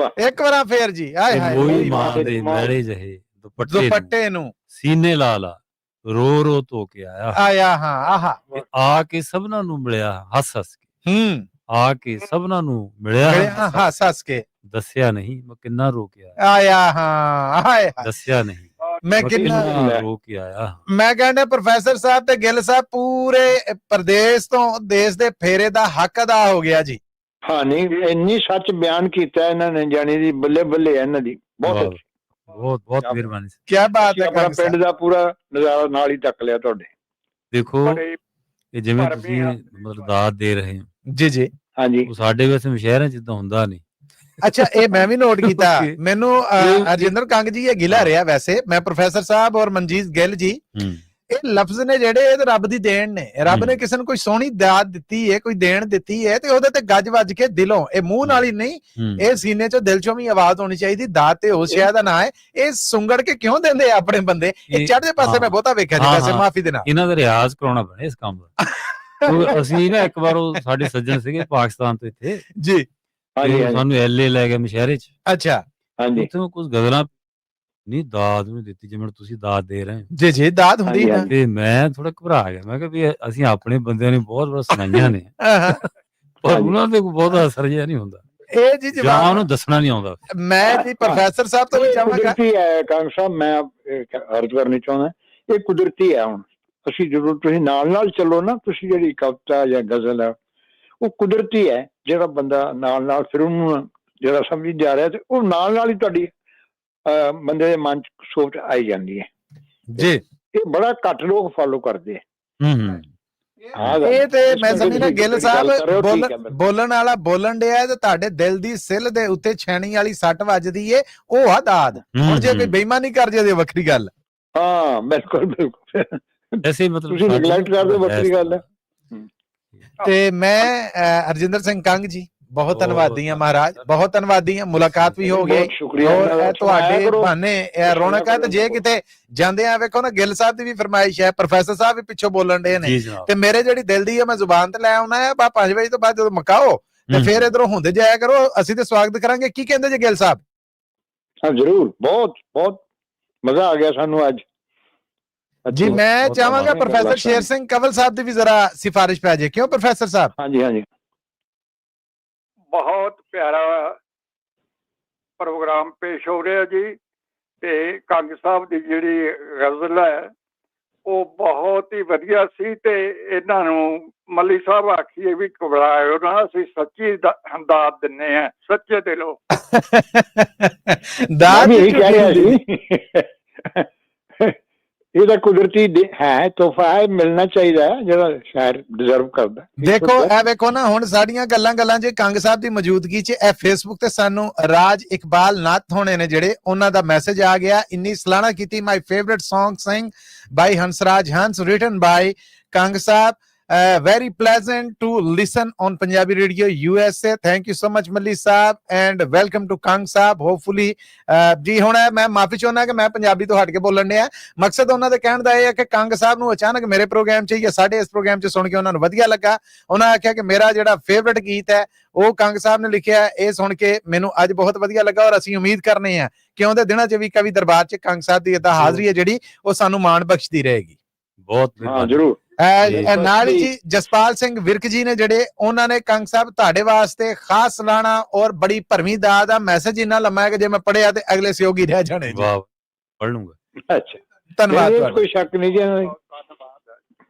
ਇੱਕ ਵਾਰ ਫੇਰ ਜੀ। ਹਾਏ ਹਾਏ। ਮੋਈ ਮਾਂ ਦੇ ਮੈਲੇ ਜਿਹੇ ਦੁਪੱਟੇ ਨੂੰ ਸੀਨੇ ਲਾ ਲਾ ਰੋ ਰੋ ਧੋ ਕੇ ਆਇਆ। ਆਇਆ ਹਾਂ। ਆਹਾ। ਆ ਕੇ ਸਭਨਾਂ ਨੂੰ ਮਿਲਿਆ ਹੱਸ ਹੱਸ ਕੇ, ਆ ਕੇ ਸਭਨਾਂ ਨੂੰ ਮਿਲਿਆ ਹੱਸ ਹੱਸ ਕੇ। ਦੱਸਿਆ ਨਹੀਂ ਮੈਂ ਕਿੰਨਾ ਰੋ ਕੇ ਆਇਆ। ਆਇਆ ਹਾਂ। ਹਾਏ ਦੱਸਿਆ ਨਹੀਂ ਮੈਂ ਕਿੰਨਾ ਰੋ ਕੇ ਆਇਆ। ਮੈਂ ਕਹਿੰਦਾ ਪ੍ਰੋਫੈਸਰ ਸਾਹਿਬ ਤੇ ਗਿੱਲ ਸਾਹਿਬ ਪੂਰੇ ਪ੍ਰਦੇਸ਼ ਤੋਂ ਦੇਸ਼ ਦੇ ਫੇਰੇ ਦਾ ਹੱਕ ਅਦਾ ਹੋ ਗਿਆ ਜੀ। ਹਾਂ ਨਹੀਂ ਇੰਨੀ ਸੱਚ ਬਿਆਨ ਕੀਤਾ ਇਹਨਾਂ ਨੇ, ਜਾਣੀ ਦੀ ਬੱਲੇ ਬੱਲੇ ਇਹਨਾਂ ਦੀ। ਬਹੁਤ ਬਹੁਤ ਬਹੁਤ ਮਿਹਰਬਾਨੀ। ਕੀ ਬਾਤ ਹੈ। ਆਪਣਾ ਪਿੰਡ ਦਾ ਪੂਰਾ ਨਜ਼ਾਰਾ ਨਾਲ ਹੀ ਚੱਕ ਲਿਆ ਤੁਹਾਡੇ। ਦੇਖੋ ਇਹ ਜਿਵੇਂ ਤੁਸੀਂ ਮਤਲਬ ਦਾਤ ਦੇ ਰਹੇ ਹੋ ਜੀ ਜੀ ਹਾਂਜੀ, ਉਹ ਸਾਡੇ ਵੈਸੇ ਸ਼ਹਿਰਾਂ ਚ ਇਦਾਂ ਹੁੰਦਾ ਨਹੀਂ। ਅੱਛਾ ਇਹ ਮੈਂ ਵੀ ਨੋਟ ਕੀਤਾ। ਮੈਨੂੰ ਅਰਜਿੰਦਰ ਕੰਗ ਜੀ ਇਹ ਗਿਲਾ ਰਿਹਾ ਵੈਸੇ। ਮੈਂ ਪ੍ਰੋਫੈਸਰ ਸਾਹਿਬ ਔਰ ਮਨਜੀਤ ਗਿੱਲ ਜੀ, ਇਹ ਲਫ਼ਜ਼ ਨੇ ਜਿਹੜੇ ਇਹ ਰੱਬ ਦੀ ਦੇਣ ਨੇ। ਰੱਬ ਨੇ ਕਿਸੇ ਨੂੰ ਕੋਈ ਸੋਹਣੀ ਦਾਤ ਦਿੱਤੀ ਹੈ, ਕੋਈ ਦੇਣ ਦਿੱਤੀ ਹੈ, ਤੇ ਉਹਦੇ ਤੇ ਗੱਜ ਵੱਜ ਕੇ ਦਿਲੋਂ, ਇਹ ਮੂੰਹ ਨਾਲ ਹੀ ਨਹੀਂ, ਇਹ ਸੀਨੇ ਚੋਂ ਦਿਲ ਚੋਂ ਵੀ ਆਵਾਜ਼ ਹੋਣੀ ਚਾਹੀਦੀ। ਦਾਤ ਤੇ ਉਸ ਸ਼ੈ ਦਾ ਨਾਂ ਹੈ। ਇਹ ਸੁੰਗੜ ਕੇ ਕਿਉਂ ਦਿੰਦੇ ਆਪਣੇ ਬੰਦੇ? ਇਹ ਚੜ੍ਹਦੇ ਪਾਸੇ ਮੈਂ ਬਹੁਤਾ ਵੇਖਿਆ ਜੀ ਵੈਸੇ, ਮਾਫੀ ਦੇ ਨਾਲ। ਇਹਨਾਂ ਦਾ ਰਿਆਜ਼ ਕਰਾਉਣਾ ਪੈਣਾ ਇਸ ਕੰਮ ਦਾ। ਅਸੀਂ ਨਾ ਇੱਕ ਵਾਰ ਉਹ ਸਾਡੇ ਸੱਜਣ ਸੀਗੇ ਪਾਕਿਸਤਾਨ ਤੋਂ ਇੱਥੇ ਜੀ, ਸਾਨੂੰ ਐਲਏ ਲੈ ਗਿਆ ਮਸ਼ਹਿਰੇ ਚ। ਅੱਛਾ ਹਾਂਜੀ ਉੱਥੇ ਕੁਝ ਗਜ਼ਲਾਂ ਨਹੀਂ ਦਾਦ ਨੂੰ ਦਿੱਤੀ, ਜਿਵੇਂ ਤੁਸੀਂ ਦਾਦ ਦੇ ਰਹੇ ਹੋ। ਜੀ ਜੀ, ਦਾਦ ਹੁੰਦੀ ਨਾ। ਤੇ ਮੈਂ ਥੋੜਾ ਘਬਰਾ ਗਿਆ, ਮੈਂ ਕਿਹਾ ਵੀ ਅਸੀਂ ਆਪਣੇ ਬੰਦਿਆਂ ਨੇ ਬਹੁਤ ਸੁਣਾਈਆਂ ਨੇ ਪਰ ਉਹਨਾਂ ਤੇ ਬਹੁਤਾ ਅਸਰ ਜਿਹਾ ਨਹੀਂ ਹੁੰਦਾ, ਇਹ ਜੀ ਜਾਂ ਜਵਾਬ ਉਹਨੂੰ ਦੱਸਣਾ ਨਹੀਂ ਆਉਂਦਾ। ਮੈਂ ਜੀ ਪ੍ਰੋਫੈਸਰ ਸਾਹਿਬ ਤੋਂ ਵੀ ਚਾਹਾਂਗਾ। ਕੁਦਰਤੀ ਹੈ ਕੰਗ ਸਾਹਿਬ, ਮੈਂ ਅਰਜ਼ ਕਰਨੀ ਚਾਹੁੰਦਾ, ਇਹ ਕੁਦਰਤੀ ਹੈ। ਹੁਣ ਅਸੀਂ ਜਦੋਂ ਤੁਸੀਂ ਨਾਲ ਚੱਲੋ ਨਾ, ਤੁਸੀਂ ਜਿਹੜੀ ਕਵਿਤਾ ਜਾਂ ਗਜ਼ਲ ਹੈ ਉਹ ਕੁਦਰਤੀ ਹੈ। ਜਿਹੜਾ ਬੰਦਾ ਨਾਲ ਫਿਰ ਉਹਨੂੰ ਜਿਹੜਾ ਸਮਝੀ ਜਾ ਰਿਹਾ, ਤੇ ਉਹ ਨਾਲ ਹੀ ਤੁਹਾਡੀ ਬੰਦੇ ਦੇ ਮਨ ਚ ਸੋਚ ਆਈ ਜਾਂਦੀ ਹੈ ਜੀ। ਇਹ ਬੜਾ ਘੱਟ ਲੋਕ ਫੋਲੋ ਕਰਦੇ ਆ। ਇਹ ਤੇ ਮੈਂ ਸਮਝਦਾ ਗਿੱਲ ਸਾਹਿਬ ਬੋਲਣ ਵਾਲਾ ਬੋਲਣ ਡਿਆ ਤੇ ਤੁਹਾਡੇ ਦਿਲ ਦੀ ਸਿੱਲ ਦੇ ਉੱਤੇ ਛੈਣੀ ਵਾਲੀ ਸੱਟ ਵੱਜਦੀ ਏ, ਉਹ ਆ ਦਾਦ। ਹੁਣ ਜੇ ਕੋਈ ਬੇਈਮਾਨੀ ਕਰ ਜੇ, ਵੱਖਰੀ ਗੱਲ। ਹਾਂ ਬਿਲਕੁਲ ਐਸੇ ਮਤਲਬ ਤੁਸੀਂ ਨੈਗਲੈਕਟ ਕਰਦੇ, ਵੱਖਰੀ ਗੱਲ ਹੈ। ਤੇ ਮੈਂ ਅਰਜਿੰਦਰ ਸਿੰਘ ਕੰਗ ਜੀ ਬਹੁਤ ਧੰਨਵਾਦੀ ਹਾਂ ਮਹਾਰਾਜ, ਬਹੁਤ ਧੰਨਵਾਦੀ ਹਾਂ। ਮੁਲਾਕਾਤ ਵੀ ਹੋ ਗਈ, ਔਰ ਤੁਹਾਡੇ ਬਹਾਨੇ ਰੌਣਕ ਹੈ। ਤੇ ਜੇ ਕਿਤੇ ਜਾਂਦੇ ਆ, ਵੇਖੋ ਨਾ ਗਿੱਲ ਸਾਹਿਬ ਦੀ ਵੀ ਫਰਮਾਇਸ਼ ਹੈ, ਪ੍ਰੋਫੈਸਰ ਸਾਹਿਬ ਵੀ ਪਿੱਛੋਂ ਬੋਲਣ ਦੇ ਨੇ, ਤੇ ਮੇਰੇ ਜਿਹੜੀ ਦਿਲ ਦੀ ਹੈ ਮੈਂ ਜ਼ੁਬਾਨ ਤੇ ਲੈ ਆਉਣਾ ਹੈ। 5 ਵਜੇ ਤੋਂ ਬਾਅਦ ਜਦੋਂ ਮਕਾਓ ਤੇ ਫਿਰ ਇਧਰੋਂ ਹੁੰਦੇ ਜਾਇਆ ਕਰੋ, ਅਸੀਂ ਤੇ ਸਵਾਗਤ ਕਰਾਂਗੇ। ਕੀ ਕਹਿੰਦੇ ਜੀ ਗਿੱਲ ਸਾਹਿਬ? ਹਾਂ ਜ਼ਰੂਰ, ਬਹੁਤ ਮਜ਼ਾ ਆ ਗਿਆ ਸਾਨੂੰ ਅੱਜ ਜੀ। ਮੈਂ ਚਾਹਾਂਗਾ ਪ੍ਰੋਫੈਸਰ ਸ਼ੇਰ ਸਿੰਘ ਕੰਵਲ ਸਾਹਿਬ ਦੀ ਵੀ ਜ਼ਰਾ ਸਿਫਾਰਿਸ਼ ਪੈ ਜੇ, ਕਿਉਂ ਪ੍ਰੋਫੈਸਰ ਸਾਹਿਬ? ਹਾਂਜੀ ਬਹੁਤ ਪਿਆਰਾ ਪ੍ਰੋਗਰਾਮ ਪੇਸ਼ ਹੋ ਰਿਹਾ ਜੀ। ਤੇ ਕੰਗ ਸਾਹਿਬ ਦੀ ਜਿਹੜੀ ਗਜ਼ਲ ਹੈ ਉਹ ਬਹੁਤ ਹੀ ਵਧੀਆ ਸੀ। ਤੇ ਇਹਨਾਂ ਨੂੰ ਮੱਲੀ ਸਾਹਿਬ ਆਖੀਏ ਵੀ ਘਬਰਾਇਓ ਨਾ, ਅਸੀਂ ਸੱਚੀ ਦਾਦ ਦਿੰਨੇ ਆ, ਸੱਚੇ ਦਿਲੋਂ। ਦਾਦ ਇਹੀ ਕਹਿ ਰਿਹਾ ਸੀ, ਇਹ ਤਾਂ ਕੁਦਰਤੀ ਹੈ, ਤੋਹਫਾ ਹੈ, ਮਿਲਣਾ ਚਾਹੀਦਾ ਹੈ, ਜਿਹੜਾ ਸ਼ਾਇਰ ਡਿਜ਼ਰਵ ਕਰਦਾ। ਦੇਖੋ ਇਹ ਵੇਖੋ ਨਾ, ਹੁਣ ਸਾਡੀਆਂ ਗੱਲਾਂ ਜੇ ਕੰਗ ਸਾਹਿਬ ਦੀ ਮੌਜੂਦਗੀ 'ਚ ਇਹ ਫੇਸਬੁੱਕ ਤੇ ਸਾਨੂੰ ਰਾਜ ਇਕਬਾਲ ਨਾਥ ਹੋਣੇ ਨੇ ਜਿਹੜੇ, ਉਹਨਾਂ ਦਾ ਮੈਸੇਜ ਆ ਗਿਆ। ਇੰਨੀ ਸਲਾਹਣਾ ਕੀਤੀ, my favourite song sung by Hansraj Hans, written by Kang Sahib, very pleasant to listen on Punjabi Radio USA. Thank you so much ਮੱਲੀ ਸਾਹਿਬ, and welcome to Kang Sahib. Hopefully ਜੀ ਹੁਣ ਮੈਂ ਮਾਫੀ ਚਾਹੁੰਦਾ ਕਿ ਮੈਂ ਪੰਜਾਬੀ ਤੋਂ ਹਟ ਕੇ ਬੋਲਣ ਡਿਆ। ਮਕਸਦ ਉਹਨਾਂ ਦੇ ਕਹਿਣ ਦਾ ਇਹ ਹੈ ਕਿ ਕੰਗ ਸਾਹਿਬ ਨੂੰ ਅਚਾਨਕ ਮੇਰੇ ਪ੍ਰੋਗਰਾਮ 'ਚ ਜਾਂ ਸਾਡੇ ਇਸ ਪ੍ਰੋਗਰਾਮ 'ਚ ਸੁਣ ਕੇ ਉਹਨਾਂ ਨੂੰ ਵਧੀਆ ਲੱਗਾ। ਉਹਨਾਂ ਆਖਿਆ ਕਿ ਮੇਰਾ ਜਿਹੜਾ ਫੇਵਰਿਟ ਗੀਤ ਹੈ ਉਹ ਕੰਗ ਸਾਹਿਬ ਨੇ ਲਿਖਿਆ, ਇਹ ਸੁਣ ਕੇ ਮੈਨੂੰ ਅੱਜ ਬਹੁਤ ਵਧੀਆ ਲੱਗਾ। ਔਰ ਅਸੀਂ ਉਮੀਦ ਕਰਨੇ ਆ ਕਿ ਆਉਂਦੇ ਦਿਨਾਂ 'ਚ ਵੀ ਕਵੀ ਦਰਬਾਰ 'ਚ ਕੰਗ ਸਾਹਿਬ ਦੀ ਏਦਾਂ ਹਾਜ਼ਰੀ ਹੈ ਜਿਹੜੀ ਉਹ ਸਾਨੂੰ ਮਾਣ ਬਖਸ਼ਦੀ ਰਹੇਗੀ। ਬਹੁਤ ਜ਼ਰੂਰ। ਨਾਲ ਜੀ ਜਸਪਾਲ ਸਿੰਘ ਵਿਰਕ ਜੀ ਨੇ ਜਿਹੜੇ, ਉਹਨਾਂ ਨੇ ਕੰਗ ਸਾਹਿਬ ਤੁਹਾਡੇ ਵਾਸਤੇ ਖਾਸ ਸਲਾਹਣਾ ਔਰ ਬੜੀ ਭਰਵੀਂ ਦਾਦ ਦਾ ਮੈਸੇਜ ਇੰਨਾ ਲੰਮਾ ਹੈ ਕਿ ਜੇ ਮੈਂ ਪੜਿਆ ਤੇ ਅਗਲੇ ਸਹਿਯੋਗੀ ਰਹਿ ਜਾਣੇ। ਵਾਹ, ਪੜ ਲੂੰਗਾ। ਅੱਛਾ, ਧੰਨਵਾਦ ਤੁਹਾਡਾ। ਕੋਈ ਸ਼ੱਕ ਨਹੀਂ ਜੀ,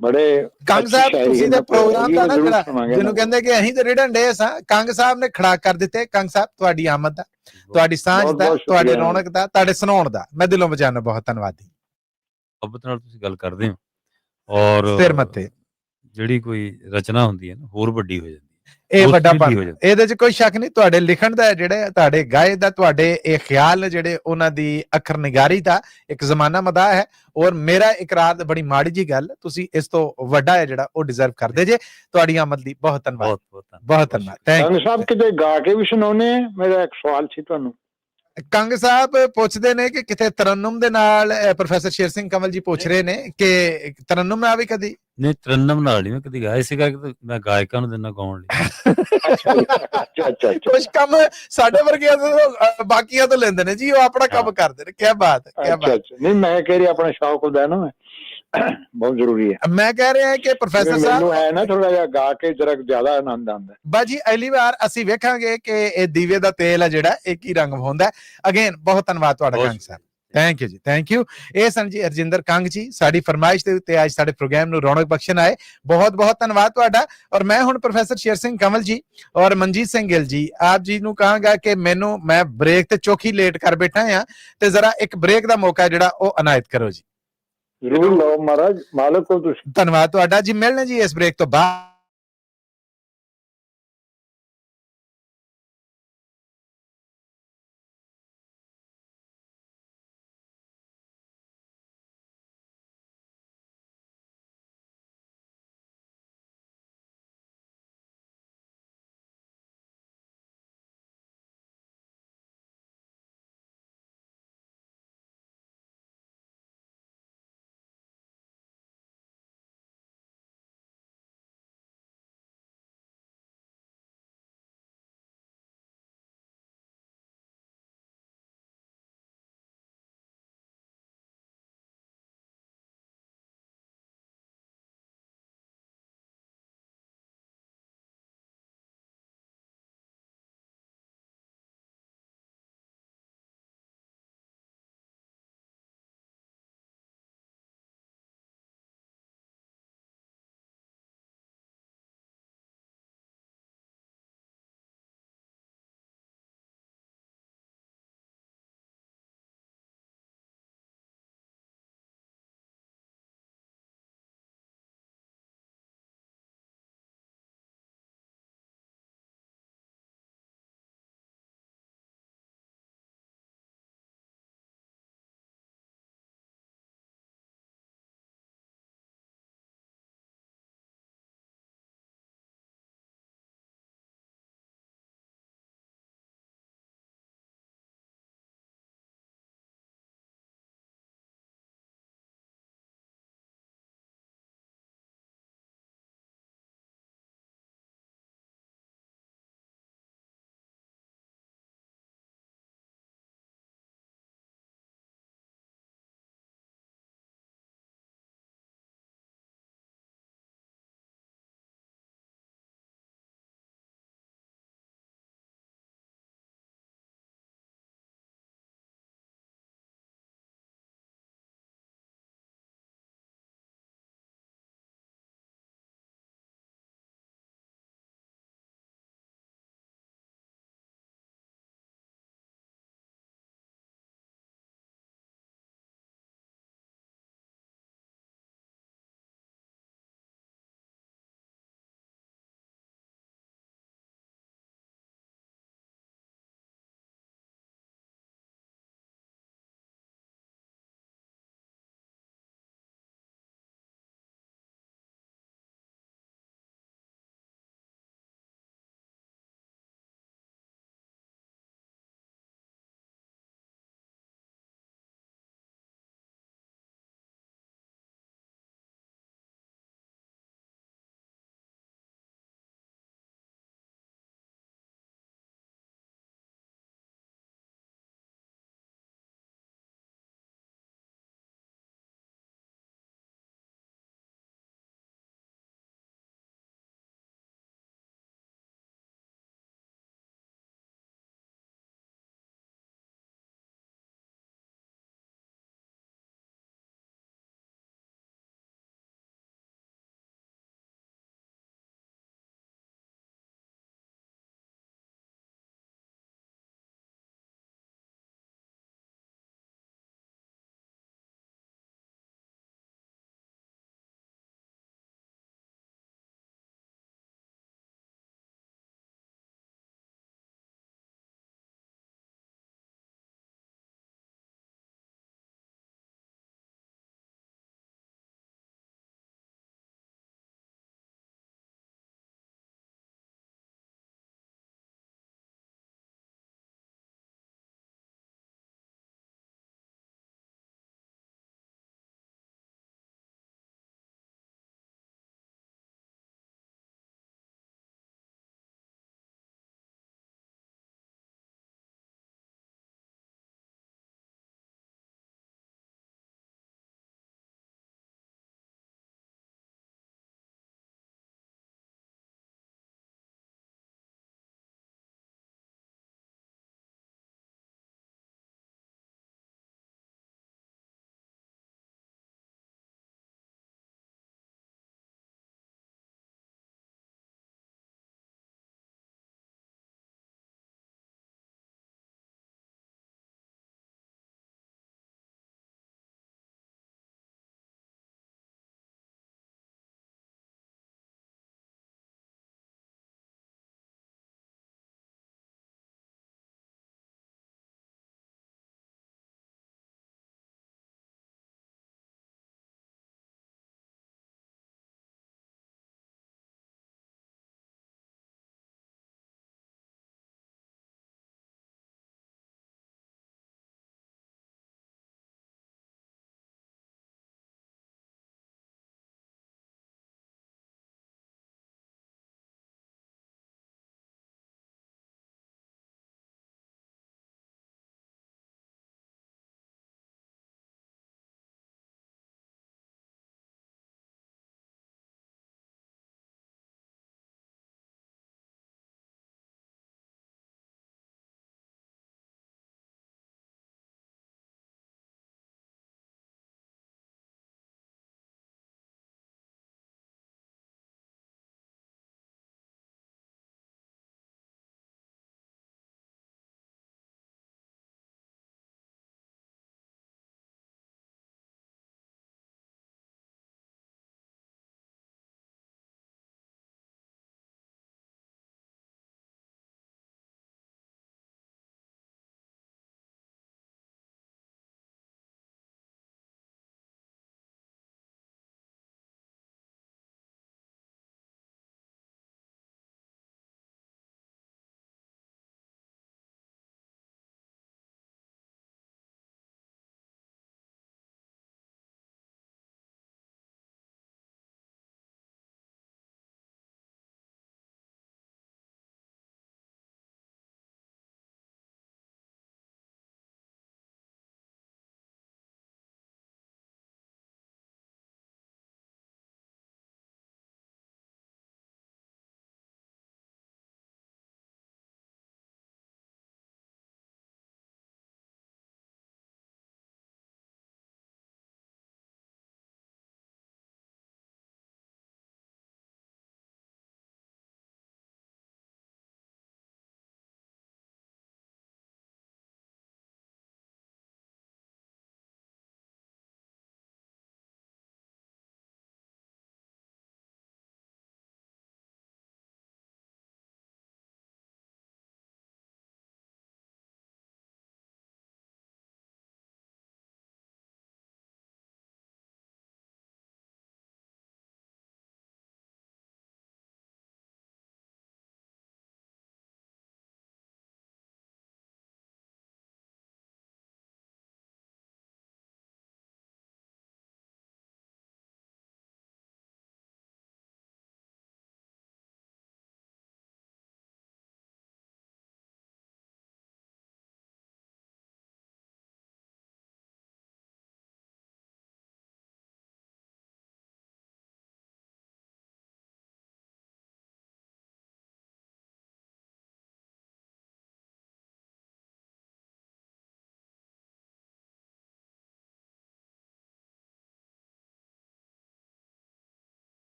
ਬੜੇ ਕੰਗ ਸਾਹਿਬ ਤੁਸੀਂ ਦੇ ਪ੍ਰੋਗਰਾਮ ਦਾ ਨਾ ਜਿਹਨੂੰ ਕਹਿੰਦੇ ਕਿ ਅਸੀਂ ਤੇ ਰਿਟਨ ਡੇ ਸਾਂ, ਕੰਗ ਸਾਹਿਬ ਨੇ ਖੜਾ ਕਰ ਦਿੱਤੇ। ਕੰਗ ਸਾਹਿਬ ਤੁਹਾਡੀ ਆਮਦ ਦਾ, ਤੁਹਾਡੀ ਸਾਂਝ ਦਾ, ਤੁਹਾਡੀ ਰੌਣਕ ਦਾ, ਤੁਹਾਡੇ ਸੁਣਾਉਣ ਦਾ ਮੈਂ ਦਿਲੋਂ ਬਚਾਨਾ ਬਹੁਤ ਧੰਨਵਾਦੀ। ਮੁਹੱਬਤ ਨਾਲ ਤੁਸੀਂ ਗੱਲ ਕਰਦੇ ਹੋ, ਔਰ ਸਿਰ ਮੱਥੇ ਜਿਹੜੀ ਕੋਈ ਰਚਨਾ ਹੁੰਦੀ ਹੈ ਨਾ, ਹੋਰ ਵੱਡੀ ਹੋ ਜਾਂਦੀ ਹੈ। ਇਹ ਵੱਡਾ ਪਨ, ਇਹਦੇ 'ਚ ਕੋਈ ਸ਼ੱਕ ਨਹੀਂ। ਤੁਹਾਡੇ ਲਿਖਣ ਦਾ, ਜਿਹੜੇ ਤੁਹਾਡੇ ਗਾਏ ਦਾ, ਤੁਹਾਡੇ ਇਹ ਖਿਆਲ ਨੇ ਜਿਹੜੇ, ਉਹਨਾਂ ਦੀ ਅੱਖਰ ਨਿਗਾਰੀ ਦਾ ਇੱਕ ਜ਼ਮਾਨਾ ਮਦਾ ਹੈ। ਔਰ ਮੇਰਾ ਇਕਰਾਰ, ਬੜੀ ਮਾੜੀ ਜੀ ਗੱਲ, ਤੁਸੀਂ ਇਸ ਤੋਂ ਵੱਡਾ ਹੈ ਜਿਹੜਾ ਉਹ ਡਿਜ਼ਰਵ ਕਰਦੇ ਜੇ। ਤੁਹਾਡੀ ਆਮਦ ਲਈ ਬਹੁਤ ਧੰਨਵਾਦ, ਬਹੁਤ ਧੰਨਵਾਦ। ਕੰਗ ਸਾਹਿਬ ਕਿਤੇ ਗਾ ਕੇ ਵੀ ਸੁਣਾਉਣੇ? ਮੇਰਾ ਇੱਕ ਸਵਾਲ ਸੀ ਤੁਹਾਨੂੰ। ਕੰਗ ਸਾਹਿਬ ਪੁੱਛਦੇ ਨੇ ਕਿ ਕਿਤੇ ਤਰਨਮ ਦੇ ਨਾਲ, ਪ੍ਰੋਫੈਸਰ ਸ਼ੇਰ ਸਿੰਘ ਕੰਵਲ ਜੀ ਪੁੱਛ ਰਹੇ ਨੇ ਕਿ ਤਰਨਮ ਨਾਲ ਵੀ ਕਦੀ? ਨਹੀਂ, ਤਰਨਮ ਨਾਲ ਨਹੀਂ ਮੈਂ ਕਦੀ ਗਾਇਆ, ਇਸੇ ਕਰਕੇ ਮੈਂ ਗਾਇਕਾਂ ਨੂੰ ਦਿੰਦਾ ਗਾਉਣ ਲਈ। ਅੱਛਾ, ਕੁਝ ਕੰਮ ਸਾਡੇ ਵਰਗਿਆਂ ਤੋਂ ਬਾਕੀਆਂ ਤੋਂ ਲੈਂਦੇ ਨੇ ਜੀ, ਉਹ ਆਪਣਾ ਕੰਮ ਕਰਦੇ ਨੇ। ਕੀ ਬਾਤ ਹੈ, ਕੀ ਬਾਤ। ਨਹੀਂ, ਮੈਂ ਕਹਿ ਰਿਹਾ ਆਪਣਾ ਸ਼ੌਕ ਹੁੰਦਾ ਨਾ, ਬਹੁਤ ਜ਼ਰੂਰੀ ਹੈ। ਮੈਂ ਕਹਿ ਰਿਹਾ ਕਿ ਪ੍ਰੋਫੈਸਰ ਸਾਹਿਬ ਮੈਨੂੰ ਹੈ ਨਾ ਥੋੜਾ ਜਿਹਾ ਗਾ ਕੇ ਜਰਾ ਜ਼ਿਆਦਾ ਆਨੰਦ ਆਉਂਦਾ। ਬਾਜੀ ਅਗਲੀ ਵਾਰ ਅਸੀਂ ਵੇਖਾਂਗੇ ਕਿ ਇਹ ਦੀਵੇ ਦਾ ਤੇਲ ਹੈ ਜਿਹੜਾ ਇੱਕ ਹੀ ਰੰਗ ਹੁੰਦਾ। ਅਗੇਨ ਬਹੁਤ ਧੰਨਵਾਦ ਤੁਹਾਡਾ ਕੰਗ ਸਾਹਿਬ, ਥੈਂਕ ਯੂ ਜੀ, ਥੈਂਕ ਯੂ। ਇਹ ਸਨ ਜੀ ਅਰਜਿੰਦਰ ਕੰਗ ਜੀ, ਸਾਡੀ ਫਰਮਾਇਸ਼ ਦੇ ਉੱਤੇ ਅੱਜ ਸਾਡੇ ਪ੍ਰੋਗਰਾਮ ਨੂੰ ਰੌਣਕ ਬਖਸ਼ਣ ਆਏ। ਬਹੁਤ ਬਹੁਤ ਧੰਨਵਾਦ ਤੁਹਾਡਾ। ਔਰ ਮੈਂ ਹੁਣ ਪ੍ਰੋਫੈਸਰ ਸ਼ੇਰ ਸਿੰਘ ਕੰਵਲ ਜੀ ਔਰ ਮਨਜੀਤ ਸਿੰਘ ਗਿੱਲ ਜੀ, ਆਪ ਜੀ ਨੂੰ ਕਹਾਂਗਾ ਕਿ ਮੈਂ ਬ੍ਰੇਕ ਤੇ ਚੌਖੀ ਲੇਟ ਕਰ ਬੈਠਾ ਆ, ਤੇ ਜ਼ਰਾ ਇੱਕ ਬ੍ਰੇਕ ਦਾ ਮੌਕਾ ਜਿਹੜਾ ਉਹ ਅਨਾਇਤ ਕਰੋ ਜੀ। ਜ਼ਰੂਰ ਲਓ ਮਹਾਰਾਜ, ਮਾਲਕ ਕੋਲ ਤੁਸੀਂ। ਧੰਨਵਾਦ ਤੁਹਾਡਾ ਜੀ। ਮਿਲਣੇ ਜੀ ਇਸ ਬ੍ਰੇਕ ਤੋਂ ਬਾਅਦ।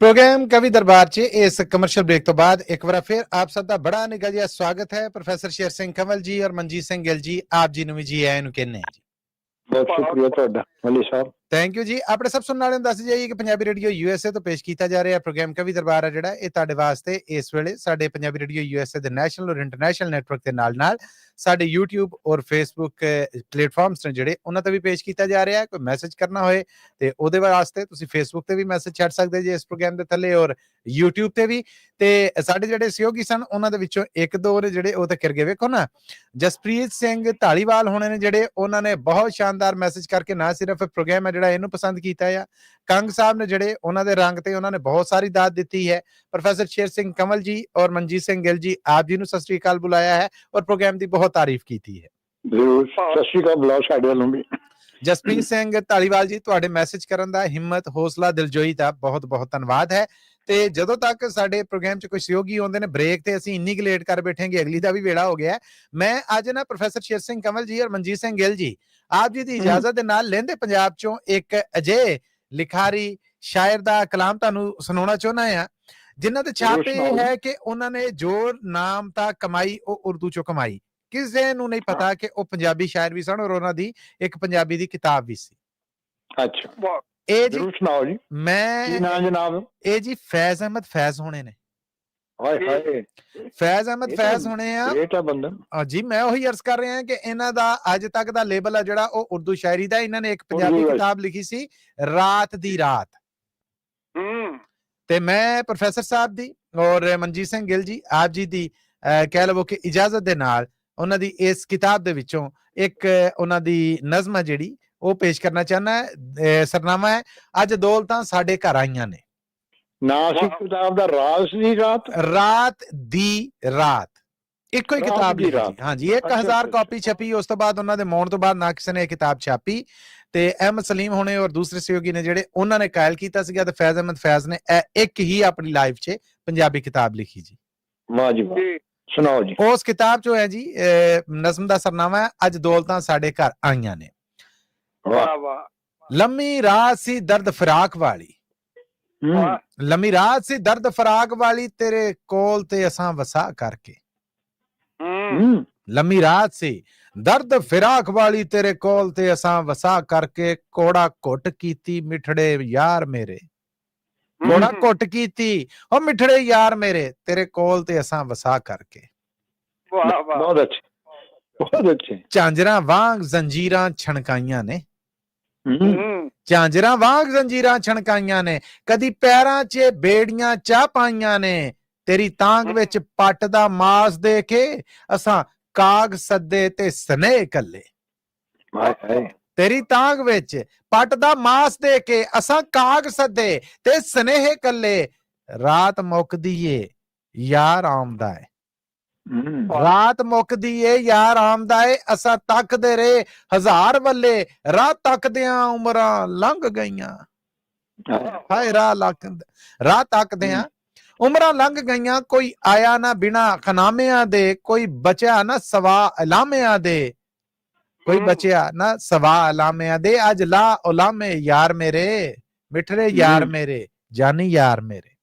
ਪ੍ਰੋਗਰਾਮ ਕਵੀ ਦਰਬਾਰ 'ਚ ਇਸ ਕਮਰਸ਼ੀਅਲ ਬ੍ਰੇਕ ਤੋਂ ਬਾਅਦ ਇੱਕ ਵਾਰ ਫਿਰ ਆਪ ਸਭ ਦਾ ਬੜਾ ਨਿੱਘਾ ਜਿਹਾ ਸਵਾਗਤ ਹੈ। ਪ੍ਰੋਫੈਸਰ ਸ਼ੇਰ ਸਿੰਘ ਕੰਵਲ ਜੀ ਔਰ ਮਨਜੀਤ ਸਿੰਘ ਗਿੱਲ ਜੀ, ਆਪ ਜੀ ਨੂੰ ਵੀ ਜੀ ਆਇਆਂ ਨੂੰ ਕਹਿੰਦੇ ਹਾਂ ਜੀ। ਬਹੁਤ ਸ਼ੁਕਰੀਆ ਤੁਹਾਡਾ ਮਲੀ ਸਾਹਿਬ। ਥੈਂਕ ਯੂ ਜੀ। ਆਪਣੇ ਸਭ ਸੁਣਨ ਵਾਲਿਆਂ ਨੂੰ ਦੱਸ ਜਾਈਏ ਕਿ ਪੰਜਾਬੀ ਰੇਡੀਓ USA ਤੋਂ ਪੇਸ਼ ਕੀਤਾ ਜਾ ਰਿਹਾ ਪ੍ਰੋਗਰਾਮ ਕਵੀ ਦਰਬਾਰ ਹੈ ਜਿਹੜਾ ਇਹ ਤੁਹਾਡੇ ਵਾਸਤੇ ਇਸ ਵੇਲੇ ਸਾਡੇ ਪੰਜਾਬੀ ਰੇਡੀਓ USA ਦੇ ਨੈਸ਼ਨਲ ਔਰ ਇੰਟਰਨੈਸ਼ਨਲ ਨੈਟਵਰਕ ਦੇ ਨਾਲ ਸਾਡੇ YouTube ਔਰ Facebook ਪਲੇਟਫਾਰਮਸ ਨੇ ਜਿਹੜੇ ਉਹਨਾਂ ਤੇ ਵੀ ਪੇਸ਼ ਕੀਤਾ ਜਾ ਰਿਹਾ ਹੈ। ਕੋਈ ਮੈਸੇਜ ਕਰਨਾ ਹੋਏ ਤੇ ਉਹਦੇ ਵਾਸਤੇ ਤੁਸੀਂ Facebook ਤੇ ਵੀ ਮੈਸੇਜ ਛੱਡ ਸਕਦੇ ਜੀ ਇਸ ਪ੍ਰੋਗਰਾਮ ਦੇ ਥੱਲੇ ਔਰ YouTube ਤੇ ਵੀ। ਤੇ ਸਾਡੇ ਜਿਹੜੇ ਸਹਿਯੋਗੀ ਸਨ ਉਹਨਾਂ ਦੇ ਵਿੱਚੋਂ ਇੱਕ ਦੋ ਨੇ ਜਿਹੜੇ ਉਹ ਤਾਂ ਕਰ ਗਏ। ਵੇਖੋ ਨਾ, ਜਸਪ੍ਰੀਤ ਸਿੰਘ ਢਾਲੀਵਾਲ ਹੋਣੇ ਨੇ ਜਿਹੜੇ ਉਹਨਾਂ ਨੇ ਬਹੁਤ ਸ਼ਾਨਦਾਰ ਮੈਸੇਜ ਕਰਕੇ ਨਾ ਸਿਰਫ ਪ੍ਰੋਗਰਾਮ ਹੈ ਜਿਹੜਾ ਇਹਨੂੰ ਪਸੰਦ ਕੀਤਾ ਆ। ਕੰਗ ਸਾਹਿਬ ਨੇ ਜਿਹੜੇ ਉਹਨਾਂ ਦੇ ਰੰਗ ਤੇ ਉਹਨਾਂ ਨੇ ਬਹੁਤ ਸਾਰੀ ਦਾਤ ਦਿੱਤੀ ਹੈ। ਪ੍ਰੋਫੈਸਰ ਸ਼ੇਰ ਸਿੰਘ ਕੰਵਲ ਜੀ ਔਰ ਮਨਜੀਤ ਸਿੰਘ ਗਿੱਲ ਜੀ, ਆਪ ਜੀ ਨੂੰ ਸਤਿ ਸ੍ਰੀ ਅਕਾਲ ਬੁਲਾਇਆ ਹੈ ਔਰ ਪ੍ਰੋਗਰਾਮ ਦੀ ਬਹੁਤ ਤਾਰੀਫ ਕੀਤੀ ਹੈ। ਜ਼ਰੂਰ ਸਤਿ ਸ੍ਰੀ ਅਕਾਲ ਬੁਲਾਓ ਸਾਡੇ ਵੱਲੋਂ ਵੀ। ਜਸਪ੍ਰੀਤ ਸਿੰਘ ਢਾਲੀਵਾਲ ਜੀ, ਤੁਹਾਡੇ ਮੈਸੇਜ ਕਰਨ ਦਾ ਹਿੰਮਤ, ਹੌਸਲਾ, ਦਿਲਜੋਈ ਦਾ ਬਹੁਤ ਬਹੁਤ ਧੰਨਵਾਦ ਹੈ। ਤੇ ਜਦੋਂ ਤੱਕ ਸਾਡੇ ਪ੍ਰੋਗਰਾਮ 'ਚ ਕੋਈ ਸਹਿਯੋਗੀ ਆਉਂਦੇ ਨੇ ਬ੍ਰੇਕ ਤੇ ਅਸੀਂ ਇੰਨੀ ਕੁ ਲੇਟ ਕਰ ਬੈਠेंगे, ਅਗਲੀ ਦਾ ਵੀ ਵੇੜਾ ਹੋ ਗਿਆ। ਮੈਂ ਅੱਜ ਨਾ ਪ੍ਰੋਫੈਸਰ ਸ਼ੇਰ ਸਿੰਘ ਕੰਵਲ ਜੀ ਔਰ ਮਨਜੀਤ ਸਿੰਘ ਗਿੱਲ ਜੀ, ਆਪ ਜੀ ਦੀ ਇਜਾਜ਼ਤ ਦੇ ਨਾਲ ਲਹਿੰਦੇ ਪੰਜਾਬ 'ਚੋਂ ਇੱਕ ਅਜੇ ਲਿਖਾਰੀ ਸ਼ਾਇਰ ਦਾ ਕਲਾਮ ਤੁਹਾਨੂੰ ਸੁਣਾਉਣਾ ਚਾਹੁੰਦਾ ਆ ਜਿਨ੍ਹਾਂ ਦੇ ਛਾਪ ਇਹ ਹੈ ਕਿ ਉਹਨਾਂ ਨੇ ਜੋ ਨਾਮ ਤਾਂ ਕਮਾਈ ਉਹ ਉਰਦੂ 'ਚੋਂ ਕਮਾਈ। ਕਿਸੇ ਨੂੰ ਨਹੀਂ ਪਤਾ ਕਿ ਉਹ ਪੰਜਾਬੀ ਸ਼ਾਇਰ ਵੀ ਸਨ ਔਰ ਉਹਨਾਂ ਦੀ ਇੱਕ ਪੰਜਾਬੀ ਦੀ ਕਿਤਾਬ ਵੀ ਸੀ। ਅੱਛਾ, ਇਹ ਜੀ ਸੁਣਾਓ ਜੀ। ਮੈਂ ਜਨਾਬ ਇਹ ਜੀ ਫੈਜ਼ ਅਹਿਮਦ ਫੈਜ਼ ਹੋਣੇ ਨੇ। ਹਾਏ ਹਾਏ, ਫੈਜ਼ ਅਹਿਮਦ ਫੈਜ਼ ਹੋਣੇ ਆ। ਇਹ ਤਾਂ ਬੰਦਾ ਜੀ ਮੈਂ ਉਹੀ ਅਰਜ਼ ਕਰ ਰਿਹਾ ਕਿ ਇਹਨਾਂ ਦਾ ਅੱਜ ਤੱਕ ਦਾ ਲੇਬਲ ਆ ਜਿਹੜਾ ਉਹ ਉਰਦੂ ਸ਼ਾਇਰੀ ਦਾ। ਇਹਨਾਂ ਨੇ ਇੱਕ ਪੰਜਾਬੀ ਕਿਤਾਬ ਲਿਖੀ ਸੀ ਰਾਤ ਦੀ ਰਾਤ। ਤੇ ਮੈਂ ਪ੍ਰੋਫੈਸਰ ਸਾਹਿਬ ਦੀ ਔਰ ਮਨਜੀਤ ਸਿੰਘ ਗਿੱਲ ਜੀ, ਆਪ ਜੀ ਦੀ ਕਹਿ ਲਵੋ ਕਿ ਇਜਾਜ਼ਤ ਦੇ ਨਾਲ ਉਹਨਾਂ ਦੀ ਇਸ ਕਿਤਾਬ ਦੇ ਵਿੱਚੋਂ ਇੱਕ ਉਹਨਾਂ ਦੀ ਨਜ਼ਮ ਹੈ ਜਿਹੜੀ ਉਹ ਪੇਸ਼ ਕਰਨਾ ਚਾਹੁੰਦਾ। ਸਰਨਾਮਾ ਹੈ ਅੱਜ ਦੌਲਤਾਂ ਸਾਡੇ ਘਰ ਆਈਆਂ ਨੇ। ਨਾਂ ਸੀ ਕਿਤਾਬ ਦਾ ਰਾਤ ਦੀ ਰਾਤ। ਰਾਤ ਦੀ ਰਾਤ ਇੱਕੋ ਹੀ ਕਿਤਾਬ ਦੀ ਰਾਤ। ਹਾਂਜੀ, 1000 ਕਾਪੀ ਛਪੀ। ਉਸ ਤੋਂ ਬਾਅਦ ਉਹਨਾਂ ਦੇ ਮੌਤ ਤੋਂ ਬਾਅਦ ਨਾ ਕਿਸੇ ਨੇ ਇਹ ਕਿਤਾਬ ਛਾਪੀ। ਤੇ ਅਹਿਮਦ ਸਲੀਮ ਹੋਣੇ ਔਰ ਦੂਸਰੇ ਸਹਿਯੋਗੀ ਨੇ ਜਿਹੜੇ ਉਹਨਾਂ ਨੇ ਕਾਇਲ ਕੀਤਾ ਸੀਗਾ। ਤੇ ਫੈਜ਼ ਅਹਿਮਦ ਫੈਜ਼ ਨੇ ਇੱਕ ਹੀ ਆਪਣੀ ਲਾਈਫ 'ਚ ਪੰਜਾਬੀ ਕਿਤਾਬ ਲਿਖੀ ਜੀ। ਵਾਹ ਜੀ ਵਾਹ, ਸੁਣਾਓ ਜੀ। ਉਸ ਕਿਤਾਬ 'ਚੋਂ ਹੈ ਜੀ ਨਜ਼ਮ ਦਾ ਸਰਨਾਮਾ ਹੈ ਅੱਜ ਦੌਲਤਾਂ ਸਾਡੇ ਘਰ ਆਈਆਂ ਨੇ। ਵਾਹ ਵਾਹ। ਲੰਮੀ ਰਾਤ ਸੀ ਦਰਦ ਫਰਾਕ ਵਾਲੀ, ਲੰਮੀ ਰਾਤ ਸੀ ਦਰਦ ਫਰਾਕ ਵਾਲੀ ਤੇਰੇ ਕੋਲ ਤੇ ਅਸਾਂ ਵਸਾ ਕਰਕੇ। ਲੰਮੀ ਰਾਤ ਸੀ ਦਰਦ ਫਿਰਾਕ ਵਾਲੀ ਤੇਰੇ ਕੋਲ ਤੇ ਅਸਾਂ ਵਸਾ ਕਰਕੇ। ਕੋੜਾ ਘੁੱਟ ਕੀਤੀ ਮਿੱਠੜੇ ਯਾਰ ਮੇਰੇ, ਕੋੜਾ ਘੁੱਟ ਕੀਤੀ ਉਹ ਮਿੱਠੜੇ ਯਾਰ ਮੇਰੇ ਤੇਰੇ ਕੋਲ ਤੇ ਅਸਾਂ ਵਸਾ ਕਰਕੇ। ਵਾਹ ਵਾਹ, ਬਹੁਤ ਅੱਛੇ, ਬਹੁਤ ਅੱਛੇ। ਝਾਂਜਰਾਂ ਵਾਂਗ ਜ਼ੰਜੀਰਾਂ ਛਣਕਾਈਆਂ ਨੇ, ਝਾਂਜਰਾਂ ਵਾਂਗ ਜ਼ੰਜੀਰਾਂ ਛਣਕਾਈਆਂ ਨੇ। ਕਦੀ ਪੈਰਾਂ 'ਚ ਬੇੜੀਆਂ ਚਾਹ ਪਾਈਆਂ ਨੇ। ਤੇਰੀ ਤਾਂਗ ਵਿੱਚ ਪੱਟ ਦਾ ਮਾਸ ਦੇ ਕੇ ਅਸਾਂ ਕਾਗ ਸੱਦੇ ਤੇ ਸਨੇਹ ਕੱਲੇ। ਤੇਰੀ ਤਾਂਗ ਵਿੱਚ ਪੱਟ ਦਾ ਮਾਸ ਦੇ ਕੇ ਅਸਾਂ ਕਾਗ ਸੱਦੇ ਤੇ ਸਨੇਹ ਕੱਲੇ। ਰਾਤ ਮੁੱਕਦੀ ਏ ਯਾਰ ਆਉਂਦਾ ਏ, ਰਾਤ ਮੁੱਕਦੀ ਏ ਯਾਰ ਆਉਂਦਾ ਏ। ਅਸਾਂ ਤੱਕਦੇ ਰਹੇ ਹਜ਼ਾਰ ਵੱਲੇ, ਰਾਹ ਤੱਕਦਿਆਂ ਉਮਰਾਂ ਲੰਘ ਗਈਆਂ। ਹਾਏ ਰਾਹ ਤੱਕਦਿਆਂ ਉਮਰਾਂ ਲੰਘ ਗਈਆਂ। ਕੋਈ ਆਇਆ ਨਾ ਬਿਨਾ ਖਨਾਮਿਆਂ ਦੇ, ਕੋਈ ਬਚਿਆ ਨਾ ਸਵਾ ਅਲਾਮਿਆਂ ਦੇ, ਕੋਈ ਬਚਿਆ ਨਾ ਸਵਾ ਅਲਾਮਿਆਂ ਦੇ। ਅੱਜ ਲਾ ਉਲਾਮੇ ਯਾਰ ਮੇਰੇ, ਮਿੱਠੜੇ ਯਾਰ ਮੇਰੇ, ਜਾਨੀ ਯਾਰ ਮੇਰੇ।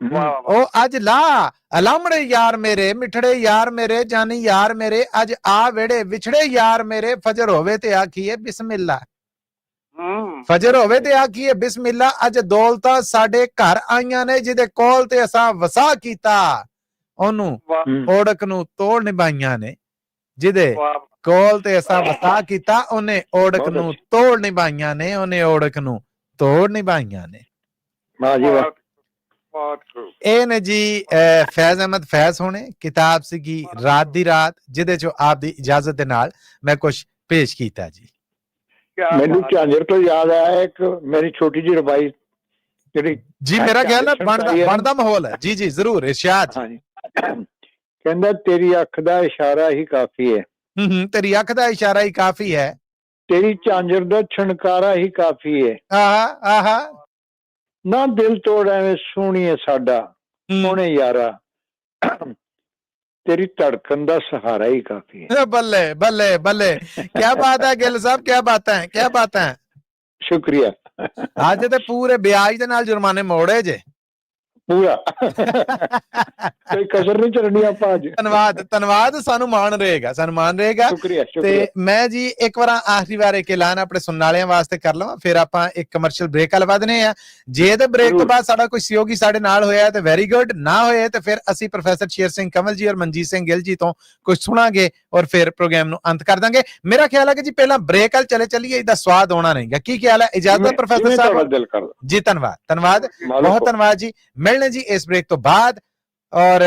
ਉਹ ਅੱਜ ਲਾ ਅਲਾਮੜੇ ਯਾਰ ਮੇਰੇ, ਮਿੱਠੜੇ ਯਾਰ ਮੇਰੇ, ਜਾਨੀ ਯਾਰ ਮੇਰੇ। ਅੱਜ ਆ ਵੇੜੇ ਵਿਛੜੇ ਯਾਰ ਮੇਰੇ। ਫਜਰ ਹੋਵੇ ਤੇ ਆਖੀਏ ਬਿਸਮਿਲ੍ਲਾ, ਫਜਰ ਹੋਵੇ ਤੇ ਆਖੀਏ ਬਿਸਮਿਲ੍ਲਾ। ਅੱਜ ਦੌਲਤਾਂ ਸਾਡੇ ਘਰ ਆਈਆਂ ਨੇ ਜਿਹਦੇ ਕੋਲ ਤੇ ਅਸਾਂ ਵਸਾ ਕੀਤਾ। ਉਹਨੂੰ ਓੜਕ ਨੂੰ ਤੋੜ ਨਿਭਾਈਆਂ ਨੇ, ਜਿਹਦੇ ਕੋਲ ਤੇ ਅਸਾਂ ਵਸਾ ਕੀਤਾ। ਉਹਨੇ ਓੜਕ ਨੂੰ ਤੋੜ ਨਿਭਾਈਆਂ ਨੇ, ਉਹਨੇ ਓੜਕ ਨੂੰ ਤੋੜ ਨਿਭਾਈਆਂ ਨੇ। ਇਹ ਨੇ ਜੀ ਫੈਜ਼ ਅਹਿਮਦ ਫੈਜ਼ ਹੋਣੇ। ਕਿਤਾਬ ਸੀਗੀ ਰਾਤ ਦੀ ਰਾਤ, ਜਿਹਦੇ ਚੋਂ ਆਪ ਦੀ ਇਜਾਜ਼ਤ ਦੇ ਨਾਲ ਮੈਂ ਕੁਛ ਪੇਸ਼ ਕੀਤਾ ਜੀ। ਮੈਨੂੰ ਝਾਂਜਰ ਤੋਂ ਯਾਦ ਆਇਆ ਇੱਕ ਮੇਰੀ ਛੋਟੀ ਜਿਹੀ ਰਵਾਈ ਜਿਹੜੀ ਜੀ ਮੇਰਾ ਖਿਆਲ ਹੈ ਬਣਦਾ ਮਾਹੌਲ ਹੈ। ਜੀ ਜੀ ਜ਼ਰੂਰ ਇਰਸ਼ਾਦ। ਕਹਿੰਦਾ ਤੇਰੀ ਅੱਖ ਦਾ ਇਸ਼ਾਰਾ ਹੀ ਕਾਫੀ ਹੈ। ਤੇਰੀ ਅੱਖ ਦਾ ਇਸ਼ਾਰਾ ਹੀ ਕਾਫੀ ਹੈ। ਤੇਰੀ ਝਾਂਜਰ ਦਾ ਛਣਕਾਰਾ ਹੀ ਕਾਫੀ ਹੈ। ਆਹਾ ਨਾ ਦਿਲ ਤੋੜ ਐਵੇਂ ਸੋਹਣੀਏ ਸਾਡਾ ਸੋਹਣੇ ਯਾਰਾ। ਤੇਰੀ ਧੜਕਣ ਦਾ ਸਹਾਰਾ ਹੀ ਕਾਫੀ ਹੈ। ਬੱਲੇ ਬੱਲੇ ਬੱਲੇ, ਕਿਆ ਬਾਤ ਹੈ ਗਿੱਲ ਸਾਹਿਬ, ਕਿਆ ਬਾਤਾਂ ਹੈ, ਕਿਆ ਬਾਤਾਂ ਹੈ। ਸ਼ੁਕਰੀਆ। ਅੱਜ ਤੇ ਪੂਰੇ ਵਿਆਜ ਦੇ ਨਾਲ ਜੁਰਮਾਨੇ ਮੋੜੇ ਜੇ ਪੂਰਾ ਕੋਈ ਕਸਰ ਨਹੀਂ ਛੱਡਣੀ ਆਪਾਂ ਅੱਜ। ਧੰਨਵਾਦ ਸਾਨੂੰ ਮਾਣ ਰਹੇਗਾ ਸ਼ੁਕਰੀਆ ਤੇ ਮੈਂ ਜੀ ਇੱਕ ਵਾਰ ਆਖਰੀ ਵਾਰ ਇੱਕ ਐਲਾਨ ਆਪਣੇ ਸੁਣਨ ਵਾਲਿਆਂ ਵਾਸਤੇ ਕਰ ਲਵਾਂ, ਫਿਰ ਆਪਾਂ ਇੱਕ ਕਮਰਸ਼ੀਅਲ ਬ੍ਰੇਕ ਵੱਲ ਵਧਨੇ ਆ। ਜੇ ਤੇ ਬ੍ਰੇਕ ਤੋਂ ਬਾਅਦ ਸਾਡਾ ਕੋਈ ਸਹਿਯੋਗੀ ਸਾਡੇ ਨਾਲ ਹੋਇਆ ਤੇ ਵੈਰੀ ਗੁੱਡ, ਨਾ ਹੋਏ ਤੇ ਫਿਰ ਅਸੀਂ ਪ੍ਰੋਫੈਸਰ ਸ਼ੇਰ ਸਿੰਘ ਕੰਵਲ ਜੀ ਔਰ ਮਨਜੀਤ ਸਿੰਘ ਗਿੱਲ ਜੀ ਤੋਂ ਕੁਝ ਸੁਣਾਂਗੇ ਔਰ ਫਿਰ ਪ੍ਰੋਗਰਾਮ ਨੂੰ ਅੰਤ ਕਰ ਦਾਂਗੇ। ਮੇਰਾ ਖਿਆਲ ਹੈ ਕਿ ਜੀ ਪਹਿਲਾਂ ਬ੍ਰੇਕ ਵੱਲ ਚਲੇ ਚੱਲੀਏ, ਇਹਦਾ ਸਵਾਦ ਆਉਣਾ ਨਹੀਂਗਾ। ਕੀ ਖਿਆਲ ਹੈ? ਇਜਾਜ਼ਤ ਪ੍ਰੋਫੈਸਰ ਸਾਹਿਬ ਜੀ। ਧੰਨਵਾਦ ਬਹੁਤ ਧੰਨਵਾਦ ਜੀ। ਮਿਲਣੇ ਜੀ ਇਸ ब्रेक तो बाद और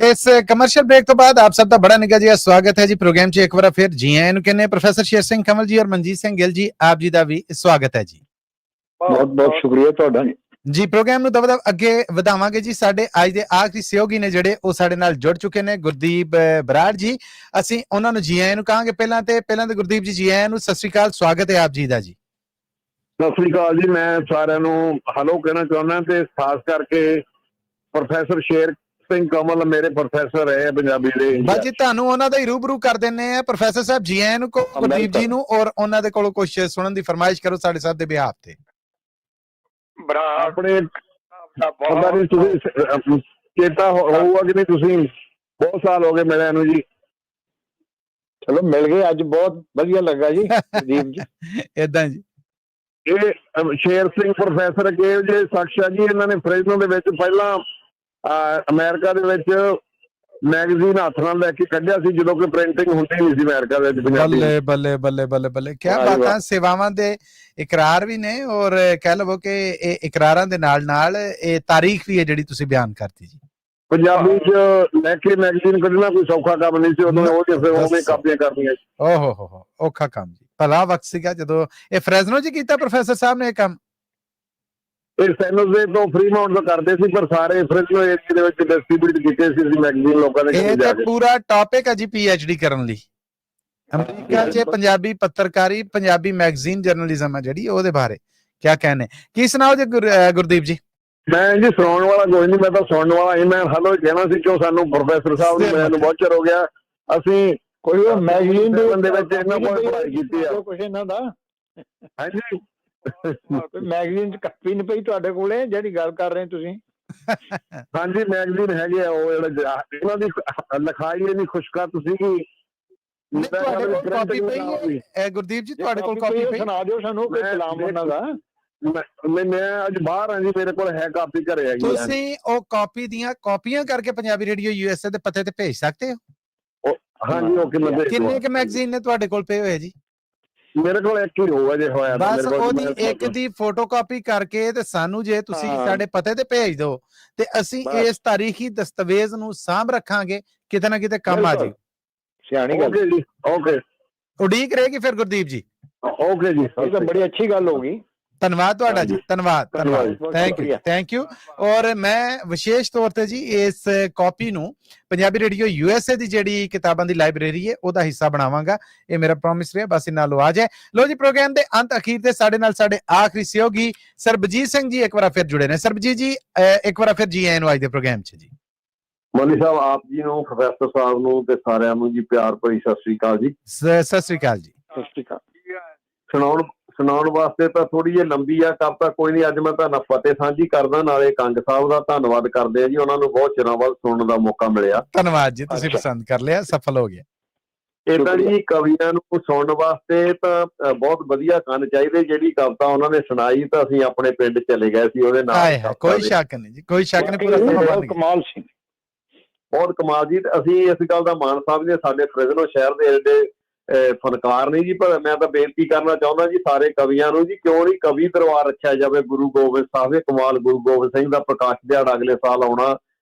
ਇਸ ਕਮਰਸ਼ੀਅਲ ਬ੍ਰੇਕ ਤੋਂ ਬਾਅਦ ਆਪ ਸਭ ਦਾ ਬੜਾ ਨਿੱਘਾ ਜਿਹਾ ਸਵਾਗਤ ਹੈ ਜੀ ਪ੍ਰੋਗਰਾਮ 'ਚ। ਇੱਕ ਵਾਰ ਫਿਰ ਜੀ ਆਇਆਂ ਨੂੰ ਕਹਿੰਦੇ ਪ੍ਰੋਫੈਸਰ ਸ਼ੇਰ ਸਿੰਘ ਕੰਵਲ ਜੀ ਔਰ ਮਨਜੀਤ ਸਿੰਘ ਗਿੱਲ ਜੀ, ਆਪ ਜੀ ਦਾ ਵੀ ਸਵਾਗਤ ਹੈ ਜੀ। ਬਹੁਤ ਬਹੁਤ ਸ਼ੁਕਰੀਆ ਤੁਹਾਡਾ ਜੀ। ਪ੍ਰੋਗਰਾਮ ਨੂੰ ਦਬਦਬ ਅੱਗੇ ਵਧਾਵਾਂਗੇ ਜੀ। ਸਾਡੇ ਅੱਜ ਦੇ ਆਖਰੀ ਸਹਿਯੋਗੀ ਨੇ ਜਿਹੜੇ ਉਹ ਸਾਡੇ ਨਾਲ ਜੁੜ ਚੁੱਕੇ ਨੇ, ਗੁਰਦੀਪ ਬਰਾੜ ਜੀ। ਅਸੀਂ ਉਹਨਾਂ ਨੂੰ ਜੀ ਆਇਆਂ ਨੂੰ ਕਹਾਂਗੇ। ਪਹਿਲਾਂ ਤੇ ਗੁਰਦੀਪ ਜੀ, ਜੀ ਆਇਆਂ ਨੂੰ, ਸਤਿ ਸ੍ਰੀ ਅਕਾਲ, ਸਵਾਗਤ ਹੈ ਆਪ ਜੀ ਦਾ ਜੀ। ਸਤਿ ਸ੍ਰੀ ਅਕਾਲ ਜੀ। ਮੈਂ ਸਾਰਿਆਂ ਨੂੰ ਹੈਲੋ ਕਹਿਣਾ ਚਾਹੁੰਦਾ ਤੇ ਖਾਸ ਕਰਕੇ ਪ੍ਰੋਫੈਸਰ ਸ਼ੇਰ ਸਿੰਘ ਕਮਲ ਮੇਰੇ ਪ੍ਰੋਫੈਸਰ ਹੈ ਪੰਜਾਬੀ ਦੇ। ਬਸ ਜੀ ਤੁਹਾਨੂੰ ਉਹਨਾਂ ਦਾ ਹੀ ਰੂਬਰੂ ਕਰ ਦਿੰਨੇ ਆ। ਪ੍ਰੋਫੈਸਰ ਸਾਹਿਬ ਜੀ ਆਇਆਂ ਨੂੰ ਗੁਰਦੀਪ ਜੀ ਨੂੰ, ਔਰ ਉਹਨਾਂ ਦੇ ਕੋਲੋਂ ਕੁਝ ਸੁਣਨ ਦੀ ਫਰਮਾਇਸ਼ ਕਰੋ ਸਾਡੇ ਸਾਹਿਬ ਦੇ ਬਿਹਾਫ ਤੇ। ਆਪਣੇ ਪਤਾ ਨਹੀਂ ਤੁਸੀਂ ਚੇਤਾ ਹੋਊਗਾ ਕਿ ਨਹੀਂ, ਤੁਸੀਂ ਬਹੁਤ ਸਾਲ ਹੋ ਗਏ ਮਿਲਿਆ ਨੂੰ ਜੀ। ਚਲੋ ਮਿਲ ਗਏ ਅੱਜ, ਬਹੁਤ ਵਧੀਆ ਲੱਗਾ ਜੀ ਦੀਪ ਜੀ। ਏਦਾਂ ਜੀ, ਇਹ ਸ਼ੇਰ ਸਿੰਘ ਪ੍ਰੋਫੈਸਰ ਕੇਵ ਜੇ ਸਾਕਸ਼ਾ ਜੀ, ਇਹਨਾਂ ਨੇ ਫ੍ਰੈਜ਼ਨੋ ਦੇ ਵਿੱਚ ਪਹਿਲਾਂ ਅਮਰੀਕਾ ਦੇ ਵਿੱਚ ਮੈਗਜ਼ੀਨ ਹੱਥ ਨਾਲ ਲੈ ਕੇ ਕੱਢਿਆ ਸੀ ਜਦੋਂ ਕਿ ਪ੍ਰਿੰਟਿੰਗ ਹੁੰਦੀ ਨਹੀਂ ਸੀ ਅਮਰੀਕਾ ਵਿੱਚ ਪੰਜਾਬੀ। ਬੱਲੇ ਬੱਲੇ ਬੱਲੇ ਬੱਲੇ ਬੱਲੇ, ਕੀ ਬਾਤਾਂ। ਸੇਵਾਵਾਂ ਦੇ ਇਕਰਾਰ ਵੀ ਨੇ, ਔਰ ਕਹਿ ਲਵੋ ਕਿ ਇਹ ਇਕਰਾਰਾਂ ਦੇ ਨਾਲ ਨਾਲ ਇਹ ਤਾਰੀਖ ਵੀ ਹੈ ਜਿਹੜੀ ਤੁਸੀਂ ਬਿਆਨ ਕਰਤੀ ਜੀ। ਪੰਜਾਬੀ ਚ ਲੈ ਕੇ ਮੈਗਜ਼ੀਨ ਕੱਢਣਾ ਕੋਈ ਸੌਖਾ ਕੰਮ ਨਹੀਂ ਸੀ ਉਦੋਂ। ਉਹ ਜਿਵੇਂ ਉਹਨੇ ਕਾਪੀਆਂ ਕਰਦੀਆਂ। ਓਹ ਹੋ ਔਖਾ ਕੰਮ ਜੀ। ਭਲਾ ਵਕਤ ਸੀਗਾ ਜਦੋਂ ਇਹ ਫ੍ਰੈਜ਼ਨੋ ਚ ਕੀਤਾ ਪ੍ਰੋਫੈਸਰ ਸਾਹਿਬ ਨੇ ਇਹ ਕੰਮ। ਇਹ ਸੈਨੋਜ਼ੇ ਤੋਂ ਫਰੀਮਾਉਂਟ ਤੋਂ ਕਰਦੇ ਸੀ, ਪਰ ਸਾਰੇ ਫ੍ਰੈਜ਼ਨੋ ਏਰੀਆ ਦੇ ਵਿੱਚ ਡਿਸਟ੍ਰੀਬਿਊਟ ਕੀਤੇ ਸੀ ਮੈਗਜ਼ੀਨ ਲੋਕਾਂ ਦੇ। ਇਹ ਤਾਂ ਪੂਰਾ ਟੌਪਿਕ ਹੈ ਜੀ PhD ਕਰਨ ਲਈ। ਅਮਰੀਕਾ 'ਚ ਪੰਜਾਬੀ ਪੱਤਰਕਾਰੀ, ਪੰਜਾਬੀ ਮੈਗਜ਼ੀਨ ਜਰਨਲਿਜ਼ਮ ਹੈ ਜਿਹੜੀ, ਉਹਦੇ ਬਾਰੇ ਕੀ ਕਹਿਣੇ, ਕੀ ਸੁਣਾਓ ਜੀ ਗੁਰਦੀਪ ਜੀ? ਮੈਂ ਜੀ ਸੁਣਾਉਣ ਵਾਲਾ ਕੋਈ ਨਹੀਂ, ਮੈਂ ਤਾਂ ਸੁਣਨ ਵਾਲਾ ਹੀ। ਮੈਂ ਹਲੋ ਕਹਿਣਾ ਸੀ ਕਿਉਂ ਸਾਨੂੰ ਪ੍ਰੋਫੈਸਰ ਸਾਹਿਬ ਨੂੰ ਮੈਨੂੰ ਬਹੁਤ ਚਿਰ ਹੋ ਗਿਆ। ਅਸੀਂ ਕੋਈ ਮੈਗਜ਼ੀਨ ਦੇ ਵਿੱਚ ਇਹਨਾਂ ਕੋਲ ਪੜ੍ਹਾਈ ਕੀਤੀ ਆ ਕੁਛ ਇਹਨਾਂ ਦਾ। ਹਾਂਜੀ, ਕੋਈ ਮੈਗਜ਼ੀਨ ਚ ਕਾਪੀ ਨਹੀਂ ਪਈ ਤੁਹਾਡੇ ਕੋਲੇ ਜਿਹੜੀ ਗੱਲ ਕਰ ਰਹੇ ਤੁਸੀਂ? ਹਾਂਜੀ ਮੈਗਜ਼ੀਨ ਹੈਗੇ ਆ, ਉਹ ਉਹਨਾਂ ਦੀ ਲਿਖਾਈ ਇੰਨੀ ਖੁਸ਼ਕਤ ਸੀ ਕਿ ਗੁਰਦੀਪ ਜੀ ਤੁਹਾਡੇ ਕੋਲ ਕਾਪੀ ਪਈ? ਸੁਣਾ ਦਿਓ ਸਾਨੂੰ ਕੋਈ ਕਲਾਮ ਉਹਨਾਂ ਦਾ। ਮੈਂ ਅੱਜ ਬਾਹਰ ਹਾਂ ਜੀ, ਮੇਰੇ ਕੋਲ ਹੈ ਕਾਪੀ ਘਰੇ ਹੈਗੀ। ਤੁਸੀਂ ਉਹ ਕਾਪੀ ਦੀਆਂ ਕਾਪੀਆਂ ਕਰਕੇ ਪੰਜਾਬੀ ਰੇਡੀਓ USA ਦੇ ਪਤੇ ਤੇ ਭੇਜ ਸਕਦੇ ਹੋ? ਹਾਂਜੀ, ਓਕੇ। ਕਿੰਨੇ ਕੁ ਮੈਗਜ਼ੀਨ ਨੇ ਤੁਹਾਡੇ ਕੋਲ ਪਏ ਹੋਏ ਜੀ? ਮੇਰੇ ਕੋਲ ਇੱਕ ਹੀ ਹੋਊਗਾ ਜੇ ਹੋਇਆ। ਬਸ ਉਹਦੀ ਇੱਕ ਦੀ ਫੋਟੋਕਾਪੀ ਕਰਕੇ ਤੇ ਸਾਨੂੰ ਜੇ ਤੁਸੀਂ ਸਾਡੇ ਪਤੇ ਤੇ ਭੇਜ ਦਿਓ ਤੇ ਅਸੀਂ ਇਸ ਤਾਰੀਖੀ ਦਸਤਾਵੇਜ਼ ਨੂੰ ਸਾਂਭ ਰੱਖਾਂਗੇ, ਕਿਤੇ ਨਾ ਕਿਤੇ ਕੰਮ ਆ ਜਾਏ। ਸਿਆਣੀ ਗੱਲ ਜੀ। ਓਕੇ, ਉਡੀਕ ਰਹੇਗੀ ਫਿਰ ਗੁਰਦੀਪ ਜੀ। ਓਕੇ ਜੀ, ਇਹ ਤਾਂ ਬੜੀ ਅੱਛੀ ਗੱਲ ਹੋ ਗਈ। ਧੰਨਵਾਦ ਤੁਹਾਡਾ ਜੀ, ਧੰਨਵਾਦ। Thank you. ਔਰ ਮੈਂ ਵਿਸ਼ੇਸ਼ ਤੌਰ ਤੇ ਜੀ ਇਸ ਕਾਪੀ ਨੂੰ ਪੰਜਾਬੀ ਰੇਡੀਓ USA ਦੀ ਜਿਹੜੀ ਕਿਤਾਬਾਂ ਦੀ ਲਾਇਬ੍ਰੇਰੀ ਹੈ ਉਹਦਾ ਹਿੱਸਾ ਬਣਾਵਾਂਗਾ। ਇਹ ਮੇਰਾ ਪ੍ਰੋਮਿਸ ਰਿਹਾ। ਬਸ ਇਹਨਾਂ ਲੋ ਆ ਜਾਏ। ਲੋ ਜੀ, ਪ੍ਰੋਗਰਾਮ ਦੇ ਅੰਤ ਅਖੀਰ ਤੇ ਸਾਡੇ ਨਾਲ ਸਾਡੇ ਆਖਰੀ ਸਹਿਯੋਗੀ ਸਰਬਜੀਤ ਸਿੰਘ ਜੀ ਇੱਕ ਵਾਰ ਫਿਰ ਜੁੜੇ ਨੇ। ਸਰਬਜੀਤ ਜੀ ਇੱਕ ਵਾਰ ਫਿਰ ਜੀ ਆਇਆਂ ਨੂੰ ਅੱਜ ਦੇ ਪ੍ਰੋਗਰਾਮ 'ਚ ਜੀ। ਮਨੀ ਸਾਹਿਬ, ਆਪ ਜੀ ਨੂੰ, ਪ੍ਰੋਫੈਸਰ ਸਾਹਿਬ ਨੂੰ ਤੇ ਸਾਰਿਆਂ ਨੂੰ ਜੀ ਪਿਆਰ ਭਰੀ ਸਤਿ ਸ੍ਰੀ ਅਕਾਲ ਜੀ। ਸਤਿ ਸ੍ਰੀ ਅਕਾਲ ਜੀ। ਸਤਿ ਸ੍ਰੀ ਅਕਾਲ। ਸੁਣਾਉਣ ਵਾਸਤੇ ਤਾਂ ਥੋੜੀ ਜਿਹੀ ਲੰਬੀ ਆ ਕਵਿਤਾ, ਕੋਈ ਨਹੀਂ। ਅੱਜ ਮੈਂ ਤੁਹਾਨੂੰ ਫਤਿਹ ਸਾਂਝੀ ਕਰਦਾ, ਨਾਲੇ ਕੰਗ ਸਾਹਿਬ ਦਾ ਧੰਨਵਾਦ ਕਰਦੇ ਆ ਜੀ, ਉਹਨਾਂ ਨੂੰ ਬਹੁਤ ਚਿਰਾਂ ਬਾਅਦ ਸੁਣਨ ਦਾ ਮੌਕਾ ਮਿਲਿਆ। ਧੰਨਵਾਦ ਜੀ, ਤੁਸੀਂ ਪਸੰਦ ਕਰ ਲਿਆ, ਸਫਲ ਹੋ ਗਿਆ। ਇਹ ਤਾਂ ਜੀ ਕਵੀਆਂ ਨੂੰ ਸੁਣਨ ਵਾਸਤੇ ਤਾਂ ਬਹੁਤ ਵਧੀਆ ਕੰਨ ਚਾਹੀਦੇ। ਜਿਹੜੀ ਕਵਿਤਾ ਉਹਨਾਂ ਨੇ ਸੁਣਾਈ ਤਾਂ ਅਸੀਂ ਆਪਣੇ ਪਿੰਡ ਚਲੇ ਗਏ ਸੀ ਉਹਦੇ ਨਾਲ। ਕੋਈ ਸ਼ੱਕ ਨਹੀਂ ਜੀ, ਕੋਈ ਸ਼ੱਕ ਨਹੀਂ। ਕਮਾਲ ਸੀ, ਬਹੁਤ ਕਮਾਲ ਜੀ। ਅਸੀਂ ਇਸ ਗੱਲ ਦਾ ਮਾਣ ਸਾਹਿਬ ਨੇ, ਸਾਡੇ ਫ੍ਰੈਜ਼ਨੋ ਸ਼ਹਿਰ ਦੇ ਏਡੇ ਫਨਕਾਰ ਨਹੀਂ ਜੀ, ਪਰ ਮੈਂ ਤਾਂ ਬੇਨਤੀ ਕਰਨਾ ਚਾਹੁੰਦਾ ਜੀ ਸਾਰੇ ਕਵੀਆਂ ਨੂੰ ਜੀ, ਕਿਉਂ ਨਹੀਂ ਕਵੀ ਦਰਬਾਰ ਰੱਖਿਆ ਜਾਵੇ। ਗੁਰੂ ਗੋਬਿੰਦ ਸਾਹਿਬ ਦੇ ਕਮਾਲ ਗੁਰੂ ਗੋਬਿੰਦ ਸਿੰਘ ਦਾ ਪ੍ਰਕਾਸ਼ ਦਿਹਾੜਾ ਅਗਲੇ ਸਾਲ ਆਉਣਾ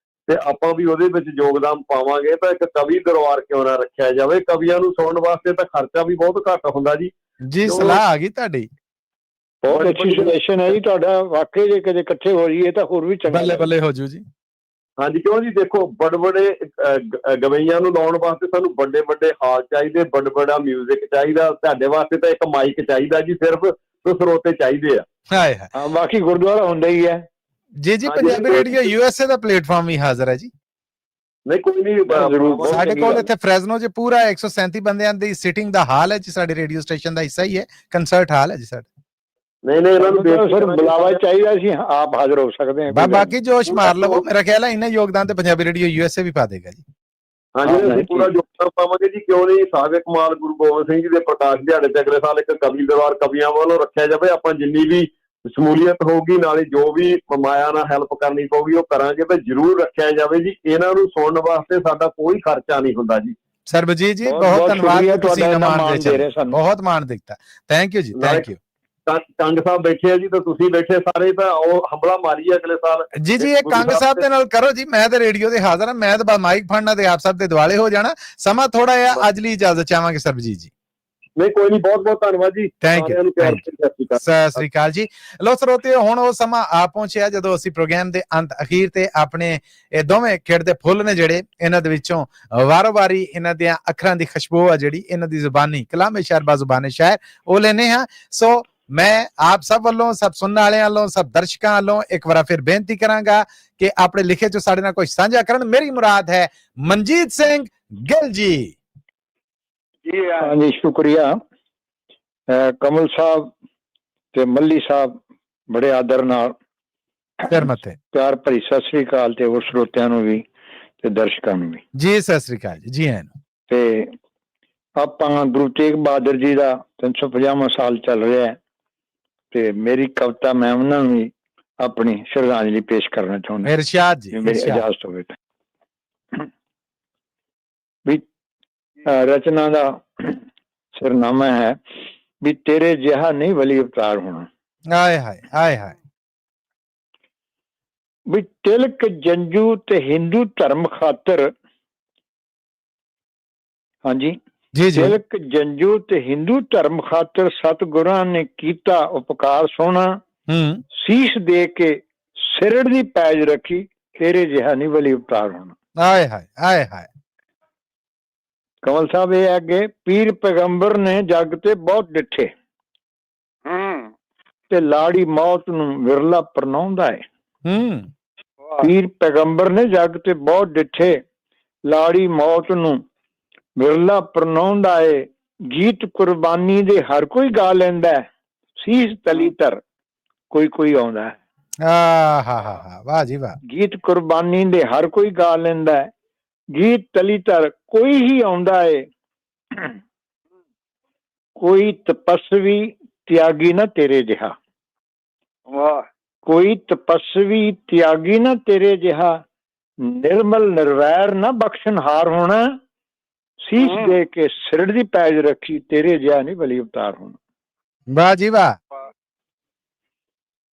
ਤੇ ਆਪਾਂ ਵੀ ਉਹਦੇ ਵਿੱਚ ਯੋਗਦਾਨ ਪਾਵਾਂਗੇ, ਤਾਂ ਇੱਕ ਕਵੀ ਦਰਬਾਰ ਕਿਉਂ ਨਾ ਰੱਖਿਆ ਜਾਵੇ। ਕਵੀਆਂ ਨੂੰ ਸੁਣਨ ਵਾਸਤੇ ਤਾਂ ਖਰਚਾ ਵੀ ਬਹੁਤ ਘੱਟ ਹੁੰਦਾ ਜੀ। ਜੀ ਸਲਾਹ ਆ ਗਈ ਤੁਹਾਡੀ, ਬਹੁਤ ਅੱਛੀ ਸੁਜੈਸ਼ਨ ਹੈ ਜੀ ਤੁਹਾਡਾ। ਵਾਕਈ ਜੇ ਕਦੇ ਇਕੱਠੇ ਹੋ ਜਾਈਏ ਤਾਂ ਹੋਰ ਵੀ ਚੰਗਾ। ਬੱਲੇ ਬੱਲੇ ਹੋ ਜੂ ਜੀ। ਹਾਂਜੀ, ਕਿਉਂ ਜੀ, ਦੇਖੋ ਵੱਡੇ ਗਵਈਆਂ ਨੂੰ ਲਾਉਣ ਵਾਸਤੇ ਸਾਨੂੰ ਵੱਡੇ ਹਾਲ ਚਾਹੀਦੇ, ਵੱਡਾ ਮਿਊਜ਼ਿਕ ਚਾਹੀਦਾ। ਤੁਹਾਡੇ ਵਾਸਤੇ ਤਾਂ ਇੱਕ ਮਾਈਕ ਚਾਹੀਦਾ ਜੀ, ਸਿਰਫ ਸਰੋਤੇ ਚਾਹੀਦੇ ਆ। ਹਾਂ, ਬਾਕੀ ਗੁਰਦੁਆਰਾ ਹੁੰਦਾ ਹੀ ਹੈ ਜੀ। ਪੰਜਾਬੀ ਰੇਡੀਓ USA ਦਾ ਪਲੇਟਫਾਰਮ ਵੀ ਹਾਜ਼ਰ ਹੈ ਜੀ। ਨਹੀਂ, ਕੋਈ ਨਹੀਂ, ਸਾਡੇ ਕੋਲ ਇੱਥੇ ਫ੍ਰੈਜ਼ਨੋ 'ਚ ਪੂਰਾ 137 ਬੰਦਿਆਂ ਦੀ ਸਿਟਿੰਗ ਦਾ ਹਾਲ ਹੈ ਜੀ। ਸਾਡੇ ਰੇਡੀਓ ਸਟੇਸ਼ਨ ਦਾ ਹਿੱਸਾ ਹੀ ਹੈ, ਕੰਸਰਟ ਹਾਲ ਹੈ ਜੀ ਸਾਡਾ। ਨਹੀਂ, ਇਹਨਾਂ ਨੂੰ ਸਰ ਬੁਲਾਵਾ ਚਾਹੀਦਾ ਸੀ, ਆਪ ਹਾਜ਼ਰ ਹੋ ਸਕਦੇ ਹਾਂ। ਬਾਕੀ ਜੋਸ਼ ਮਾਰ ਲਵੋ, ਮੇਰਾ ਖਿਆਲ ਹੈ ਇੰਨਾ ਯੋਗਦਾਨ ਤੇ ਪੰਜਾਬੀ ਰੇਡੀਓ USA ਵੀ ਪਾ ਦੇਗਾ ਜੀ। ਹਾਂਜੀ, ਅਸੀਂ ਪੂਰਾ ਯੋਗਦਾਨ ਪਾਵਾਂਗੇ ਜੀ, ਕਿਉਂ ਨਹੀਂ। ਸਾਬਿਕ ਕਮਾਲ ਗੁਰੂ ਗੋਬਿੰਦ ਸਿੰਘ ਜੀ ਦੇ ਪ੍ਰਕਾਸ਼ ਦਿਹਾੜੇ ਤੇ ਅਗਲੇ ਸਾਲ ਇੱਕ ਕਵੀ ਦਰਬਾਰ ਕਵੀਆਂ ਵੱਲੋਂ ਰੱਖਿਆ ਜਾਵੇ। ਆਪਾਂ ਜਿੰਨੀ ਵੀ ਸ਼ਮੂਲੀਅਤ ਹੋਊਗੀ, ਨਾਲੇ ਜੋ ਵੀ ਮਾਇਆ ਨਾਲ ਹੈਲਪ ਕਰਨੀ ਪਊਗੀ ਉਹ ਕਰਾਂਗੇ, ਤਾਂ ਜ਼ਰੂਰ ਰੱਖਿਆ ਜਾਵੇ ਜੀ। ਇਹਨਾਂ ਨੂੰ ਸੁਣਨ ਵਾਸਤੇ ਸਾਡਾ ਕੋਈ ਖਰਚਾ ਨਹੀਂ ਹੁੰਦਾ ਜੀ। ਸਰਬਜੀਤ ਜੀ ਬਹੁਤ ਧੰਨਵਾਦ, ਤੁਸੀਂ ਮਾਣ ਦੇ ਰਹੇ ਸਾਨੂੰ, ਬਹੁਤ ਮਾਣ ਦਿੱਤਾ। ਥੈਂਕ ਯੂ ਜੀ, ਥੈਂਕ ਯੂ। ਕੰਗ ਸਾਹਿਬ ਬੈਠੇ ਆ ਜੀ, ਤਾਂ ਤੁਸੀਂ ਬੈਠੇ ਸਾਰੇ, ਤਾਂ ਉਹ ਹੰਬਲਾ ਮਾਰੀ ਅਗਲੇ ਸਾਲ। ਜੀ ਇਹ ਕੰਗ ਸਾਹਿਬ ਦੇ ਨਾਲ ਕਰੋ ਜੀ, ਮੈਂ ਤੇ ਰੇਡੀਓ ਤੇ ਹਾਜ਼ਰ ਹਾਂ, ਮੈਂ ਤਾਂ ਮਾਈਕ ਫੜਨਾ ਤੇ ਆਪ ਸਭ ਦੇ ਦੁਆਲੇ ਹੋ ਜਾਣਾ। ਸਮਾਂ ਥੋੜਾ ਜਿਹਾ ਅੱਜ ਲਈ ਇਜਾਜ਼ਤ ਚਾਹਾਂਗੇ ਸਰਬਜੀਤ ਜੀ। ਨਹੀਂ ਕੋਈ ਨਹੀਂ, ਬਹੁਤ ਬਹੁਤ ਧੰਨਵਾਦ ਜੀ, ਥੈਂਕ ਯੂ। ਸਤਿ ਸ੍ਰੀ ਅਕਾਲ ਜੀ। ਲੋ ਸਰੋਤਿਓ, ਹੁਣ ਉਹ ਸਮਾਂ ਆ ਪਹੁੰਚਿਆ ਜਦੋਂ ਅਸੀਂ ਪ੍ਰੋਗਰਾਮ ਦੇ ਅੰਤ ਅਖੀਰ ਤੇ ਆਪਣੇ ਇਹ ਦੋਵੇਂ ਖਿੜਦੇ ਫੁੱਲ ਨੇ ਜਿਹੜੇ, ਇਹਨਾਂ ਦੇ ਵਿੱਚੋਂ ਵਾਰੋ ਵਾਰੀ ਇਹਨਾਂ ਦੀਆਂ ਅੱਖਰਾਂ ਦੀ ਖੁਸ਼ਬੂ ਆ ਜਿਹੜੀ, ਇਹਨਾਂ ਦੀ ਜ਼ੁਬਾਨੀ ਕਲਾਮੇ ਸ਼ਾਇਰ ਬਾ ਜ਼ੁਬਾਨੇ ਸ਼ਾਇਰ ਉਹ ਲੈਨੇ ਹਾਂ। ਸੋ ਮੈਂ ਆਪ ਸਭ ਵੱਲੋਂ, ਸਭ ਸੁਣਨ ਵਾਲਿਆਂ ਵੱਲੋਂ, ਸਭ ਦਰਸ਼ਕਾਂ ਵੱਲੋਂ ਇੱਕ ਵਾਰ ਫਿਰ ਬੇਨਤੀ ਕਰਾਂਗਾ ਕਿ ਆਪਣੇ ਲਿਖੇ ਚੋਂ ਸਾਡੇ ਨਾਲ ਕੁਝ ਸਾਂਝਾ ਕਰਨ। ਮੇਰੀ ਮੁਰਾਦ ਹੈ ਮਨਜੀਤ ਸਿੰਘ ਗਿੱਲ ਜੀ। ਹਾਂਜੀ ਸ਼ੁਕਰੀਆ। ਕਮਲ ਸਾਹਿਬ ਤੇ ਮੱਲੀ ਸਾਹਿਬ ਬੜੇ ਆਦਰ ਨਾਲ ਪਿਆਰ ਭਰੀ ਸਤਿ ਸ੍ਰੀ ਅਕਾਲ, ਤੇ ਹੋਰ ਸਰੋਤਿਆਂ ਨੂੰ ਵੀ ਤੇ ਦਰਸ਼ਕਾਂ ਨੂੰ ਵੀ ਜੀ ਸਤਿ ਸ੍ਰੀ ਅਕਾਲ ਜੀ। ਆਇਆਂ ਨੂੰ। ਤੇ ਆਪਾਂ ਗੁਰੂ ਤੇਗ ਬਹਾਦਰ ਜੀ ਦਾ 350ਵਾਂ ਸਾਲ ਚੱਲ ਰਿਹਾ ਹੈ, ਤੇ ਮੇਰੀ ਕਵਿਤਾ ਮੈਂ ਉਹਨਾਂ ਨੂੰ ਵੀ ਆਪਣੀ ਸ਼ਰਧਾਂਜਲੀ ਪੇਸ਼ ਕਰਨਾ ਚਾਹੁੰਦਾ। ਇਰਸ਼ਾਦ ਜੀ, ਮੇਰੀ ਇਜਾਜ਼ਤ ਹੋਵੇ ਵੀ ਰਚਨਾ ਦਾ ਸਿਰਨਾਮਾ ਹੈ ਵੀ ਤੇਰੇ ਜਿਹਾ ਨਹੀਂ ਵਲੀ ਅਵਤਾਰ ਹੋਣਾ। ਆਏ ਹਾਏ ਆਏ ਹਾਏ। ਵੀ ਤਿਲਕ ਜੰਜੂ ਤੇ ਹਿੰਦੂ ਧਰਮ ਖਾਤਰ, ਹਾਂਜੀ ਜੀ ਜੀ, ਤਿਲਕ ਜੰਜੂ ਤੇ ਹਿੰਦੂ ਧਰਮ ਖਾਤਰ ਸਤਿਗੁਰਾਂ ਨੇ ਕੀਤਾ ਉਪਕਾਰ ਸੋਹਣਾ। ਸੀਸ ਦੇ ਕੇ ਸਿਰੜ ਦੀ ਪੈਜ ਰੱਖੀ, ਤੇਰੇ ਜਿਹਾ ਨਹੀਂ ਵਲੀ ਅਵਤਾਰ ਹੋਣਾ। ਆਏ ਹਾਏ ਆਏ ਹਾਏ। ਕਮਲ ਸਾਹਿਬ ਇਹ ਅੱਗੇ ਪੀਰ ਪੈਗੰਬਰ ਨੇ ਜੱਗ ਤੇ ਬਹੁਤ ਡਿੱਠੇ, ਤੇ ਲਾੜੀ ਮੌਤ ਨੂੰ ਵਿਰਲਾ ਪ੍ਰਨਾਉਂਦਾ ਹੈ। ਪੀਰ ਪੈਗੰਬਰ ਨੇ ਜੱਗ ਤੇ ਬਹੁਤ ਡਿੱਠੇ, ਲਾੜੀ ਮੌਤ ਨੂੰ ਵਿਰਲਾ ਪ੍ਰਨਾਉਂਦਾ ਏ। ਗੀਤ ਕੁਰਬਾਨੀ ਦੇ ਹਰ ਕੋਈ ਗਾ ਲੈਂਦਾ, ਸੀਸ ਤਲੀ ਧਰ ਕੋਈ ਕੋਈ ਆਉਂਦਾ ਹੈ। ਵਾਹ ਜੀ ਵਾਹ। ਗੀਤ ਕੁਰਬਾਨੀ ਦੇ ਹਰ ਕੋਈ ਗਾ ਲੈਂਦਾ, ਗੀਤ ਤਲੀ ਧਰ ਕੋਈ ਹੀ ਆਉਂਦਾ ਏ। ਕੋਈ ਤਪਸਵੀ ਤਿਆਗੀ ਨਾ ਤੇਰੇ ਜਿਹਾ, ਵਾਹ। ਕੋਈ ਤਪਸਵੀ ਤਿਆਗੀ ਨਾ ਤੇਰੇ ਜਿਹਾ, ਨਿਰਮਲ ਨਿਰਵੈਰ ਨਾ ਬਖਸ਼ਣਹਾਰ ਹੋਣਾ। ਸੀਸ ਦੇ ਕੇ ਸਿਰੜ ਦੀ ਪੈਜ ਰੱਖੀ, ਤੇਰੇ ਜਿਹਾ ਨਹੀਂ ਵਲੀ ਅਵਤਾਰ ਹੋਣਾ। ਵਾਹ ਜੀ ਵਾਹ।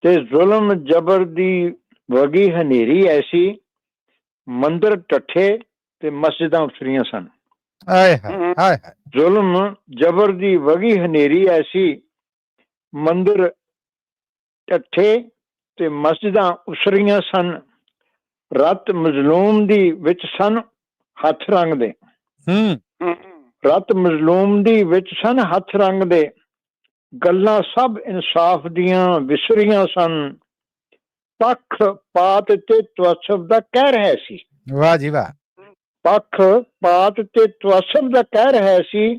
ਤੇ ਜ਼ੁਲਮ ਜਬਰ ਦੀ ਵਗੀ ਹਨੇਰੀ ਐਸੀ, ਮੰਦਰ ਟੱਠੇ ਤੇ ਮਸਜਿਦਾਂ ਉਸਰੀਆਂ ਸਨ। ਆਏ ਹਾਏ ਹਾਏ। ਜ਼ੁਲਮ ਜਬਰ ਦੀ ਵਗੀ ਹਨੇਰੀ ਐਸੀ, ਮੰਦਰ ਟੱਠੇ ਤੇ ਮਸਜਿਦਾਂ ਉਸਰੀਆਂ ਸਨ। ਰਤ ਮਜ਼ਲੂਮ ਦੀ ਵਿੱਚ ਸਨ ਹੱਥ ਰੰਗਦੇ, ਰਤ ਮਜ਼ਲੂਮ ਦੀ ਵਿੱਚ ਸਨ ਹੱਥ ਰੰਗਦੇ। ਗੱਲਾਂ ਸਭ ਇਨਸਾਫ ਦੀਆਂ ਵਿਸਰੀਆਂ ਸਨ, ਪੱਖ ਪਾਤ ਤੇ ਤਵਸਬ ਦਾ ਕਹਿ ਰਿਹਾ ਸੀ। ਵਾਹ ਜੀ ਵਾਹ। ਪੱਖ ਪਾਤ ਤੇ ਤਵਸਬ ਦਾ ਕਹਿ ਰਿਹਾ ਸੀ,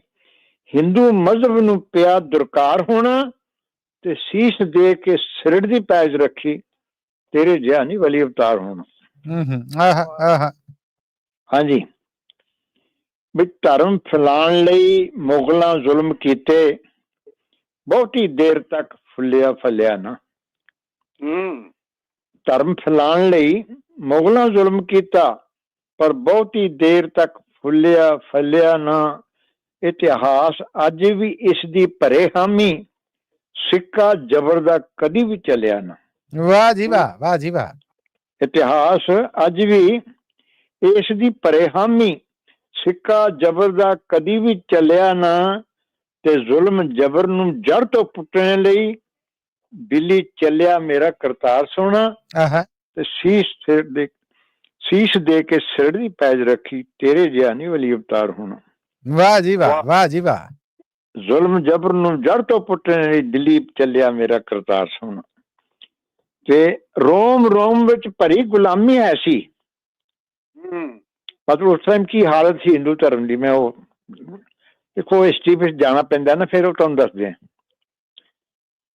ਹਿੰਦੂ ਮਜ਼ਹਬ ਨੂੰ ਪਿਆ ਦੁਰਕਾਰ ਹੋਣਾ, ਤੇ ਸੀਸ ਦੇ ਕੇ ਸਿਰੜ ਦੀ ਪੈਜ ਰੱਖੀ, ਤੇਰੇ ਜਿਹਾ ਨਹੀਂ ਵਲੀ ਅਵਤਾਰ ਹੋਣਾ। ਹਾਂਜੀ ਵੀ ਧਰਮ ਫੈਲਾਉਣ ਲਈ ਮੁਗਲਾਂ ਜ਼ੁਲਮ ਕੀਤੇ, ਬਹੁਤੀ ਦੇਰ ਤੱਕ ਫੁੱਲਿਆ ਫਲਿਆ ਨਾ। ਧਰਮ ਫੈਲਾਉਣ ਲਈ ਮੁਗਲਾਂ ਜ਼ੁਲਮ ਕੀਤਾ, ਪਰ ਬਹੁਤੀ ਦੇਰ ਤੱਕ ਫੁੱਲਿਆ ਫਲਿਆ ਨਾ। ਇਤਿਹਾਸ ਅੱਜ ਵੀ ਇਸ ਦੀ ਭਰੇ ਹਾਮੀ, ਸਿੱਕਾ ਜ਼ਬਰ ਦਾ ਕਦੀ ਵੀ ਚੱਲਿਆ ਨਾ। ਵਾਹ ਜੀ ਵਾਹ, ਵਾਹ ਜੀ ਵਾਹ। ਇਤਿਹਾਸ ਅੱਜ ਵੀ ਇਸ ਦੀ ਭਰੇ ਹਾਮੀ, ਸਿੱਕਾ ਜ਼ਬਰ ਦਾ ਕਦੀ ਵੀ ਚੱਲਿਆ ਨਾ। ਤੇ ਜ਼ੁਲਮ ਜ਼ਬਰ ਨੂੰ ਜੜ ਤੋਂ ਪੁੱਟਣ ਲਈ ਦਿੱਲੀ ਚੱਲਿਆ ਮੇਰਾ ਕਰਤਾਰ ਸੋਹਣਾ, ਤੇ ਸੀਸ ਦੇ ਕੇ ਸਿਰ ਦੀ ਪੈਜ ਰੱਖੀ, ਤੇਰੇ ਜਿਹਾ ਨਹੀਂ ਵਲੀ ਅਵਤਾਰ ਹੋਣਾ। ਵਾਹ ਜੀ ਵਾਹ, ਵਾਹ ਜੀ ਵਾਹ। ਜ਼ੁਲਮ ਜ਼ਬਰ ਨੂੰ ਜੜ ਤੋਂ ਪੁੱਟਣ ਲਈ ਦਿੱਲੀ ਚੱਲਿਆ ਮੇਰਾ ਕਰਤਾਰ ਸੋਹਣਾ। ਤੇ ਰੋਮ ਰੋਮ ਵਿੱਚ ਭਰੀ ਗੁਲਾਮੀ ਹੈ ਸੀ। ਮਤਲਬ ਉਸ ਟਾਈਮ ਕੀ ਹਾਲਤ ਸੀ ਹਿੰਦੂ ਧਰਮ ਦੀ, ਮੈਂ ਉਹ ਦੇਖੋ ਹਿਸਟਰੀ ਵਿੱਚ ਜਾਣਾ ਪੈਂਦਾ ਨਾ, ਫਿਰ ਉਹ ਤੁਹਾਨੂੰ ਦੱਸਦੇ ਆ।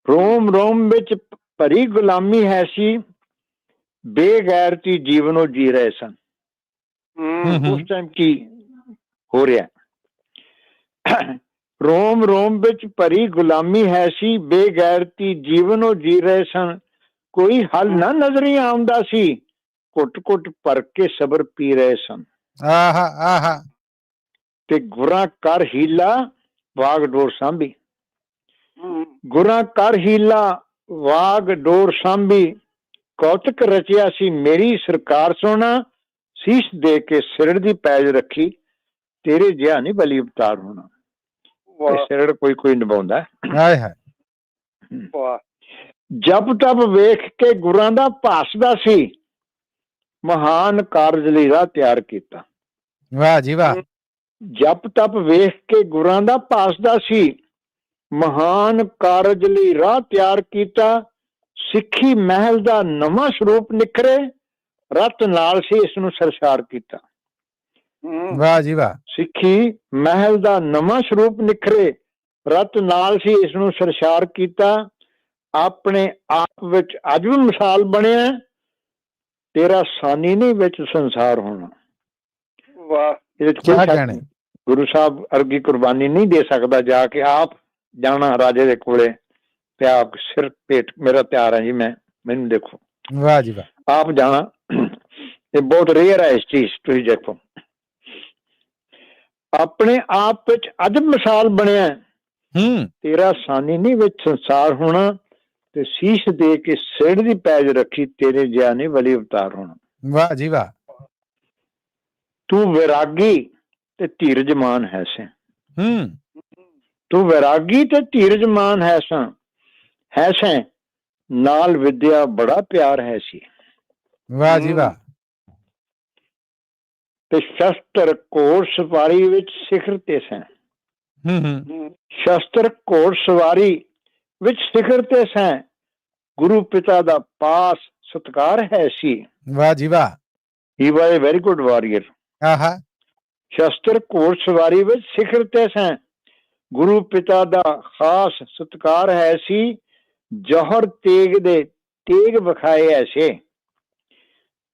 ਰੋਮ ਰੋਮ ਵਿੱਚ ਭਰੀ ਗੁਲਾਮੀ ਹੈ ਸੀ, ਬੇਗੈਰਤੀ ਜੀਵਨ ਉਹ ਜੀ ਰਹੇ ਸਨ। ਉਸ ਟਾਈਮ ਕੀ ਹੋ ਰਿਹਾ? ਰੋਮ ਰੋਮ ਵਿੱਚ ਭਰੀ ਗੁਲਾਮੀ ਹੈ ਸੀ, ਬੇਗੈਰਤੀ ਜੀਵਨ ਉਹ ਜੀ ਰਹੇ ਸਨ। ਕੋਈ ਹੱਲ ਨਾ ਨਜ਼ਰ ਹੀ ਆਉਂਦਾ ਸੀ, ਘੁੱਟ ਘੁੱਟ ਭਰ ਕੇ ਸਬਰ ਪੀ ਰਹੇ ਸਨ। ਤੇ ਗੁਰਾਂ ਕਰ ਹੀਲਾ ਬਾਗਡੋਰ ਸਾਂਭੀ। ਗੁਰਾਂ ਕਰ ਹੀਲਾ ਵਾਗ ਡੋਰ ਸਾਂਭੀ, ਕੌਤਕ ਰਚਿਆ ਸੀ ਮੇਰੀ ਸਰਕਾਰ ਸੋਹਣਾ, ਸੀਸ ਦੇ ਕੇ ਸਿਰੜ ਦੀ ਪੈਜ ਰੱਖੀ, ਤੇਰੇ ਜਿਹਾ ਨਹੀਂ ਬਲੀ ਅਵਤਾਰ ਹੋਣਾ। ਸਿਰੜ ਕੋਈ ਕੋਈ ਨਿਭਾਉਂਦਾ। ਹਾਏ ਹਾਏ। ਜਪ ਤਪ ਵੇਖ ਕੇ ਗੁਰਾਂ ਦਾ ਭਾਸਦਾ ਸੀ, ਮਹਾਨ ਕਾਰਜ ਲਈ ਰਾਹ ਤਿਆਰ ਕੀਤਾ। ਵਾਹ ਜੀ ਵਾਹ। ਜਪ ਤਪ ਵੇਖ ਕੇ ਗੁਰਾਂ ਦਾ ਭਾਸਦਾ ਸੀ, ਮਹਾਨ ਕਾਰਜ ਲਈ ਰਾਹ ਤਿਆਰ ਕੀਤਾ। ਸਿੱਖੀ ਮਹਿਲ ਦਾ ਨਵਾਂ ਸਰੂਪ ਨਿਖਰੇ, ਰਤ ਨਾਲ ਸੀ ਇਸ ਨੂੰ ਸਰਸ਼ਾਰ ਕੀਤਾ। ਵਾਹ ਜੀ ਵਾਹ। ਸਿੱਖੀ ਮਹਿਲ ਦਾ ਨਵਾਂ ਸਰੂਪ ਨਿਖਰੇ, ਰਤ ਨਾਲ ਸੀ ਇਸ ਨੂੰ ਸਰਸ਼ਾਰ ਕੀਤਾ। ਆਪਣੇ ਆਪ ਵਿੱਚ ਅੱਜ ਵੀ ਮਿਸਾਲ ਬਣਿਆ, ਤੇਰਾ ਸਾਨੀ ਨਹੀਂ ਵਿੱਚ ਸੰਸਾਰ ਹੋਣਾ। ਵਾਹ। ਗੁਰੂ ਸਾਹਿਬ ਅਰਗੀ ਕੁਰਬਾਨੀ ਨਹੀਂ ਦੇ ਸਕਦਾ, ਜਾ ਕੇ ਆਪ ਜਾਣਾ ਰਾਜੇ ਦੇ ਕੋਲੇ ਤੇ ਆਪ ਸਿਰ ਭੇਟ, ਮੇਰਾ ਤਿਆਰ ਹੈ ਜੀ, ਮੈਨੂੰ ਦੇਖੋ। ਵਾਹ ਜੀ ਵਾਹ। ਆਪ ਜਾਣਾ ਇਹ ਬਹੁਤ ਰੇਅਰ ਹੈ ਇਸ ਚੀਜ਼। ਤੁਸੀਂ ਦੇਖੋ ਆਪਣੇ ਆਪ ਵਿੱਚ ਅੱਜ ਮਿਸਾਲ ਬਣਿਆ, ਤੇਰਾ ਸਾਨੀ ਨਹੀਂ ਵਿੱਚ ਸੰਸਾਰ ਹੋਣਾ, ਤੇ ਸੀਸ ਦੇ ਕੇ ਸਿਰ ਦੀ ਪੈਜ ਰੱਖੀ, ਤੇਰੇ ਜਿਹਾ ਨਹੀਂ ਬਲੀ ਅਵਤਾਰ ਹੋਣਾ। ਵਾਹ ਜੀ ਵਾਹ। ਤੂੰ ਵੈਰਾਗੀ ਤੇ ਧੀਰਜਮਾਨ ਹੈ ਸੈਂ। ਤੂੰ ਵੈਰਾਗੀ ਤੇ ਧੀਰਜਮਾਨ ਹੈ ਸੈਂ, ਨਾਲ ਵਿਦਿਆ ਬੜਾ ਪਿਆਰ ਹੈ ਸੀ। ਵਾਹ ਜੀ ਵਾਹ। ਤੇ ਸ਼ਸਤਰ ਘੋੜ ਸਵਾਰੀ ਵਿੱਚ ਸਿਖਰ ਤੇ ਸੈਂ। ਸ਼ਸਤਰ ਘੋੜ ਸਵਾਰੀ ਵਿੱਚ ਸਿਖਰ ਤੇ ਸੈਂ, ਗੁਰੂ ਪਿਤਾ ਦਾ ਪਾਸ ਸਤਕਾਰ ਹੈ ਸੀ। ਵਾਹ ਜੀ ਵਾਹ। He was a very good warrior. ਸ਼ਸਤਰ ਘੋੜ ਸਵਾਰੀ ਵਿੱਚ ਸਿਖਰ ਤੇ ਸੈਂ, ਗੁਰੂ ਪਿਤਾ ਦਾ ਖਾਸ ਸਤਕਾਰ ਹੈ ਸੀ। ਜੌਹਰ ਤੇਗ ਦੇ ਤੇਗ ਵਿਖਾਏ ਐਸੇ,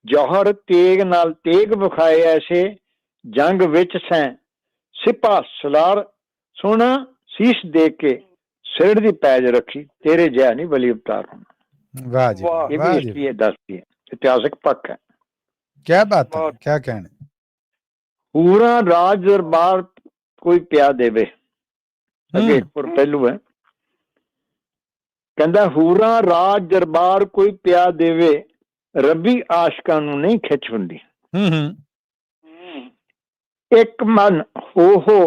ਜੌਹਰ ਤੇਗ ਨਾਲ ਤੇਗ ਵਿਖਾਏ ਐਸੇ, ਜੰਗ ਵਿੱਚ ਸੈਂ ਸਿਪਾ ਸਲਾਰ ਸੋਹਣਾ, ਸੀਸ ਦੇ ਕੇ ਸਿਰ ਦੀ ਪੈਜ ਰੱਖੀ, ਤੇਰੇ ਜਿਹਾ ਨਹੀਂ ਬਲੀ ਅਵਤਾਰ ਹੋਣਾ। ਵਾਹ ਜੀ ਵਾਹ। ਇਹ ਵੀ ਹਿਸਟਰੀ ਦੱਸਦੀ ਹੈ, ਇਤਿਹਾਸਕ ਪੱਖ ਹੈ। ਕਿਆ ਬਾਤ ਹੈ, ਕਿਆ ਕਹਿਣਾ। ਪੂਰਾ ਰਾਜ ਦਰਬਾਰ ਕੋਈ ਪਿਆ ਦੇਵੇ, ਅੱਗੇ ਪਹਿਲੂ ਹੈ, ਕਹਿੰਦਾ ਹੂਰਾ ਰਾਜ ਦਰਬਾਰ ਕੋਈ ਪਿਆ ਦੇਵੇ, ਰੱਬੀ ਆਸ਼ਕਾਂ ਨੂੰ ਨਹੀਂ ਖਿੱਚ ਹੁੰਦੀ। ਇੱਕ ਮਨ ਹੋ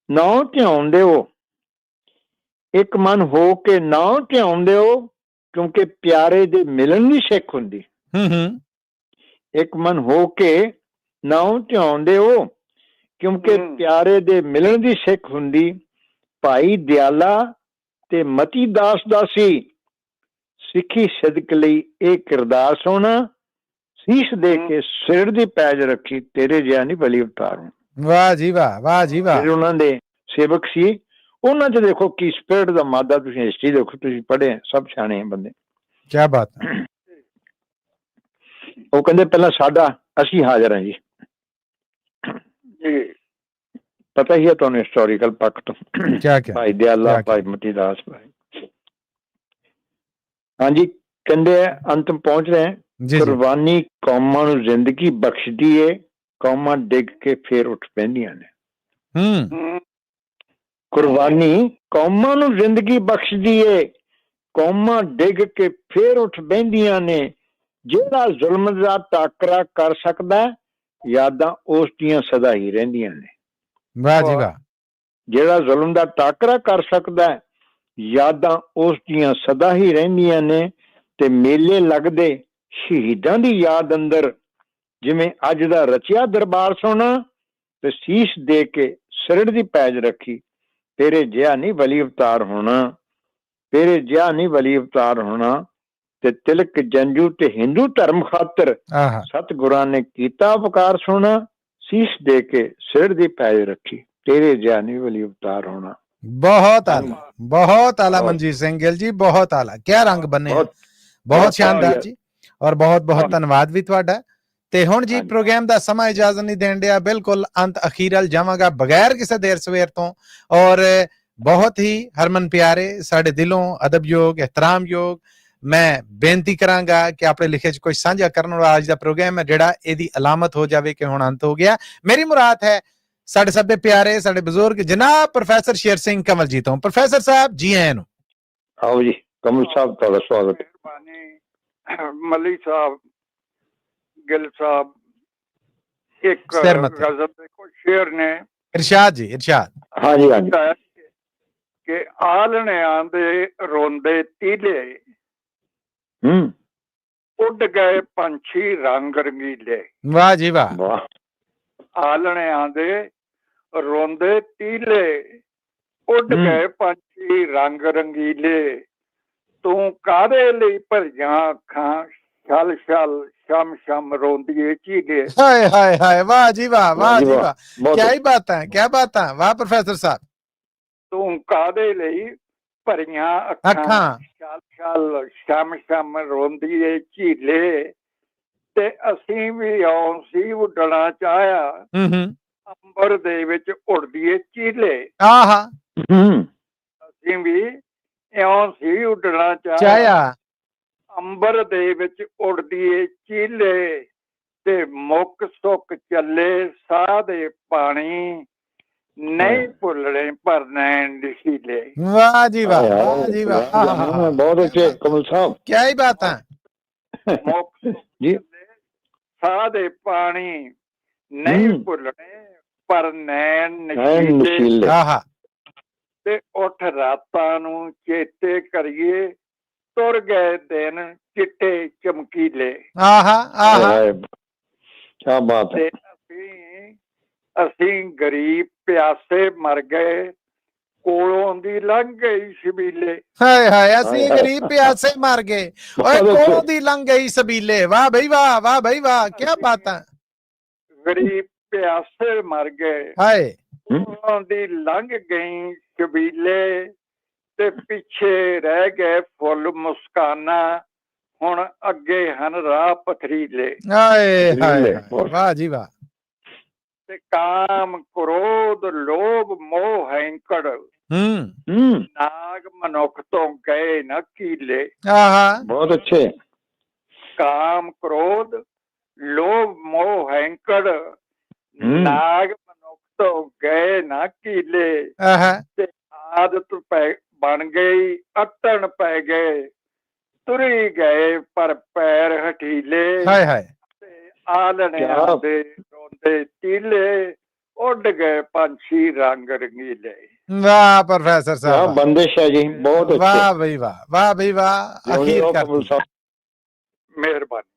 ਨਾਉ ਧਿਆਉਂਦੇ ਹੋ, ਇੱਕ ਮਨ ਹੋ ਕੇ ਨਾਉ ਧਿਆਉਂਦੇ ਹੋ, ਕਿਉਂਕਿ ਪਿਆਰੇ ਦੇ ਮਿਲਣ ਦੀ ਸਿੱਖ ਹੁੰਦੀ। ਇੱਕ ਮਨ ਹੋ ਕੇ ਨਾਉ ਧਿਆਉਂਦੇ ਹੋ, ਕਿਉਂਕਿ ਪਿਆਰੇ ਦੇ ਮਿਲਣ ਦੀ ਸਿੱਖ ਹੁੰਦੀ। ਭਾਈ ਦਿਆਲਾ ਤੇ ਮਤੀ ਦਾਸ ਦਾ ਸੀ, ਸਿੱਖੀ ਸਿਦਕ ਲਈ ਇਹ ਕਿਰਦਾਰ ਸੋਹਣਾ, ਸੀਸ ਦੇ ਕੇ ਸਿਰ ਦੀ ਪੈਜ ਰੱਖੀ, ਤੇਰੇ ਜਿਹਾ ਨਹੀਂ ਬਲੀ ਅਵਤਾਰ ਹੋਣਾ। ਵਾਹ ਜੀ ਵਾਹ। ਵਾਹ ਜੀ ਵਾਹ। ਉਹਨਾਂ ਦੇ ਸੇਵਕ ਸੀ, ਉਹਨਾਂ ਚ ਦੇਖੋ ਕੀ ਸਪਿਰਿਟ ਦਾ ਮਾਦਾ, ਤੁਸੀਂ ਹਿਸਟਰੀ ਦੇਖੋ, ਤੁਸੀਂ ਪੜ੍ਹੇ, ਸਭ ਸਿਆਣੇ ਬੰਦੇ। ਕਿਆ ਬਾਤ ਹੈ। ਉਹ ਕਹਿੰਦੇ ਪਹਿਲਾਂ ਸਾਡਾ, ਅਸੀਂ ਹਾਜ਼ਰ ਹਾਂ ਜੀ। ਪਤਾ ਹੀ ਹੈ ਤੁਹਾਨੂੰ ਹਿਸਟੋਰੀਕਲ ਪੱਖ ਤੋਂ। ਭਾਈ ਦਿਆਲਾ, ਭਾਈ ਮਤੀ ਦਾਸ, ਭਾਈ। ਹਾਂਜੀ, ਕਹਿੰਦੇ ਅੰਤ ਪਹੁੰਚ ਰਹੇ। ਕੁਰਬਾਨੀ ਕੌਮਾਂ ਨੂੰ ਜ਼ਿੰਦਗੀ ਬਖਸ਼ਦੀ ਏ, ਕੌਮਾਂ ਡਿੱਗ ਕੇ ਫੇਰ ਉੱਠ ਪੈਂਦੀਆਂ ਨੇ। ਕੁਰਬਾਨੀ ਕੌਮਾਂ ਨੂੰ ਜ਼ਿੰਦਗੀ ਬਖਸ਼ਦੀ ਏ, ਕੌਮਾਂ ਡਿੱਗ ਕੇ ਫੇਰ ਉੱਠ ਬਹਿੰਦੀਆਂ ਨੇ। ਜਿਹੜਾ ਜ਼ੁਲਮ ਦਾ ਟਾਕਰਾ ਕਰ ਸਕਦਾ, ਯਾਦਾਂ ਉਸ ਦੀਆਂ ਸਦਾ ਹੀ ਰਹਿੰਦੀਆਂ ਨੇ। ਵਾਹ ਜੀ ਵਾਹ। ਜਿਹੜਾ ਜ਼ੁਲਮ ਦਾ ਟਾਕਰਾ ਕਰ ਸਕਦਾ, ਯਾਦਾਂ ਉਸ ਦੀਆਂ ਸਦਾ ਹੀ ਰਹਿੰਦੀਆਂ ਨੇ। ਤੇ ਮੇਲੇ ਲੱਗਦੇ ਸ਼ਹੀਦਾਂ ਦੀ ਯਾਦ ਅੰਦਰ, ਜਿਵੇਂ ਅੱਜ ਦਾ ਰਚਿਆ ਦਰਬਾਰ ਸੋਹਣਾ, ਤੇ ਸੀਸ ਦੇ ਕੇ ਸਿਰੜ ਦੀ ਪੈਜ ਰੱਖੀ, ਤੇਰੇ ਜਿਹਾ ਨਹੀਂ ਬਲੀ ਅਵਤਾਰ ਹੋਣਾ, ਤੇਰੇ ਜਿਹਾ ਨਹੀਂ ਬਲੀ ਅਵਤਾਰ ਹੋਣਾ। ਤੇ ਤਿਲਕ ਜੰਜੂ ਤੇ ਹਿੰਦੂ ਧਰਮ ਖਾਤਰ ਸਤਿਗੁਰਾਂ ਨੇ ਕੀਤਾ ਉਪਕਾਰ ਸੋਹਣਾ, ਸੀਸ ਦੇ ਕੇ ਸਿਰ ਦੀ ਪੈਜ ਰੱਖੀ, ਤੇਰੇ ਜਿਹਾ ਨਹੀਂ ਬਲੀ ਅਵਤਾਰ ਹੋਣਾ। ਬਹੁਤ ਆਲਾ, ਬਹੁਤ ਆਲਾ ਮਨਜੀਤ ਸਿੰਘ ਗਿੱਲ ਜੀ, ਬਹੁਤ ਆਲਾ। ਕਿਆ ਰੰਗ ਬੰਨੇ, ਬਹੁਤ ਸ਼ਾਨਦਾਰ ਜੀ, ਔਰ ਬਹੁਤ ਬਹੁਤ ਧੰਨਵਾਦ ਵੀ ਤੁਹਾਡਾ। ਤੇ ਹੁਣ ਜੀ ਪ੍ਰੋਗਰਾਮ ਦਾ ਸਮਾਂ ਇਜਾਜ਼ਤ ਨਹੀਂ ਦੇਣ ਡਿਆ, ਬਿਲਕੁਲ ਅੰਤ ਅਖੀਰਲ ਜਾਵਾਂਗਾ ਬਗੈਰ ਕਿਸੇ ਦੇਰ ਸਵੇਰ ਤੋਂ। ਔਰ ਬਹੁਤ ਹੀ ਹਰਮਨ ਪਿਆਰੇ, ਸਾਡੇ ਦਿਲੋਂ ਅਦਬਯੋਗ, ਇਹਤਰਾਮਯੋਗ, ਮੈਂ ਬੇਨਤੀ ਕਰਾਂਗਾ ਕਿ ਆਪਣੇ ਲਿਖੇ 'ਚ ਕੁਝ ਸਾਂਝਾ ਕਰਨ ਵਾਲਾ ਅੱਜ ਦਾ ਪ੍ਰੋਗਰਾਮ ਹੈ ਜਿਹੜਾ ਇਹਦੀ ਅਲਾਮਤ ਹੋ ਜਾਵੇ ਕਿ ਹੁਣ ਅੰਤ ਹੋ ਗਿਆ। ਮੇਰੀ ਮੁਰਾਦ ਹੈ ਸਾਡੇ ਸਭ ਦੇ ਪਿਆਰੇ ਸਾਡੇ ਬਜ਼ੁਰਗ ਜਨਾਬ ਪ੍ਰੋਫੈਸਰ ਸ਼ੇਰ ਸਿੰਘ ਕੰਵਲ ਜੀ ਤੋਂ। ਪ੍ਰੋਫੈਸਰ ਸਾਹਿਬ ਜੀ ਆਇਆਂ ਨੂੰ। ਆਓ ਜੀ ਕਮਲ ਸਾਹਿਬ, ਤੁਹਾਡਾ ਸਵਾਗਤ। ਮਿਹਰਬਾਨੀ ਮੱਲੀ ਸਾਹਿਬ, ਗਿੱਲ ਸਾਹਿਬ, ਇੱਕ ਸਿਰਮਤ ਹੈ। ਗਜ਼ਲ ਦੇ ਕੁਝ ਸ਼ੇਰ ਨੇ। ਇਰਸ਼ਾਦ ਜੀ, ਇਰਸ਼ਾਦ। ਹਾਂਜੀ ਹਾਂਜੀ। ਕਿ ਆਲਣਿਆਂ ਦੇ ਰੋਂਦੇ ਤੀਲੇ, ਉੱਡ ਗਏ ਪੰਛੀ ਰੰਗ ਰੰਗੀਲੇ। ਵਾਹ ਜੀ ਵਾਹ। ਵਾਹ। ਆਲਣਿਆਂ ਦੇ ਰੋਂਦੇ ਤੀਲੇ, ਉੱਡ ਗਏ ਪੰਛੀ ਰੰਗ ਰੰਗੀਲੇ। ਤੂੰ ਕਾਹਦੇ ਲਈ ਭਰੀਆਂ ਅੱਖਾਂ, ਛਲ ਛਲ ਸ਼ਮ ਸ਼ਮ ਰੋਂਦੀਏ ਝੀਲੇ। ਹਾਏ ਹਾਏ ਹਾਏ, ਵਾਹ ਜੀ ਵਾਹ, ਵਾਹ ਜੀ ਵਾਹ, ਕਿਆ ਹੀ ਬਾਤਾਂ, ਕਿਆ ਬਾਤਾਂ। ਵਾਹ ਪ੍ਰੋਫੈਸਰ ਸਾਹਿਬ। ਤੂੰ ਕਾਹਦੇ ਲਈ ਭਰੀਆਂ ਅੱਖਾਂ, ਛਲ ਛਲ ਸ਼ਮ ਸ਼ਮ ਰੋਂਦੀਏ ਝੀਲੇ। ਤੇ ਅਸੀਂ ਵੀ ਇਉਂ ਸੀ ਉੱਡਣਾ ਚਾਹਿਆ, ਅੰਬਰ ਦੇ ਵਿੱਚ ਉੜਦੀਏ ਚੀਲੇ। ਆਹਾ। ਅਸੀਂ ਵੀ ਇਉਂ ਸੀ ਉੱਡਣਾ ਚਾਹਿਆ, ਅੰਬਰ ਦੇ ਵਿੱਚ ਉੜਦੀਏ ਚੀਲੇ। ਤੇ ਮੁੱਕ ਸੁੱਕ ਚੱਲੇ ਸਾਹ ਦੇ ਪਾਣੀ, ਨਹੀਂ ਭੁੱਲਣੇ ਪਰ ਨੈਣ ਨਸ਼ੀਲੇ। ਵਾਹ ਜੀ ਵਾਹ, ਵਾਹ ਜੀ ਵਾਹ, ਬਹੁਤ ਅੱਛੇ ਕਮਲ ਸਾਹਿਬ, ਕਿਆ ਹੀ ਬਾਤਾਂ। ਮੁੱਕ ਜੀ ਸਾਹ ਦੇ ਪਾਣੀ, ਨਹੀਂ ਭੁੱਲਣੇ ਪਰ ਨੈਣ ਨਸ਼ੀਲੇ। ਆਹਾ। ਤੇ ਉੱਠ ਰਾਤਾਂ ਨੂੰ ਚੇਤੇ ਕਰੀਏ, ਤੁਰ ਗਏ ਦਿਨ ਚਿੱਟੇ ਚਮਕੀਲੇ। ਆਹਾ ਆਹਾ। ਕਿਆ ਬਾਤ ਹੈ। ਤੇ ਅਸੀਂ ਗਰੀਬ ਪਿਆਸੇ ਮਰ ਗਏ, ਕੋਲੋਂ ਦੀ ਲੰਘ ਗਈ ਛਬੀਲੇ। ਹਾਏ ਹਾਏ, ਅਸੀਂ ਗਰੀਬ ਪਿਆਸੇ ਮਰ ਗਏ, ਓਏ ਕੋਲੋਂ ਦੀ ਲੰਘ ਗਈ ਛਬੀਲੇ। ਵਾਹ ਬਈ ਵਾਹ, ਵਾਹ ਬਈ ਵਾਹ, ਕਿਆ ਬਾਤਾਂ। ਗਰੀਬ ਪਿਆਸੇ ਮਰ ਗਏ, ਹਾਏ ਕੋਲੋਂ ਦੀ ਲੰਘ ਗਈ ਛਬੀਲੇ। ਤੇ ਪਿੱਛੇ ਰਹਿ ਗਏ ਫੁੱਲ ਮੁਸਕਾਨਾ, ਹੁਣ ਅੱਗੇ ਹਨ ਰਾਹ ਪਥਰੀਲੇ। ਹਾਏ ਹਾਏ, ਵਾਹ ਜੀ ਵਾਹ। ਤੇ ਕਾਮ ਕ੍ਰੋਧ ਲੋਭ ਮੋਹ ਹੈਂਕੜ, ਨਾਗ ਮਨੁੱਖ ਤੋਂ ਗਏ ਨਾ ਕੀਲੇ। ਆਹਾ। ਬਹੁਤ ਅੱਛੇ। ਕਾਮ ਕ੍ਰੋਧ ਲੋਭ ਮੋਹ ਹੈਂਕੜ, ਨਾਗ ਮਨੁੱਖ ਤੋਂ ਗਏ ਨਾ ਕੀਲੇ। ਤੇ ਆਦਤ ਬਣ ਗਈ ਅੱਟਣ ਪੈ ਗਏ, ਤੁਰੀ ਗਏ ਪਰ ਪੈਰ ਹਠੀਲੇ। ਹਾਏ ਹਾਏ। ਤੇ ਆਲਣਿਆਂ ਦੇ ਰੋਂਦੇ ਤੀਲੇ, ਉੱਡ ਗਏ ਪੰਛੀ ਰੰਗ ਰੰਗੀਲੇ। ਵਾਹ ਪ੍ਰੋਫੈਸਰ ਸਾਹਿਬ, ਬੰਦਿਸ਼ ਹੈ ਜੀ, ਬਹੁਤ ਅੱਛੇ। ਵਾਹ ਬਈ ਵਾਹ, ਵਾਹ ਬਈ ਵਾਹ। ਅਖੀਰ ਮਿਹਰਬਾਨੀ,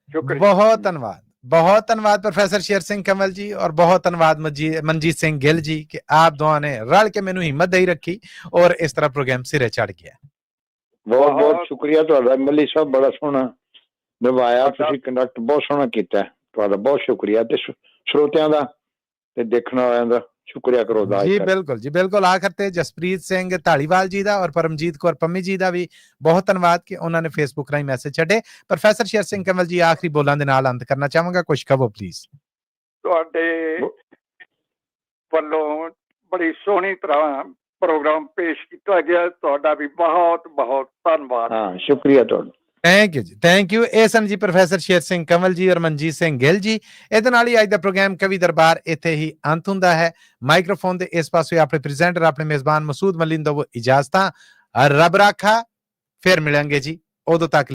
ਸ਼ੁਕਰੀਆ, ਬਹੁਤ ਧੰਨਵਾਦ, बहुत धन्यवाद प्रोफेसर शेर सिंह कंवल जी, और बहुत धन्यवाद मनजीत सिंह गिल जी कि आप दोनों ने रल के मैनू हिम्मत दे रखी और इस तरह प्रोग्राम सिरे चढ़ गया। बहुत बहुत शुक्रिया तुहाडा मल्ली साहब, बड़ा सोहना निभाया तुसीं, कंडक्ट बहुत सोहना कीता, तुहाडा बहुत शुक्रिया। ते श्रोतियां दा ते देखण वालियां दा शुक्रिया करो जी। बिल्कुल जी बिल्कुल। आखिर ते जसप्रीत सिंह धालीवाल जी दा और परमजीत कौर पम्मी जी दा भी बहुत धन्यवाद कि उन्होंने फेसबुक राही मैसेज छड्डे। प्रोफेसर शेर सिंह कंवल जी, आखिरी बोलां दे नाल अंत करना चाहांगा, कुछ कहो प्लीज। ਤੁਹਾਡੇ ਵੱਲੋਂ ਬੜੀ ਸੋਹਣੀ ਤਰ੍ਹਾਂ ਪ੍ਰੋਗਰਾਮ ਪੇਸ਼ ਕੀਤਾ ਗਿਆ, ਤੁਹਾਡਾ ਵੀ ਬਹੁਤ ਬਹੁਤ ਧੰਨਵਾਦ। ਹਾਂ, ਸ਼ੁਕਰੀਆ ਤੁਹਾਡਾ। Thank you ji, thank you. ਇਹ ਸਨ ਜੀ ਪ੍ਰੋਫੈਸਰ ਸ਼ੇਰ ਸਿੰਘ ਕੰਵਲ ਜੀ ਔਰ ਮਨਜੀਤ ਸਿੰਘ ਗਿੱਲ ਜੀ। ਇਹਦੇ ਨਾਲ ਹੀ ਅੱਜ ਦਾ ਪ੍ਰੋਗਰਾਮ ਕਵੀ ਦਰਬਾਰ ਇੱਥੇ ਹੀ ਅੰਤ ਹੁੰਦਾ ਹੈ। ਮਾਈਕ੍ਰੋਫੋਨ ਦੇ ਇਸ ਪਾਸੇ ਆਪਣੇ ਪ੍ਰੈਜ਼ੈਂਟਰ ਆਪਣੇ ਮੇਜ਼ਬਾਨ ਮਸੂਦ ਮੱਲੀ ਨੂੰ ਦਿਓ ਇਜਾਜ਼ਤਾਂ। ਰੱਬ ਰਾਖਾ, ਫਿਰ ਮਿਲਾਂਗੇ ਜੀ, ਉਦੋਂ ਤੱਕ